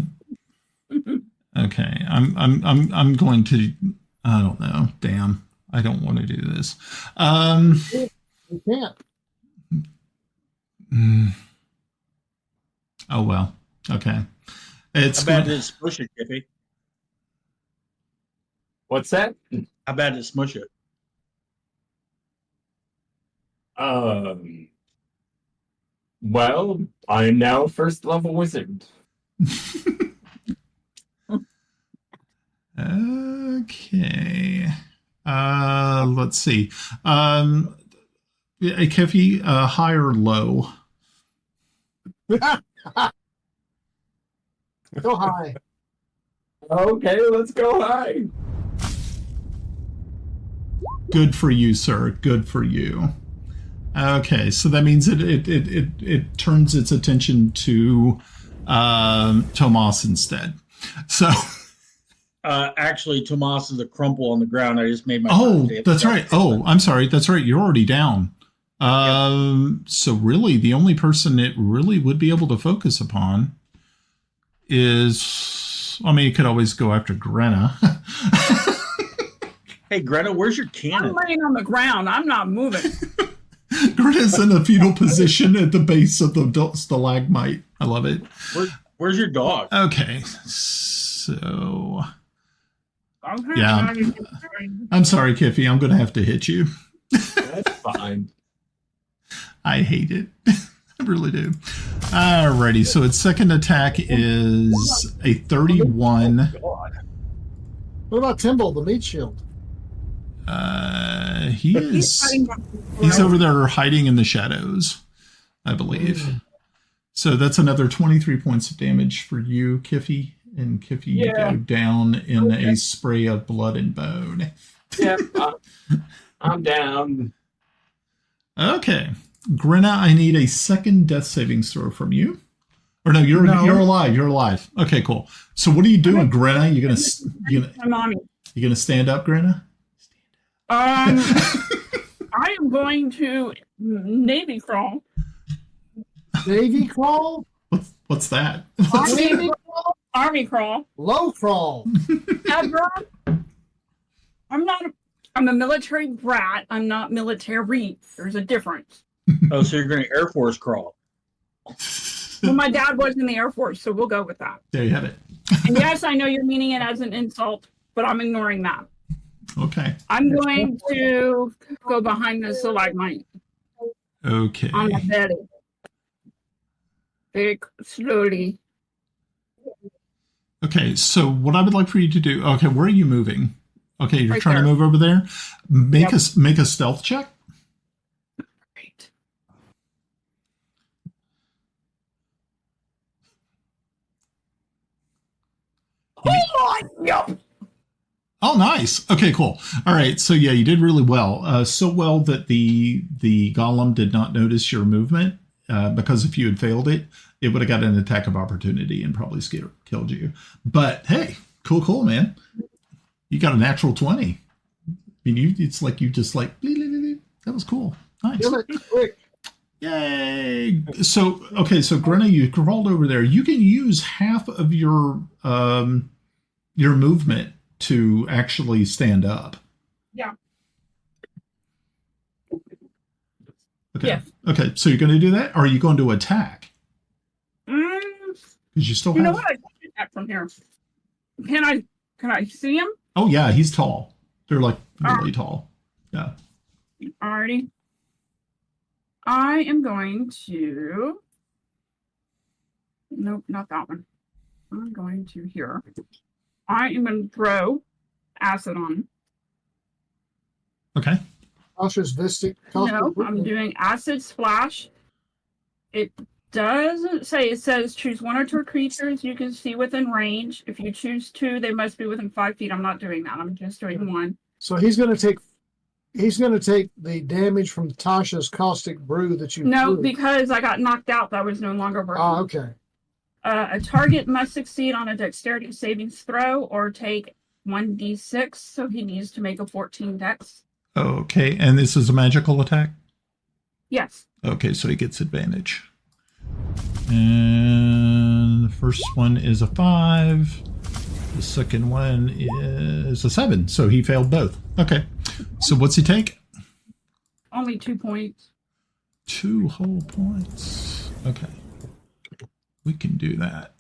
okay, I'm going to. I don't know. Damn, I don't want to do this. You can't. Oh well. Okay. It's How bad did it smush it, Kiffi? What's that? How bad did it smush it? Well, I am now a first level wizard. Okay. Let's see. Kiffi, high or low? Go high. Okay, let's go high. Good for you, sir. Good for you. Okay, so that means it turns its attention to Tomas instead. So actually, Tomas is a crumple on the ground. I just made my. Oh, that's right. Oh, I'm sorry. That's right. You're already down. So really, the only person it really would be able to focus upon is, I mean, you could always go after Grenna. Hey, Grenna, where's your cannon? I'm laying on the ground. I'm not moving. Grenna's in a fetal position at the base of the stalagmite. I love it. Where's your dog? Okay, so Yeah. I'm sorry, Kiffi. I'm going to have to hit you. That's fine. I hate it. I really do. Alrighty, so its second attack is a 31. What about Timble, the meat shield? He's over there hiding in the shadows, I believe. So that's another 23 points of damage for you, Kiffi. And Kiffi, you go down in a spray of blood and bone. Yep, I'm down. Okay. Grenna, I need a second death saving throw from you. Or no, you're alive. You're alive. Okay, cool. So what are you doing, Grenna? You're gonna My mommy. You gonna stand up, Grenna? I am going to Navy crawl. Navy crawl? What's that? Navy crawl? Army crawl. Low crawl. Ever. I'm a military brat. I'm not military. There's a difference. Oh, so you're going to Air Force crawl. Well, my dad was in the Air Force, so we'll go with that. There you have it. And yes, I know you're meaning it as an insult, but I'm ignoring that. Okay. I'm going to go behind the stalagmite Okay. on my belly. Very slowly. Okay, so what I would like for you to do. Okay, where are you moving? Okay, you're Right trying there. to move over there. Make Yep. make a stealth check. Great. Oh my god! Oh, nice. Okay, cool. All right, so yeah, you did really well. So well that the golem did not notice your movement. Because if you had failed it, it would have got an attack of opportunity and probably killed you. But hey, cool, man. You got a natural 20. I mean, it's like you just like, that was cool. Nice. Do it quick. Yay. So, okay, so Grenna, you crawled over there. You can use half of your movement to actually stand up. Yeah. Okay. Yeah. Okay, so you're going to do that? Or are you going to attack? Because you still You know have... what? I can attack from here. Can I see him? Oh, yeah, he's tall. They're like really tall. Yeah. Alrighty. I am going to. Nope, not that one. I'm going to here. I am going to throw acid on him. Okay. Tasha's Vistic. No, I'm doing acid splash. It doesn't say. It says choose one or two creatures you can see within range. If you choose two, they must be within 5 feet. I'm not doing that. I'm just doing one. So he's going to take the damage from Tasha's caustic brew that you No, threw. because I got knocked out. That was no longer working. Oh, okay. A target must succeed on a dexterity savings throw or take 1d6. So he needs to make a 14 dex. Okay, and this is a magical attack? Yes. Okay, so he gets advantage. And the first one is a 5. The second one is a 7. So he failed both. Okay. So what's he take? Only 2 points. 2 whole points. Okay. We can do that.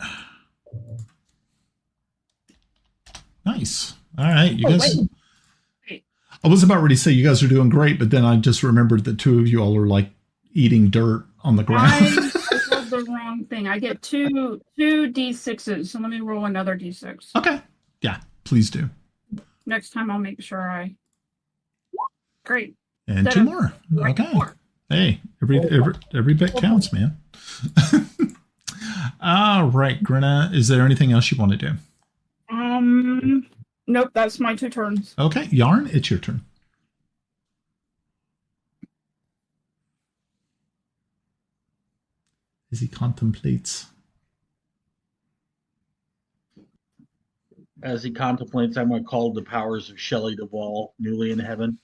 Nice. All right. You guys. Wait. I was about ready to say you guys are doing great, but then I just remembered that 2 of you all are like eating dirt on the ground. I rolled the wrong thing. I get two d6s. So let me roll another d6. Okay. Yeah, please do. Next time I'll make sure I. Great. And Instead 2 of more. like Okay. 4. Hey, every bit counts, man. All right, Grenna, is there anything else you want to do? Nope, that's my 2 turns. Okay, Yarn, it's your turn. As he contemplates. As he contemplates, I'm going to call the powers of Shelley Duvall, newly in heaven.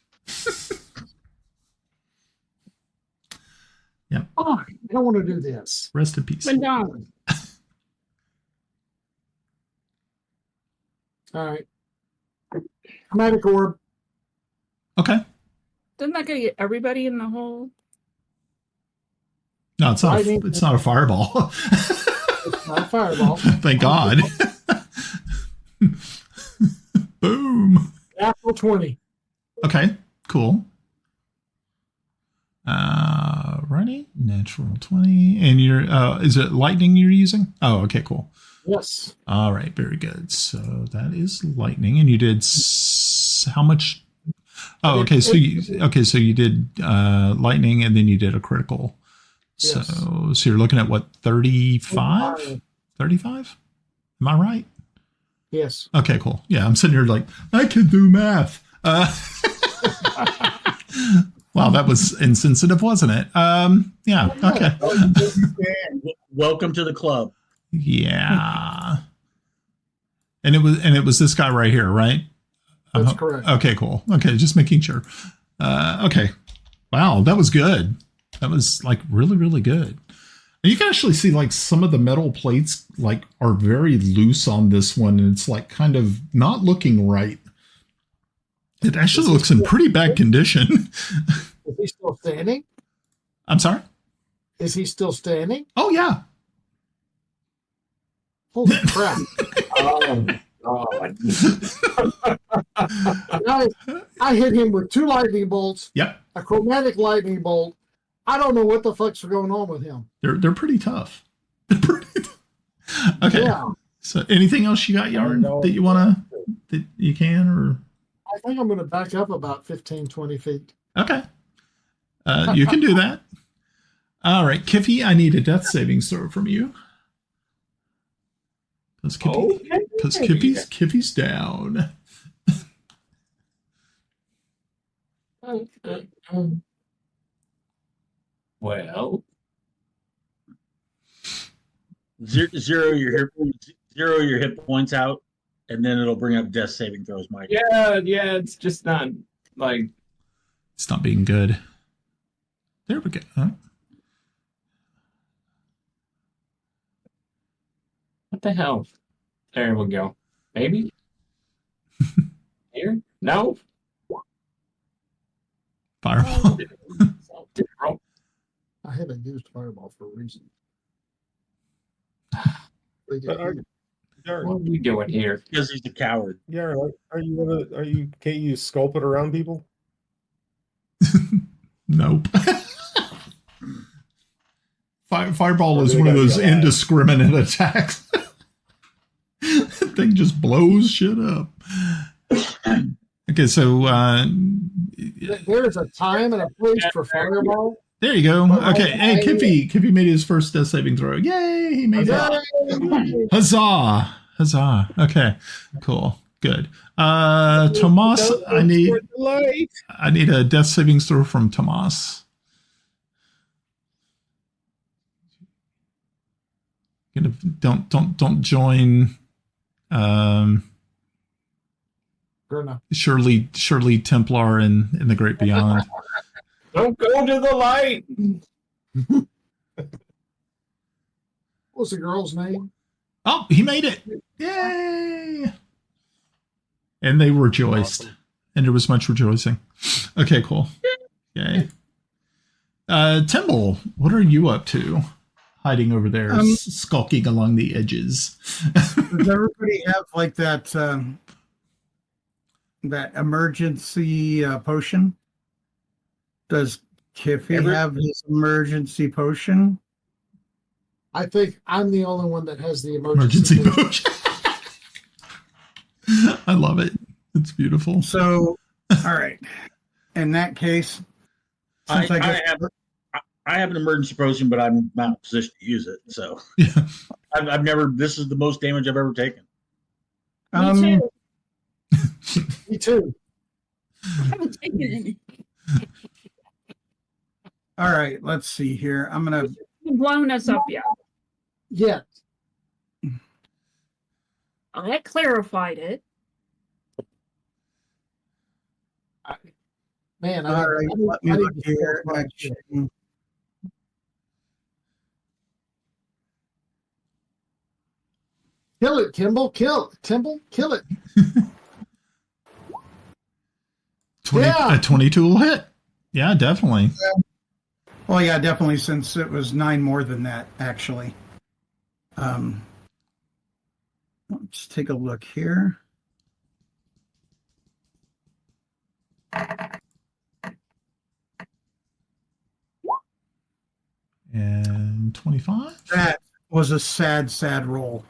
Yep. Oh, I don't want to do this. Rest in peace. Been done. All right. Chromatic orb. Okay. Doesn't that get everybody in the hole? No, it's not. Lightning. It's not a fireball. It's not a fireball. Thank God. Boom. Natural 20. Okay. Cool. Ready? Natural 20. And you're. Is it lightning you're using? Oh, okay. Cool. Yes. All right, very good. So that is lightning, and you did how much? Oh, okay. So you did lightning, and then you did a critical. So Yes. so you're looking at what 35? 35? Am I right? Yes. Okay, cool. Yeah, I'm sitting here like I can do math. Wow, that was insensitive, wasn't it? Yeah. Okay. Welcome to the club. Yeah. And it was this guy right here, right? That's correct. Okay, cool. Okay, just making sure. Okay. Wow, that was good. That was like really, really good. And you can actually see like some of the metal plates like are very loose on this one, and it's like kind of not looking right. It actually looks in pretty bad condition. Is he still standing? I'm sorry? Is he still standing? Oh, yeah. Holy crap. Oh, God. I hit him with 2 lightning bolts, Yep. a chromatic lightning bolt. I don't know what the fuck's going on with him. They're pretty tough. Okay. Yeah. So anything else you got, Yarn, that you want to, that you can, or? I think I'm going to back up about 15, 20 feet. Okay. You can do that. All right, Kiffi, I need a death saving throw from you. Because Kiffi's down. Well, Zero your hit points out, and then it'll bring up death saving throws, Mike. yeah, it's just not like It's not being good. There we go. Huh? what the hell? There we go. Maybe here? No. Fireball. I haven't used Fireball for a reason. What are we doing here? Because he's a coward. Yeah, can't you sculpt it around people? Nope. Fireball is one of those indiscriminate attacks. That thing just blows shit up. Okay, so There's a time and a place for Fireball. there you go. Okay, hey, Kiffi made his first death saving throw. Yay, he made it. Huzzah! Huzzah. Okay, cool. Good. Tomas, I need a death saving throw from Tomas. Don't join Grenna. Shirley Templar in the Great Beyond. Don't go to the light. What was the girl's name? Oh, he made it. Yay. And they rejoiced. Awesome. And there was much rejoicing. Okay, cool. Yay. Timble, what are you up to? Hiding over there, skulking along the edges. Does everybody have like that that emergency potion? Does Kiffi have his emergency potion? I think I'm the only one that has the emergency Potion. I love it. It's beautiful. So, all right. In that case, I have an emergency potion, but I'm not in a position to use it. So Yeah. I've never. This is the most damage I've ever taken. Me too. Me too. I haven't taken any. all right. Let's see here. I'm gonna. Blown us up yet. Yeah. I clarified it. Man, All right. Let me look here. Action. Kill it, Timble. Kill it. 20, Yeah. A 22 will hit. Yeah, definitely. Well, yeah, definitely. Since it was 9 more than that, actually. Let's take a look here. And 25. That was a sad roll.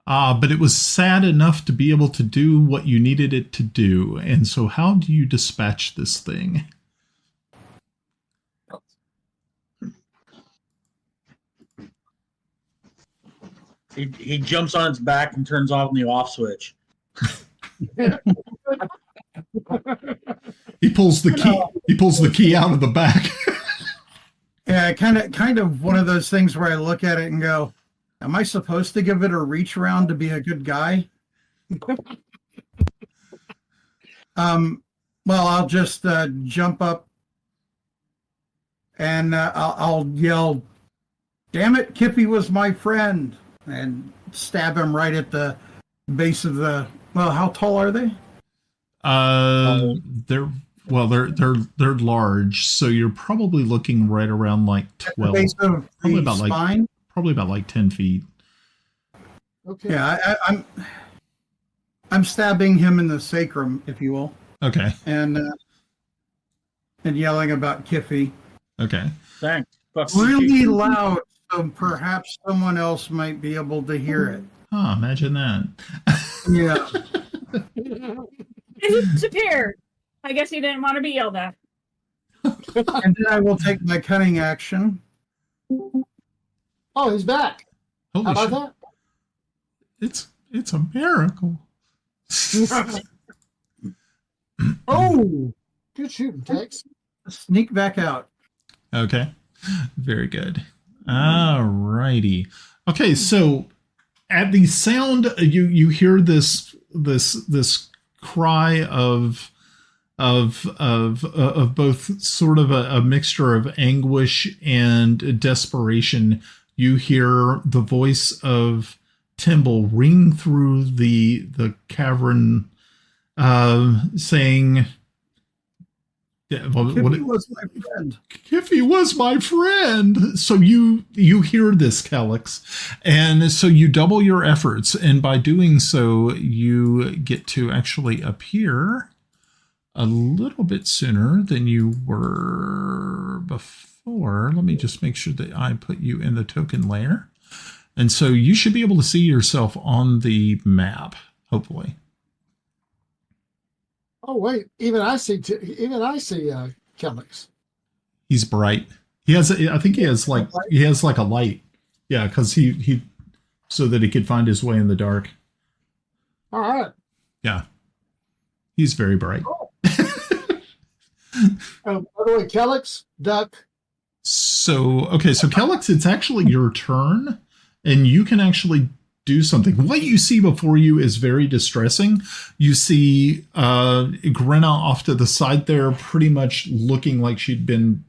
But it was sad enough to be able to do what you needed it to do. And so how do you dispatch this thing? He jumps on its back and turns off the off switch. He pulls the key. He pulls the key out of the back. Yeah, kind of one of those things where I look at it and go, "Am I supposed to give it a reach around to be a good guy?" Well, I'll just jump up and I'll yell, "Damn it, Kiffi was my friend," and stab him right at the base of the. Well, how tall are they? They're large, so you're probably looking right around like 12. Base of Probably the about spine. probably about like 10 feet. Okay. Yeah, I'm stabbing him in the sacrum, if you will, Okay. and yelling about Kiffi Okay. Thanks. Fuck really you. loud, so perhaps someone else might be able to hear it. Oh, imagine that. Yeah. He disappeared. I guess he didn't want to be yelled at. And then I will take my cunning action. Oh, he's back. Holy How shit. about It's a miracle. that? Oh, good shooting, Tex. Sneak back out. Okay. Very good. All righty. Okay, so at the sound you hear this cry of both sort of a mixture of anguish and desperation. You hear the voice of Timble ring through the cavern, saying, Kiffi was my friend. Kiffi was my friend. So you hear this, Kelex, and so you double your efforts, and by doing so, you get to actually appear a little bit sooner than you were before. Let me just make sure that I put you in the token layer, and so you should be able to see yourself on the map, hopefully. Oh wait, even I see Kelex. He's bright. I think he has like a light. Yeah, because he so that he could find his way in the dark. All right. Yeah. He's very bright. Oh. By the way, Kelex, duck. So Kelex, it's actually your turn, and you can actually do something. What you see before you is very distressing. You see Grenna off to the side there, pretty much looking like she'd been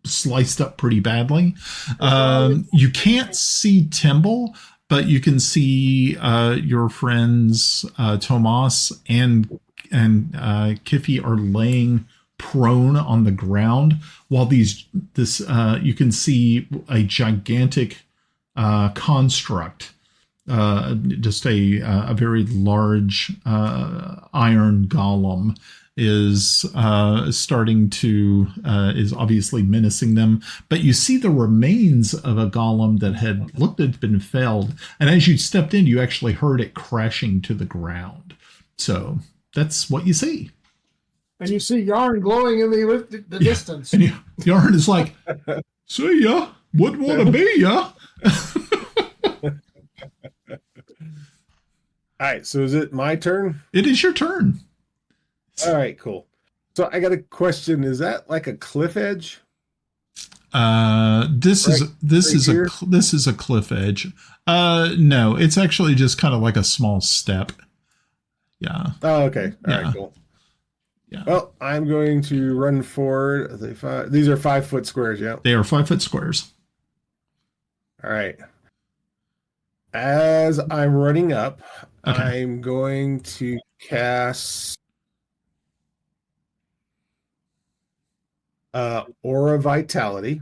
sliced up pretty badly. You can't see Timble, but you can see your friends Tomas and Kiffi are laying prone on the ground, while you can see a gigantic construct, just a very large iron golem is obviously menacing them. But you see the remains of a golem that had looked to have been felled, and as you stepped in, you actually heard it crashing to the ground. So that's what you see. And you see Yarn glowing in the distance. And Yarn is like, "See ya, wouldn't want to be ya." All right, so is it my turn? It is your turn. All right, cool. So I got a question. Is that like a cliff edge? This is a cliff edge. No, it's actually just kind of like a small step. Yeah. Oh, okay. All Yeah. right, cool. Yeah. Well, I'm going to run forward. These are 5 foot squares, yeah. They are 5 foot squares. All right. As I'm running up, Okay. I'm going to cast Aura Vitality.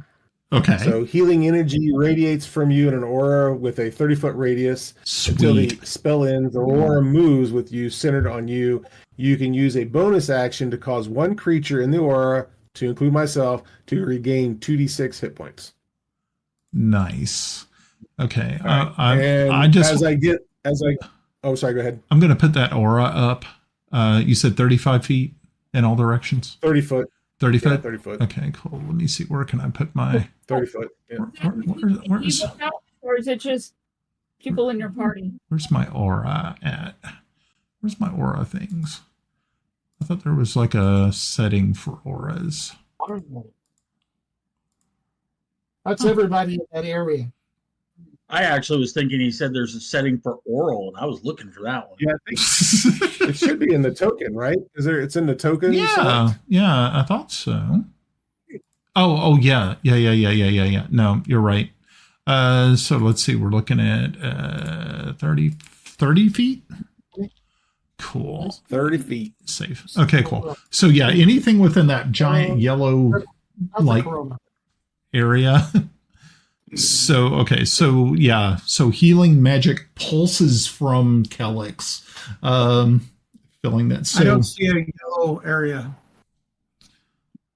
Okay. So healing energy radiates from you in an aura with a 30-foot radius until the Sweet. spell ends. The aura moves with you centered on you. You can use a bonus action to cause one creature in the aura, to include myself, to regain 2d6 hit points. Nice. Okay. Right. Oh, sorry, go ahead. I'm going to put that aura up. You said 35 feet in all directions. 30 foot. 30 Yeah, foot. 30 foot. Okay, cool. Let me see. Where can I put my? 30 foot. Yeah. Where's Or is it just people in your party? where's my aura at? Where's my aura things? I thought there was like a setting for auras. That's everybody in that area. I actually was thinking he said there's a setting for oral, and I was looking for that one. Yeah, I think it should be in the token, right? Is there? It's in the token. Yeah, yeah, I thought so. Oh, yeah. No, you're right. So let's see. We're looking at 30 feet. Cool. 30 feet. Safe. Okay, cool. So yeah, anything within that giant yellow like area. So okay, so yeah, so healing magic pulses from Kelex, filling that. So I don't see a yellow area.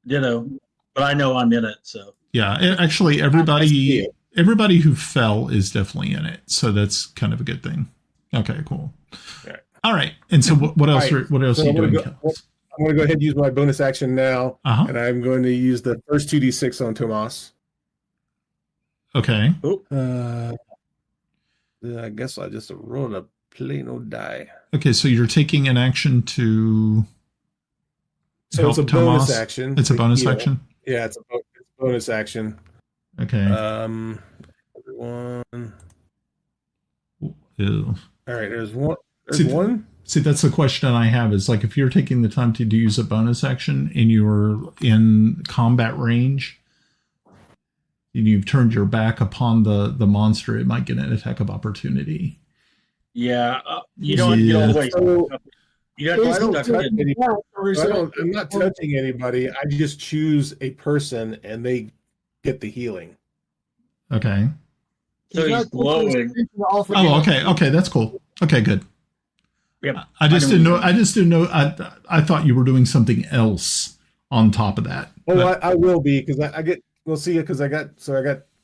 Ditto, but I know I'm in it. So yeah, actually, everybody who fell is definitely in it. So that's kind of a good thing. Okay, cool. All right, and so what else? Right. What else are you doing? I'm going to go ahead and use my bonus action now, and I'm going to use the first 2d6 on Tomas. Okay. I guess I just rolled a plain old die. Okay, so you're taking an action to. So it's a bonus action. It's a bonus action. Yeah, it's a bonus action. Okay. Everyone. Ew. All right. There's one. There's one. See, that's the question I have. Is like if you're taking the time to use a bonus action and you're in combat range, and you've turned your back upon the monster, it might get an attack of opportunity. Yeah, you don't get all the way. You don't I don't touch anybody. I'm not touching anybody. I just choose a person, and they get the healing. Okay. So he's glowing. Oh, okay. Okay, that's cool. Okay, good. Yep. I just didn't know. I thought you were doing something else on top of that. Oh, I will be because I get. We'll see it because I got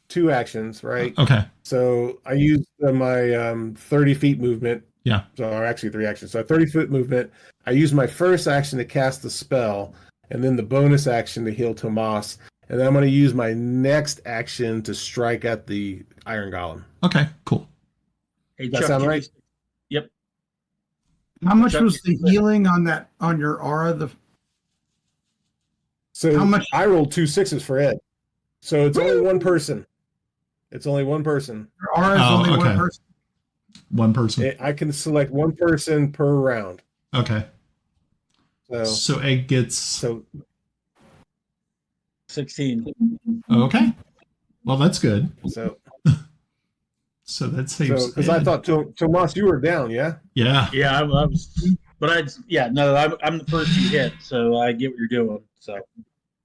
2 actions, right? Okay. So I used my 30 feet movement. Yeah. So or actually 3 actions. So 30-foot movement. I used my first action to cast the spell, and then the bonus action to heal Tomas, and then I'm going to use my next action to strike at the Iron Golem. Okay. Cool. Hey, That Chuck, sound right? Yep. How much was the healing on your aura? So how much? I rolled 2 6s for Ed. So it's only one person. It's only one person. Your aura is only one person. One person. I can select one person per round. Okay. So Egg gets 16. Okay. Well, that's good. So that saves. Because I thought Tomas, you were down, yeah. Yeah, I was, but I'm the first you hit, so I get what you're doing. So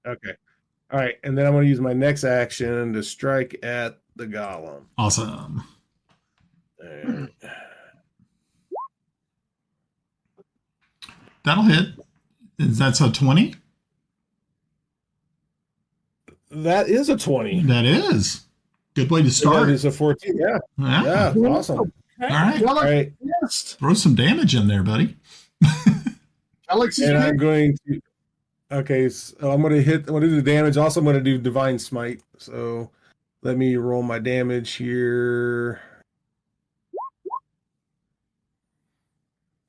okay, all right, and then I'm going to use my next action to strike at the golem. Awesome. That'll hit. That's a 20. That is a 20. That is. Good way to start. That is a 14. Yeah. Yeah. Awesome. All right. All right. Throw some damage in there, buddy. And I'm going to. Okay, so I'm going to do the damage. Also, I'm going to do Divine Smite. So let me roll my damage here.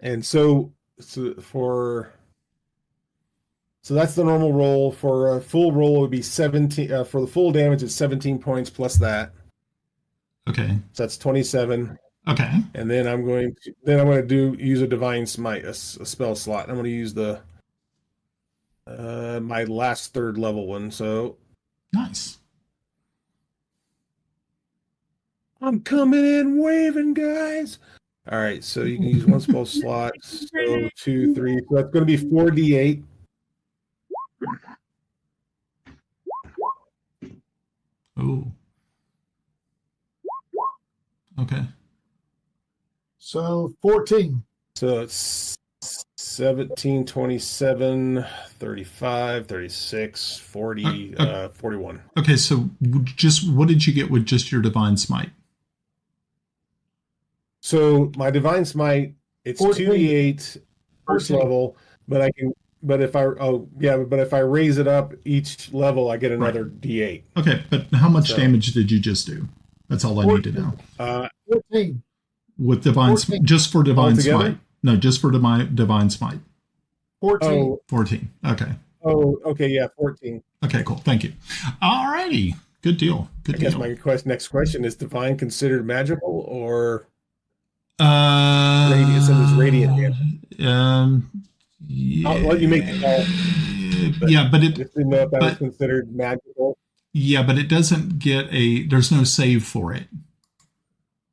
And so that's the normal roll. For a full roll, it would be 17. For the full damage, it's 17 points plus that. Okay. So that's 27. Okay. And then I'm going to use a Divine Smite, a spell slot. I'm going to use the my last 3rd level one. So nice. I'm coming in waving, guys. All right, so you can use one spell slot. So 2, 3. So that's going to be 4d8. Oh. Okay. So 14. So it's 17, 27, 35, 36, 40, 41. Okay, so just what did you get with just your Divine Smite? So my Divine Smite, it's 2d8 first level, but if I raise it up each level, I get another d8. Okay, but how much damage did you just do? That's all I need to know. 14. With Divine Smite, just for Divine Altogether? Smite. No, just for Divine Smite. 14. Oh, 14. Okay. Oh, okay, yeah, 14. Okay, cool. Thank you. All righty. Good deal. I Good guess deal. my next question is: Divine considered magical or Radiant. So there's radiant damage. Yeah, I'll let you make the call. Yeah, but I just didn't know if that was considered magical. Yeah, but it doesn't get there's no save for it.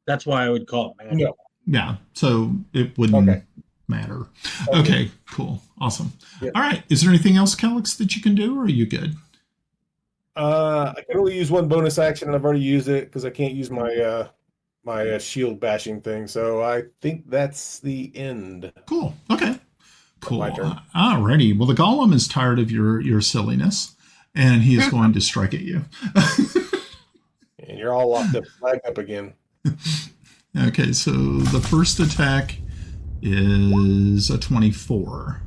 That's why I would call it magic. No. Yeah, so it wouldn't matter. Okay, cool. Awesome. Yep. All right. Is there anything else, Kelex, that you can do, or are you good? I can only use one bonus action, and I've already used it because I can't use my my shield bashing thing. So I think that's the end. Cool. Okay. Cool. My turn. Alrighty. Well, the golem is tired of your silliness, and he is going to strike at you. And you're all locked up, flagged up again. Okay, so the first attack is a 24.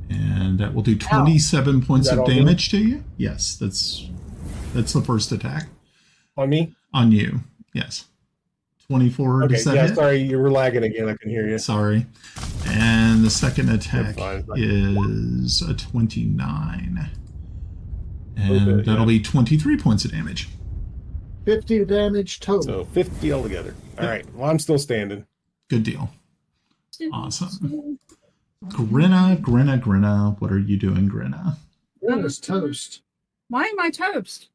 And that will do 27 points of damage to you. Yes, that's the first attack. On me? On you, yes. 24, Okay, does that yeah, hit? sorry, you were lagging again. I can hear you. Sorry. And the second attack fine. is a 29. And bit, that'll be 23 points of damage. 50 damage total. So 50 altogether. All right. Well, I'm still standing. Good deal. Awesome. Grenna, what are you doing, Grenna? Grenna's toast. Why am I toast?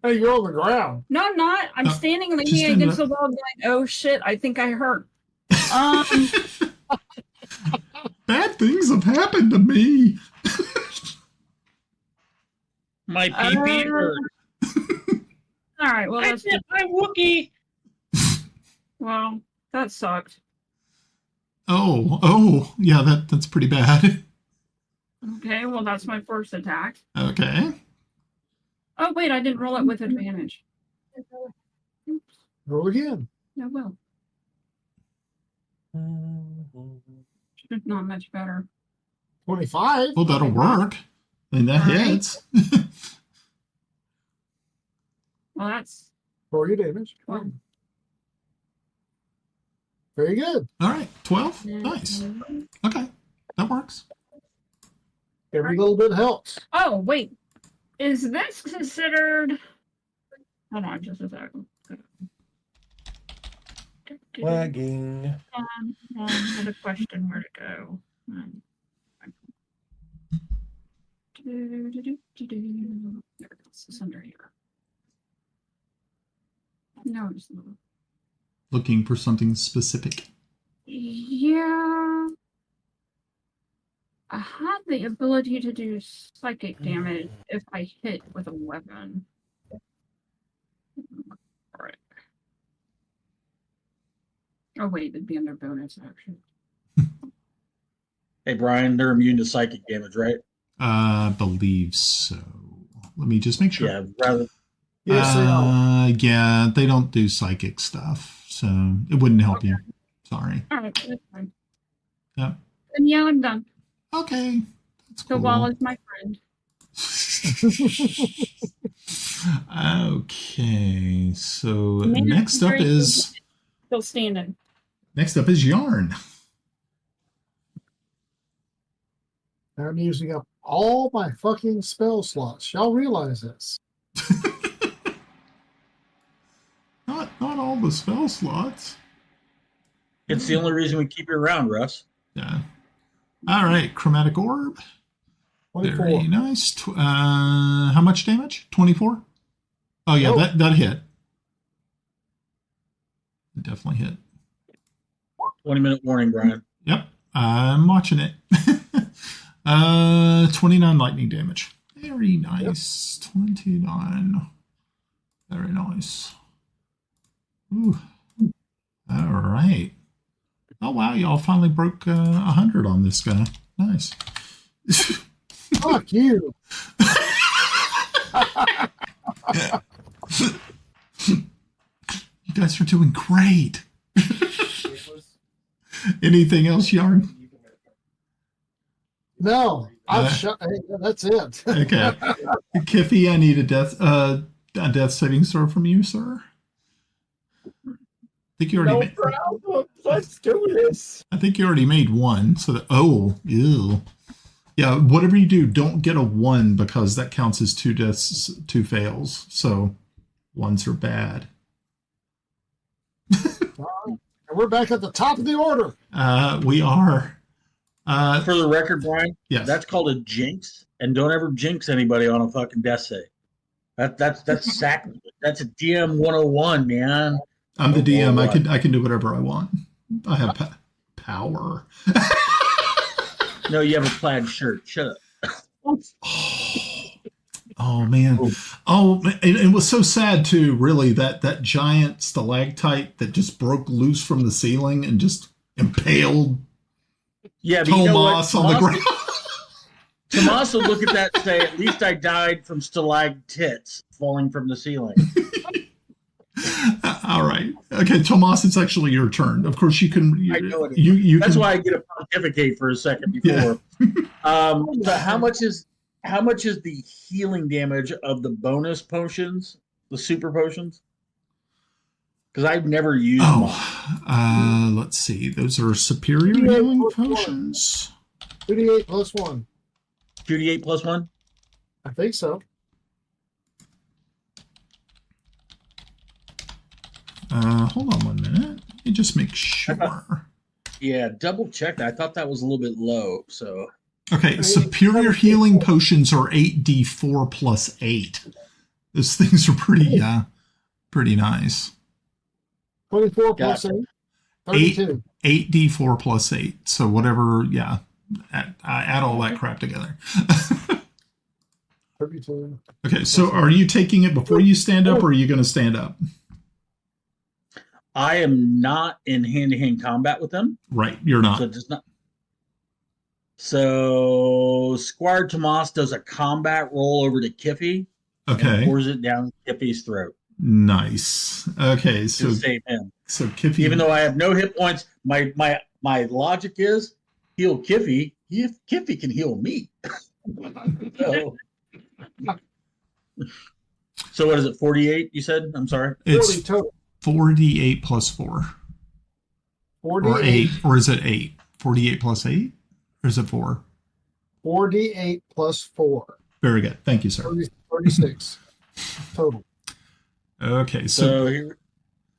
You're on the ground. No, I'm not. I'm standing just leaning stand against up. the wall going, oh shit, I think I hurt. Bad things have happened to me. My PP hurt. All right, well, that's my Wookiee. well, that sucked. Oh, yeah, that's pretty bad. Okay, well, that's my first attack. Okay. Oh, wait, I didn't roll it with advantage. Roll again. No, well, not much better. 25. Well, that'll work. I mean, that All right. hits. Well, that's Roll your damage. Well. Very good. All right, 12. Nice. Okay, that works. Every little bit helps. Oh, wait. Is this considered... Hold on just a second. Lagging. I had a question where to go. There it is. It's under here. No, it's not. Looking for something specific. Yeah. I had the ability to do psychic damage if I hit with a weapon. Alright. Oh wait, it'd be under bonus action. Hey, Brian, they're immune to psychic damage, right? I believe so. Let me just make sure. Yeah, rather. Yes, they are. Yeah, they don't do psychic stuff, so it wouldn't help you. Sorry. Alright, that's fine. Yep. And yeah, I'm done. Okay. That's The cool. wall is my friend. Okay, so Man, next up very is Still standing. Yarn. I'm using up all my fucking spell slots. Y'all realize this. Not all the spell slots. It's the only reason we keep you around, Russ. Yeah. All right, chromatic orb. 24. Very nice. How much damage? 24? Oh yeah, Oh. that hit. It definitely hit. 20-minute warning, Brian. Yep, I'm watching it. 29 lightning damage. Very nice. 29. Very nice. Ooh. All right. Oh wow, y'all finally broke 100 on this guy. Nice. Fuck you. You guys are doing great. Anything else, Yarn? No. That's it. Okay. Kiffi, I need a death saving throw from you, sir. I think you already problem. Let's do this. I think you already made one. So that ew. Yeah, whatever you do, don't get a 1 because that counts as 2 deaths, 2 fails. So 1s are bad. And we're back at the top of the order. We are. For the record, Brian, Yes. that's called a jinx, and don't ever jinx anybody on a fucking death save. That's sacrilege. That's a DM 101, man. I'm the DM. I can do whatever I want. I have power. No, you have a plaid shirt. Shut up. Oh man. Oh, it was so sad too, really, that giant stalactite that just broke loose from the ceiling and just impaled Yeah, but you know what? Tomas on the ground. Tomas will look at that and say, at least I died from stalactites falling from the ceiling. All right. Okay, Tomas, it's actually your turn. Of course, you can. I know it is. You That's can, why I get a pontificate for a second before. Yeah. So how much is the healing damage of the bonus potions, the super potions? Because I've never used them. Let's see. Those are superior healing potions. 2d8 plus 1. 2d8 plus 1? I think so. Hold on 1 minute. Let me just make sure. Yeah, double check that. I thought that was a little bit low. So Okay, superior healing potions are 8d4 plus 8. Those things are pretty nice. 24 plus 8. 32. 8d4 plus 8. So whatever, yeah. Add all that crap together. 32. Okay, so are you taking it before you stand up, or are you going to stand up? I am not in hand-to-hand combat with them. Right, you're not. So it does not. So Squire Tomas does a combat roll over to Kiffi. Okay. And pours it down Kiffi's throat. Nice. Okay, To so save him. so Kiffi. Even though I have no hit points, my logic is heal Kiffi. If Kiffi can heal me. So what is it? 48? You said? I'm sorry. 40 it's total. 48 plus 4. 48. Or 8. Or is it 8? 48 plus 8? Or is it 4? 48 plus 4. Very good. Thank you, sir. 36 total. Okay, So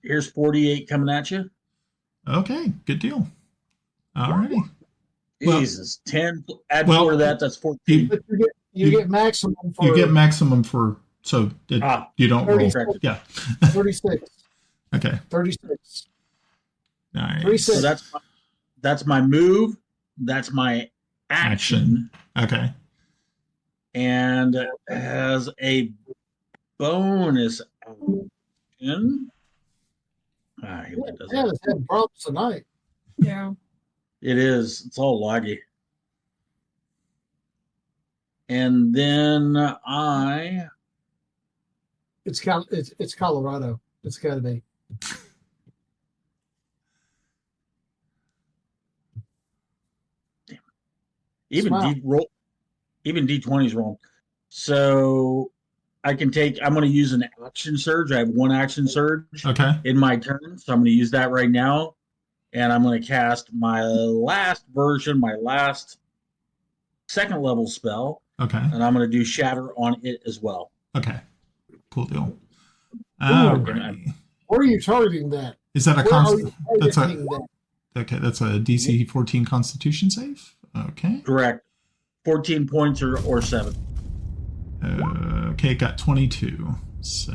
here's 48 coming at you. Okay, good deal. All righty. Well- Jesus, 10. Add Well, 4 to that. That's 14. But you get maximum for You get maximum for, so you don't roll. 36. Yeah. 36. Okay. 36. Nice. 36. So that's my move. That's my action. Okay. And as a bonus action, it does Yeah, that. it's had problems tonight. Yeah. It is. It's all laggy. And then It's Colorado. It's got to be. even Wow. even D20's wrong. So I'm going to use an action surge. I have 1 action surge Okay. in my turn, so I'm going to use that right now, and I'm going to cast my last second level spell, Okay. and I'm going to do Shatter on it as well. Okay. Cool deal. Ooh. Alrighty. Where are you targeting that? Is that a Where are constant? you That's targeting a that? okay. That's a DC 14 Constitution save. Okay. Correct. 14 points or 7. Okay, it got 22. So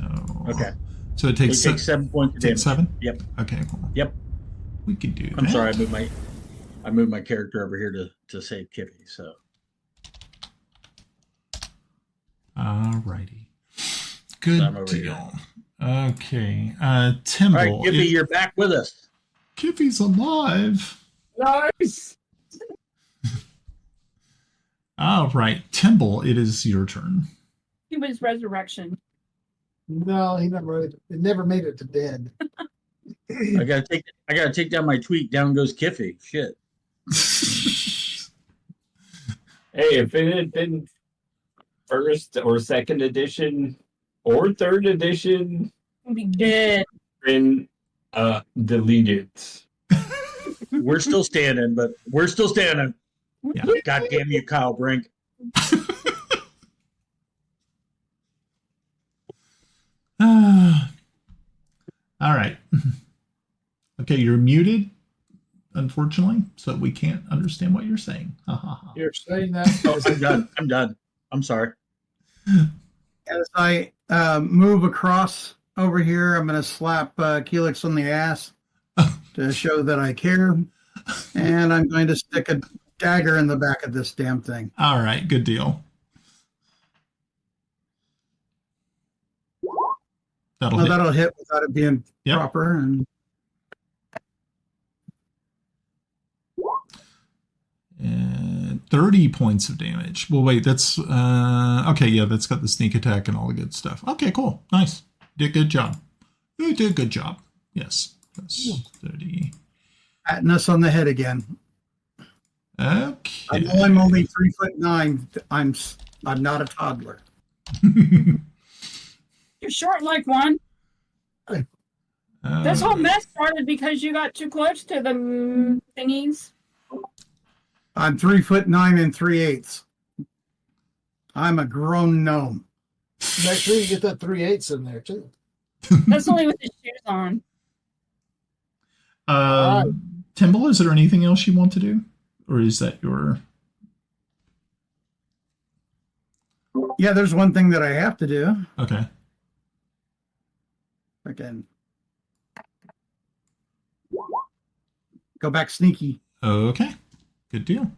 Okay. So it takes So you take 7 points of damage. 7. Yep. Okay. Cool. Yep. We can do that. I'm sorry, I moved my character over here to save Kiffi. So Alrighty. I'm Good over deal. Okay. all Timble. right, Kiffi, you're back with us. Kiffi's alive. Nice. All right, Timble, it is your turn. He was resurrection. No, he never made it to dead. I gotta take down my tweet. Down goes Kiffi. Shit. Hey, if it had been first or second edition or third edition, He'd be dead. been deleted. We're still standing, but we're still standing. Yeah. God damn you, Kyle Brink. All right. Okay, you're muted, unfortunately, so we can't understand what you're saying. Ha, ha, ha. You're saying that Oh, I'm done. I'm done. I'm sorry. As I move across over here, I'm going to slap Kelex on the ass to show that I care. And I'm going to stick a dagger in the back of this damn thing. All right, good deal. That'll hit without it being Yep. proper. And 30 points of damage. Well, wait, that's okay. Yeah, that's got the sneak attack and all the good stuff. Okay, cool, nice. Did a good job. You did a good job. Yes, that's 30. Patting us on the head again. Okay. I know I'm only 3'9". I'm not a toddler. You're short like one. This whole mess started because you got too close to the thingies. I'm 3'9" and 3/8. I'm a grown gnome. make sure you get that 3/8 in there too. That's only with his shoes on. Timble, is there anything else you want to do? Or is that your... Yeah, there's one thing that I have to do. Okay. Again. Go back sneaky. Okay. Good deal.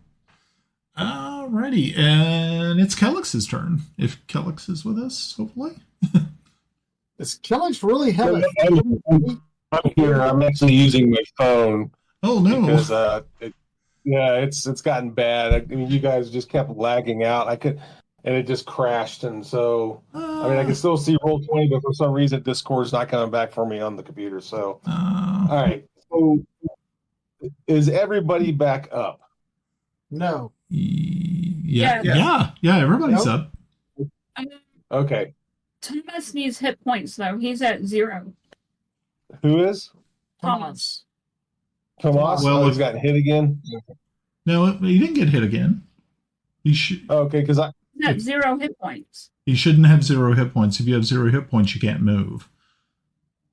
Alrighty. And it's Kelex's turn. If Kelex is with us, hopefully. Does Kelex really have a... I'm here. I'm actually using my phone. Oh, no. Because it's gotten bad. I mean, you guys just kept lagging out. And it just crashed. And so, I mean, I can still see Roll20, but for some reason, Discord's not coming back for me on the computer. So, all right. So, is everybody back up? No. Yeah. Yeah. Yeah, everybody's Nope. up. Okay. Thomas needs hit points, though. He's at 0. Who is? Thomas. Tomas? Well, He's gotten hit again? No, he didn't get hit again. Okay, because He's at 0 hit points. he shouldn't have 0 hit points. If you have 0 hit points, you can't move.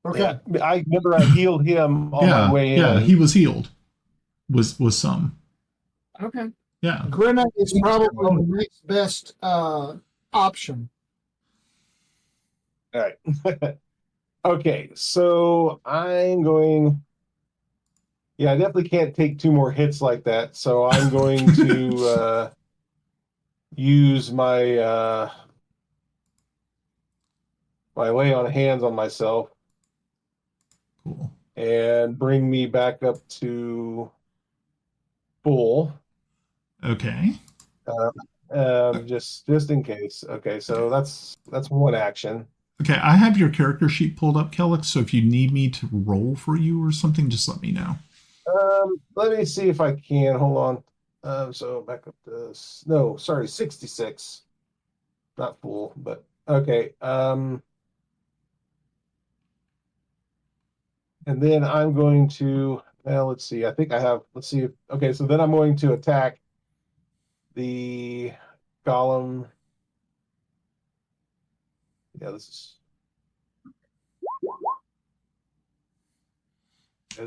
Okay. I remember I healed him on my way in. Yeah, he was healed. Was some. Okay. Yeah. Grenna is probably the next best option. All right. Okay, so I'm going. Yeah, I definitely can't take 2 more hits like that. So I'm going to use my my lay on hands on myself Cool. and bring me back up to full. Okay. Just in case. Okay, so that's one action. Okay, I have your character sheet pulled up, Kelex, so if you need me to roll for you or something, just let me know. Let me see if I can. Hold on. So back up to 66. Not full, but okay. And then I'm going to let's see. I think I have. Let's see. Okay, so then I'm going to attack the golem. Yeah, this is.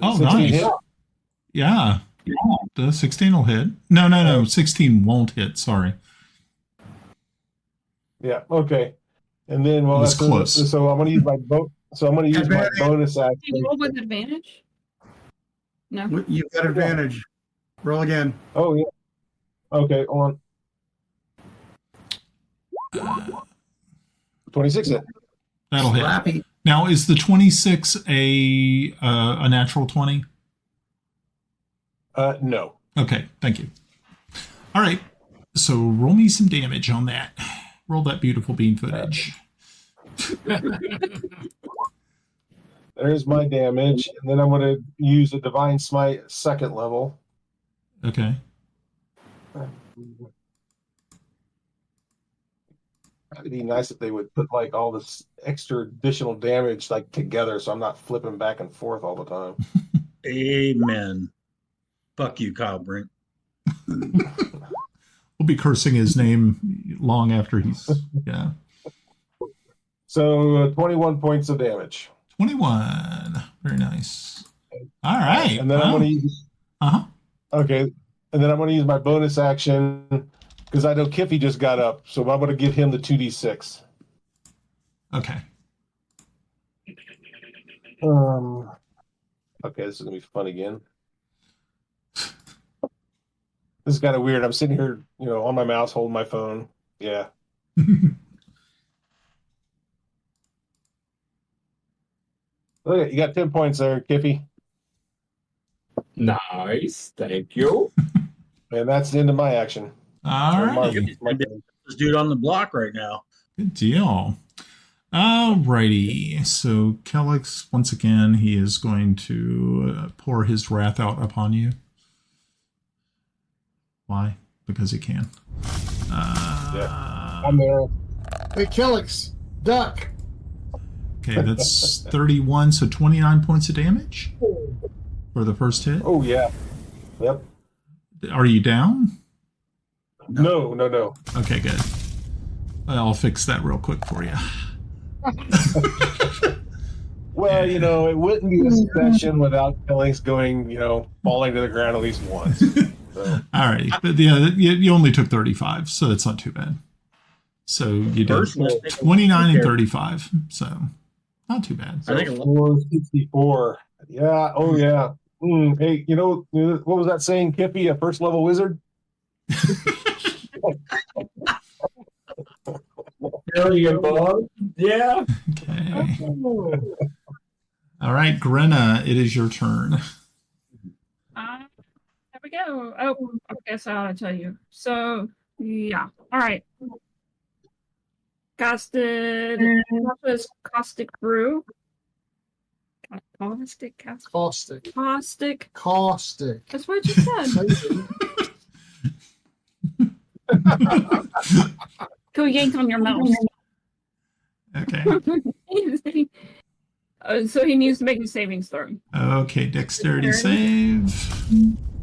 Oh, nice. Hit? Yeah. The 16 will hit. No. 16 won't hit. Sorry. Yeah. Okay. And then, well, It was that's close. So I'm going to use my So I'm going to use my bonus Do action. you roll with advantage? No. You've got advantage. Roll again. Oh yeah. Okay. On. 26 hit. That'll hit. Slappy. Now, is the 26 a natural 20? No. Okay, thank you. All right, so roll me some damage on that. Roll that beautiful bean footage. There's my damage, and then I'm going to use a divine smite 2nd level. Okay. It'd be nice if they would put like all this extra additional damage like together, so I'm not flipping back and forth all the time. Amen. Fuck you, Kyle Brink. We'll be cursing his name long after he's yeah. So 21 points of damage. 21. Very nice. All right. And then I'm going to use. Okay. And then I'm going to use my bonus action because I know Kiffi just got up, so I'm going to give him the 2d6. Okay. Okay, this is going to be fun again. This is kind of weird. I'm sitting here, on my mouse, holding my phone. Yeah. Look, you got 10 points there, Kiffi. Nice. Thank you. And that's the end of my action. All right. This dude on the block right now. Good deal. All righty. So Kelex, once again, he is going to pour his wrath out upon you. Why? Because he can. Yeah. I'm there. Hey, Kelex, duck. Okay, that's 31, so 29 points of damage for the first hit. Oh, yeah. Yep. Are you down? No. Okay, good. I'll fix that real quick for you. Well, it wouldn't be a session without Kelex going, falling to the ground at least once. So. All right. But yeah, you only took 35, so that's not too bad. So you did 29 and 35, so not too bad. So I think 464. Yeah. Oh, yeah. Hey, what was that saying, Kiffi? A first level wizard? There you go. Yeah. Okay. All right, Grenna, it is your turn. There we go. Oh, I guess I'll tell you. So, yeah. All right. Casted Caustic Brew. Caustic. That's what you said. Go yank on your mouse. Okay. So he needs to make a savings throw. Okay, dexterity save.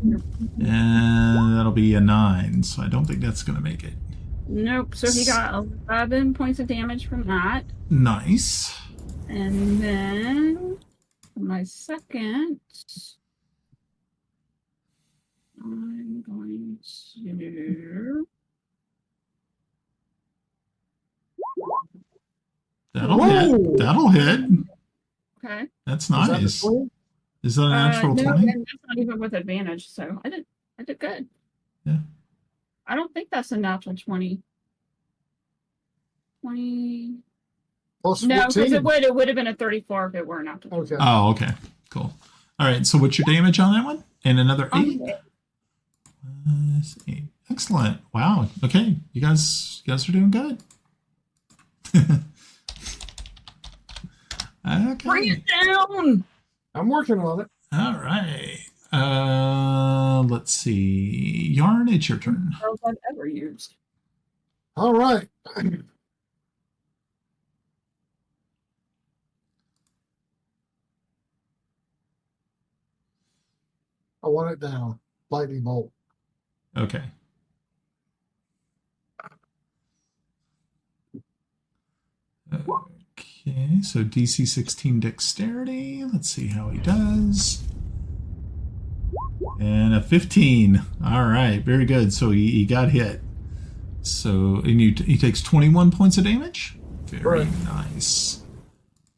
And that'll be a 9, so I don't think that's going to make it. Nope. So he got 11 points of damage from that. Nice. And then my second, I'm going to... That'll hit. Okay. That's nice. Is that a natural 20? No, that's not even with advantage, so I did good. Yeah. I don't think that's a natural 20. 20. Plus No, because 14. it would have been a 34 if it were not. Okay. Oh, okay. Cool. All right. So what's your damage on that one? And another 8? 8. Excellent. Wow. Okay. You guys are doing good. Okay. Bring it down. I'm working on it. All right. Let's see. Yarn, it's your turn. Girls I've ever used. All right. I want it down. Lightning bolt. Okay. Okay, so DC 16 dexterity. Let's see how he does. And a 15. All right, very good. So he got hit. So he takes 21 points of damage. Very nice.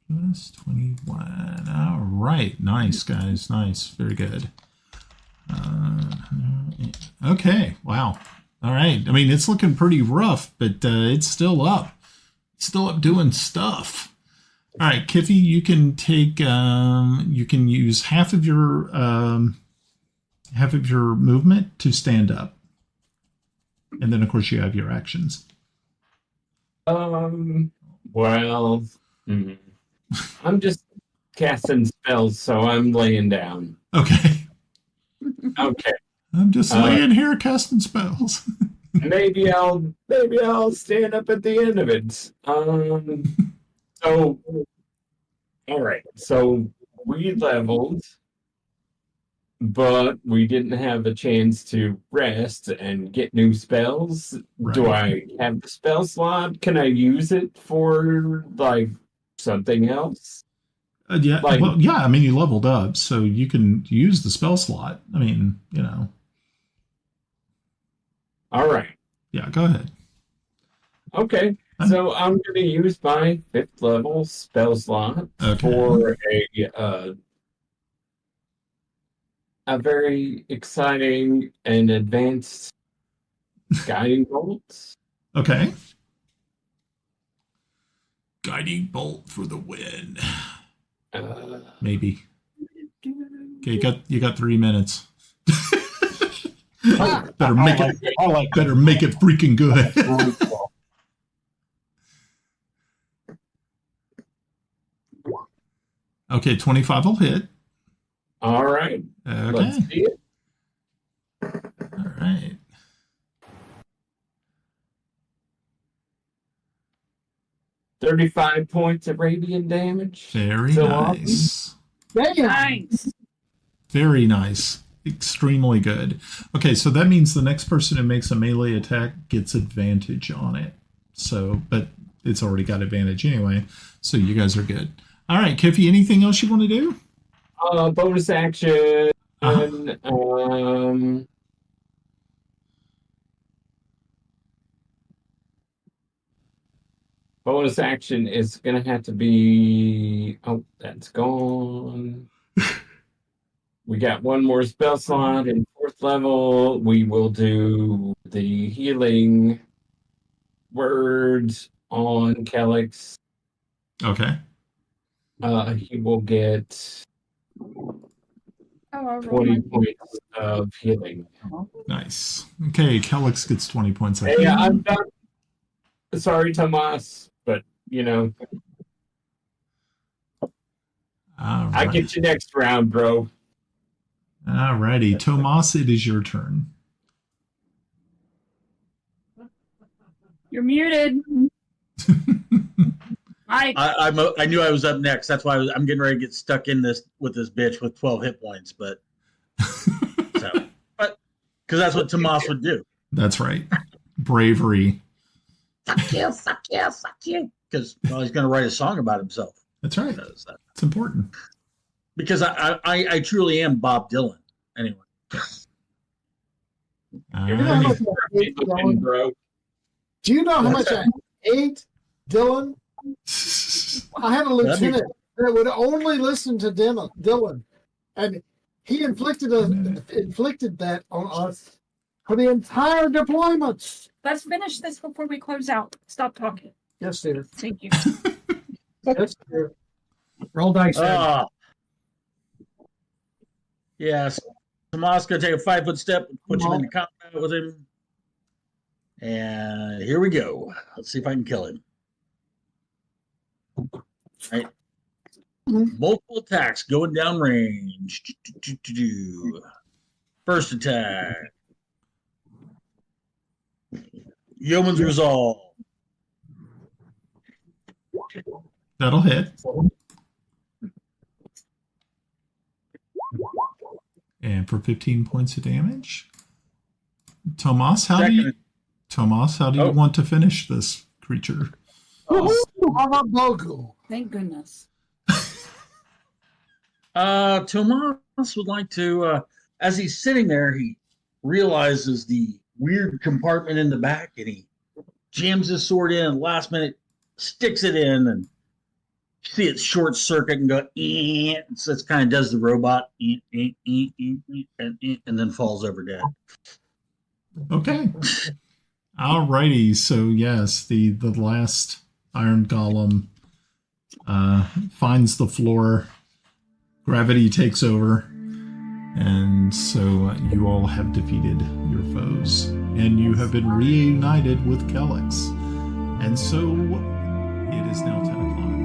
Plus 21. All right, nice guys, nice, very good. Okay, wow. All right. I mean, it's looking pretty rough, but it's still up. Still up doing stuff. All right, Kiffi, you can take. You can use half of your movement to stand up, and then of course you have your actions. Well, I'm just casting spells, so I'm laying down. Okay. Okay. I'm just laying here casting spells. maybe I'll stand up at the end of it. So, all right. So we leveled but we didn't have a chance to rest and get new spells. Right. Do I have the spell slot? Can I use it for like something else? Yeah. Like- Well, yeah. I mean, you leveled up, so you can use the spell slot. I mean, All right. Yeah. Go ahead. Okay. So I'm going to use my 5th level spell slot for a very exciting and advanced guiding bolt. Okay. Guiding bolt for the win. Maybe. Okay, you got 3 minutes. Better make it freaking good. Okay, 25 will hit. All right. Okay. Let's see it. All right. $35 points of radiant damage. Very So nice. Nice. Very nice. Extremely good. Okay, so that means the next person who makes a melee attack gets advantage on it. So, but it's already got advantage anyway. So you guys are good. All right, Kiffi, anything else you want to do? Bonus action. Bonus action is going to have to be... Oh, that's gone. We got one more spell slot in 4th level. We will do the healing words on Kelex. Okay. He will get 20 points of healing. Nice. Okay, Kelex gets 20 points. Hey, I'm done. Sorry, Tomas, but I get you next round, bro. All righty, Tomas, it is your turn. You're muted. I knew I was up next. That's why I'm getting ready to get stuck in this with this bitch with 12 hit points. But because that's what Tomas would do. That's right. Bravery. Fuck you, fuck you, fuck you. Because he's going to write a song about himself. That's right. It's important. Because I truly am Bob Dylan. Anyway. Do you know how much I hate Dylan? I had a lieutenant that would only listen to Dylan, and he inflicted that on us for the entire deployment. Let's finish this before we close out. Stop talking. Yes, dear. Thank you. Yes, dear. Roll dice. Yes. Tomas going to take a 5-foot step, put him into combat with him. And here we go. Let's see if I can kill him. Right. Multiple attacks going down range. First attack. Yeoman's Resolve. That'll hit. And for 15 points of damage. Tomas, how do you want to finish this creature? Thank goodness. Tomas would like to, as he's sitting there, he realizes the weird compartment in the back, and he jams his sword in, and last minute sticks it in, and see it short circuit and go, so it kind of does the robot, and then falls over dead. Okay. Alrighty. So yes, the last iron golem finds the floor. Gravity takes over. And so you all have defeated your foes. And you have been reunited with Kelex. And so it is now 10 o'clock.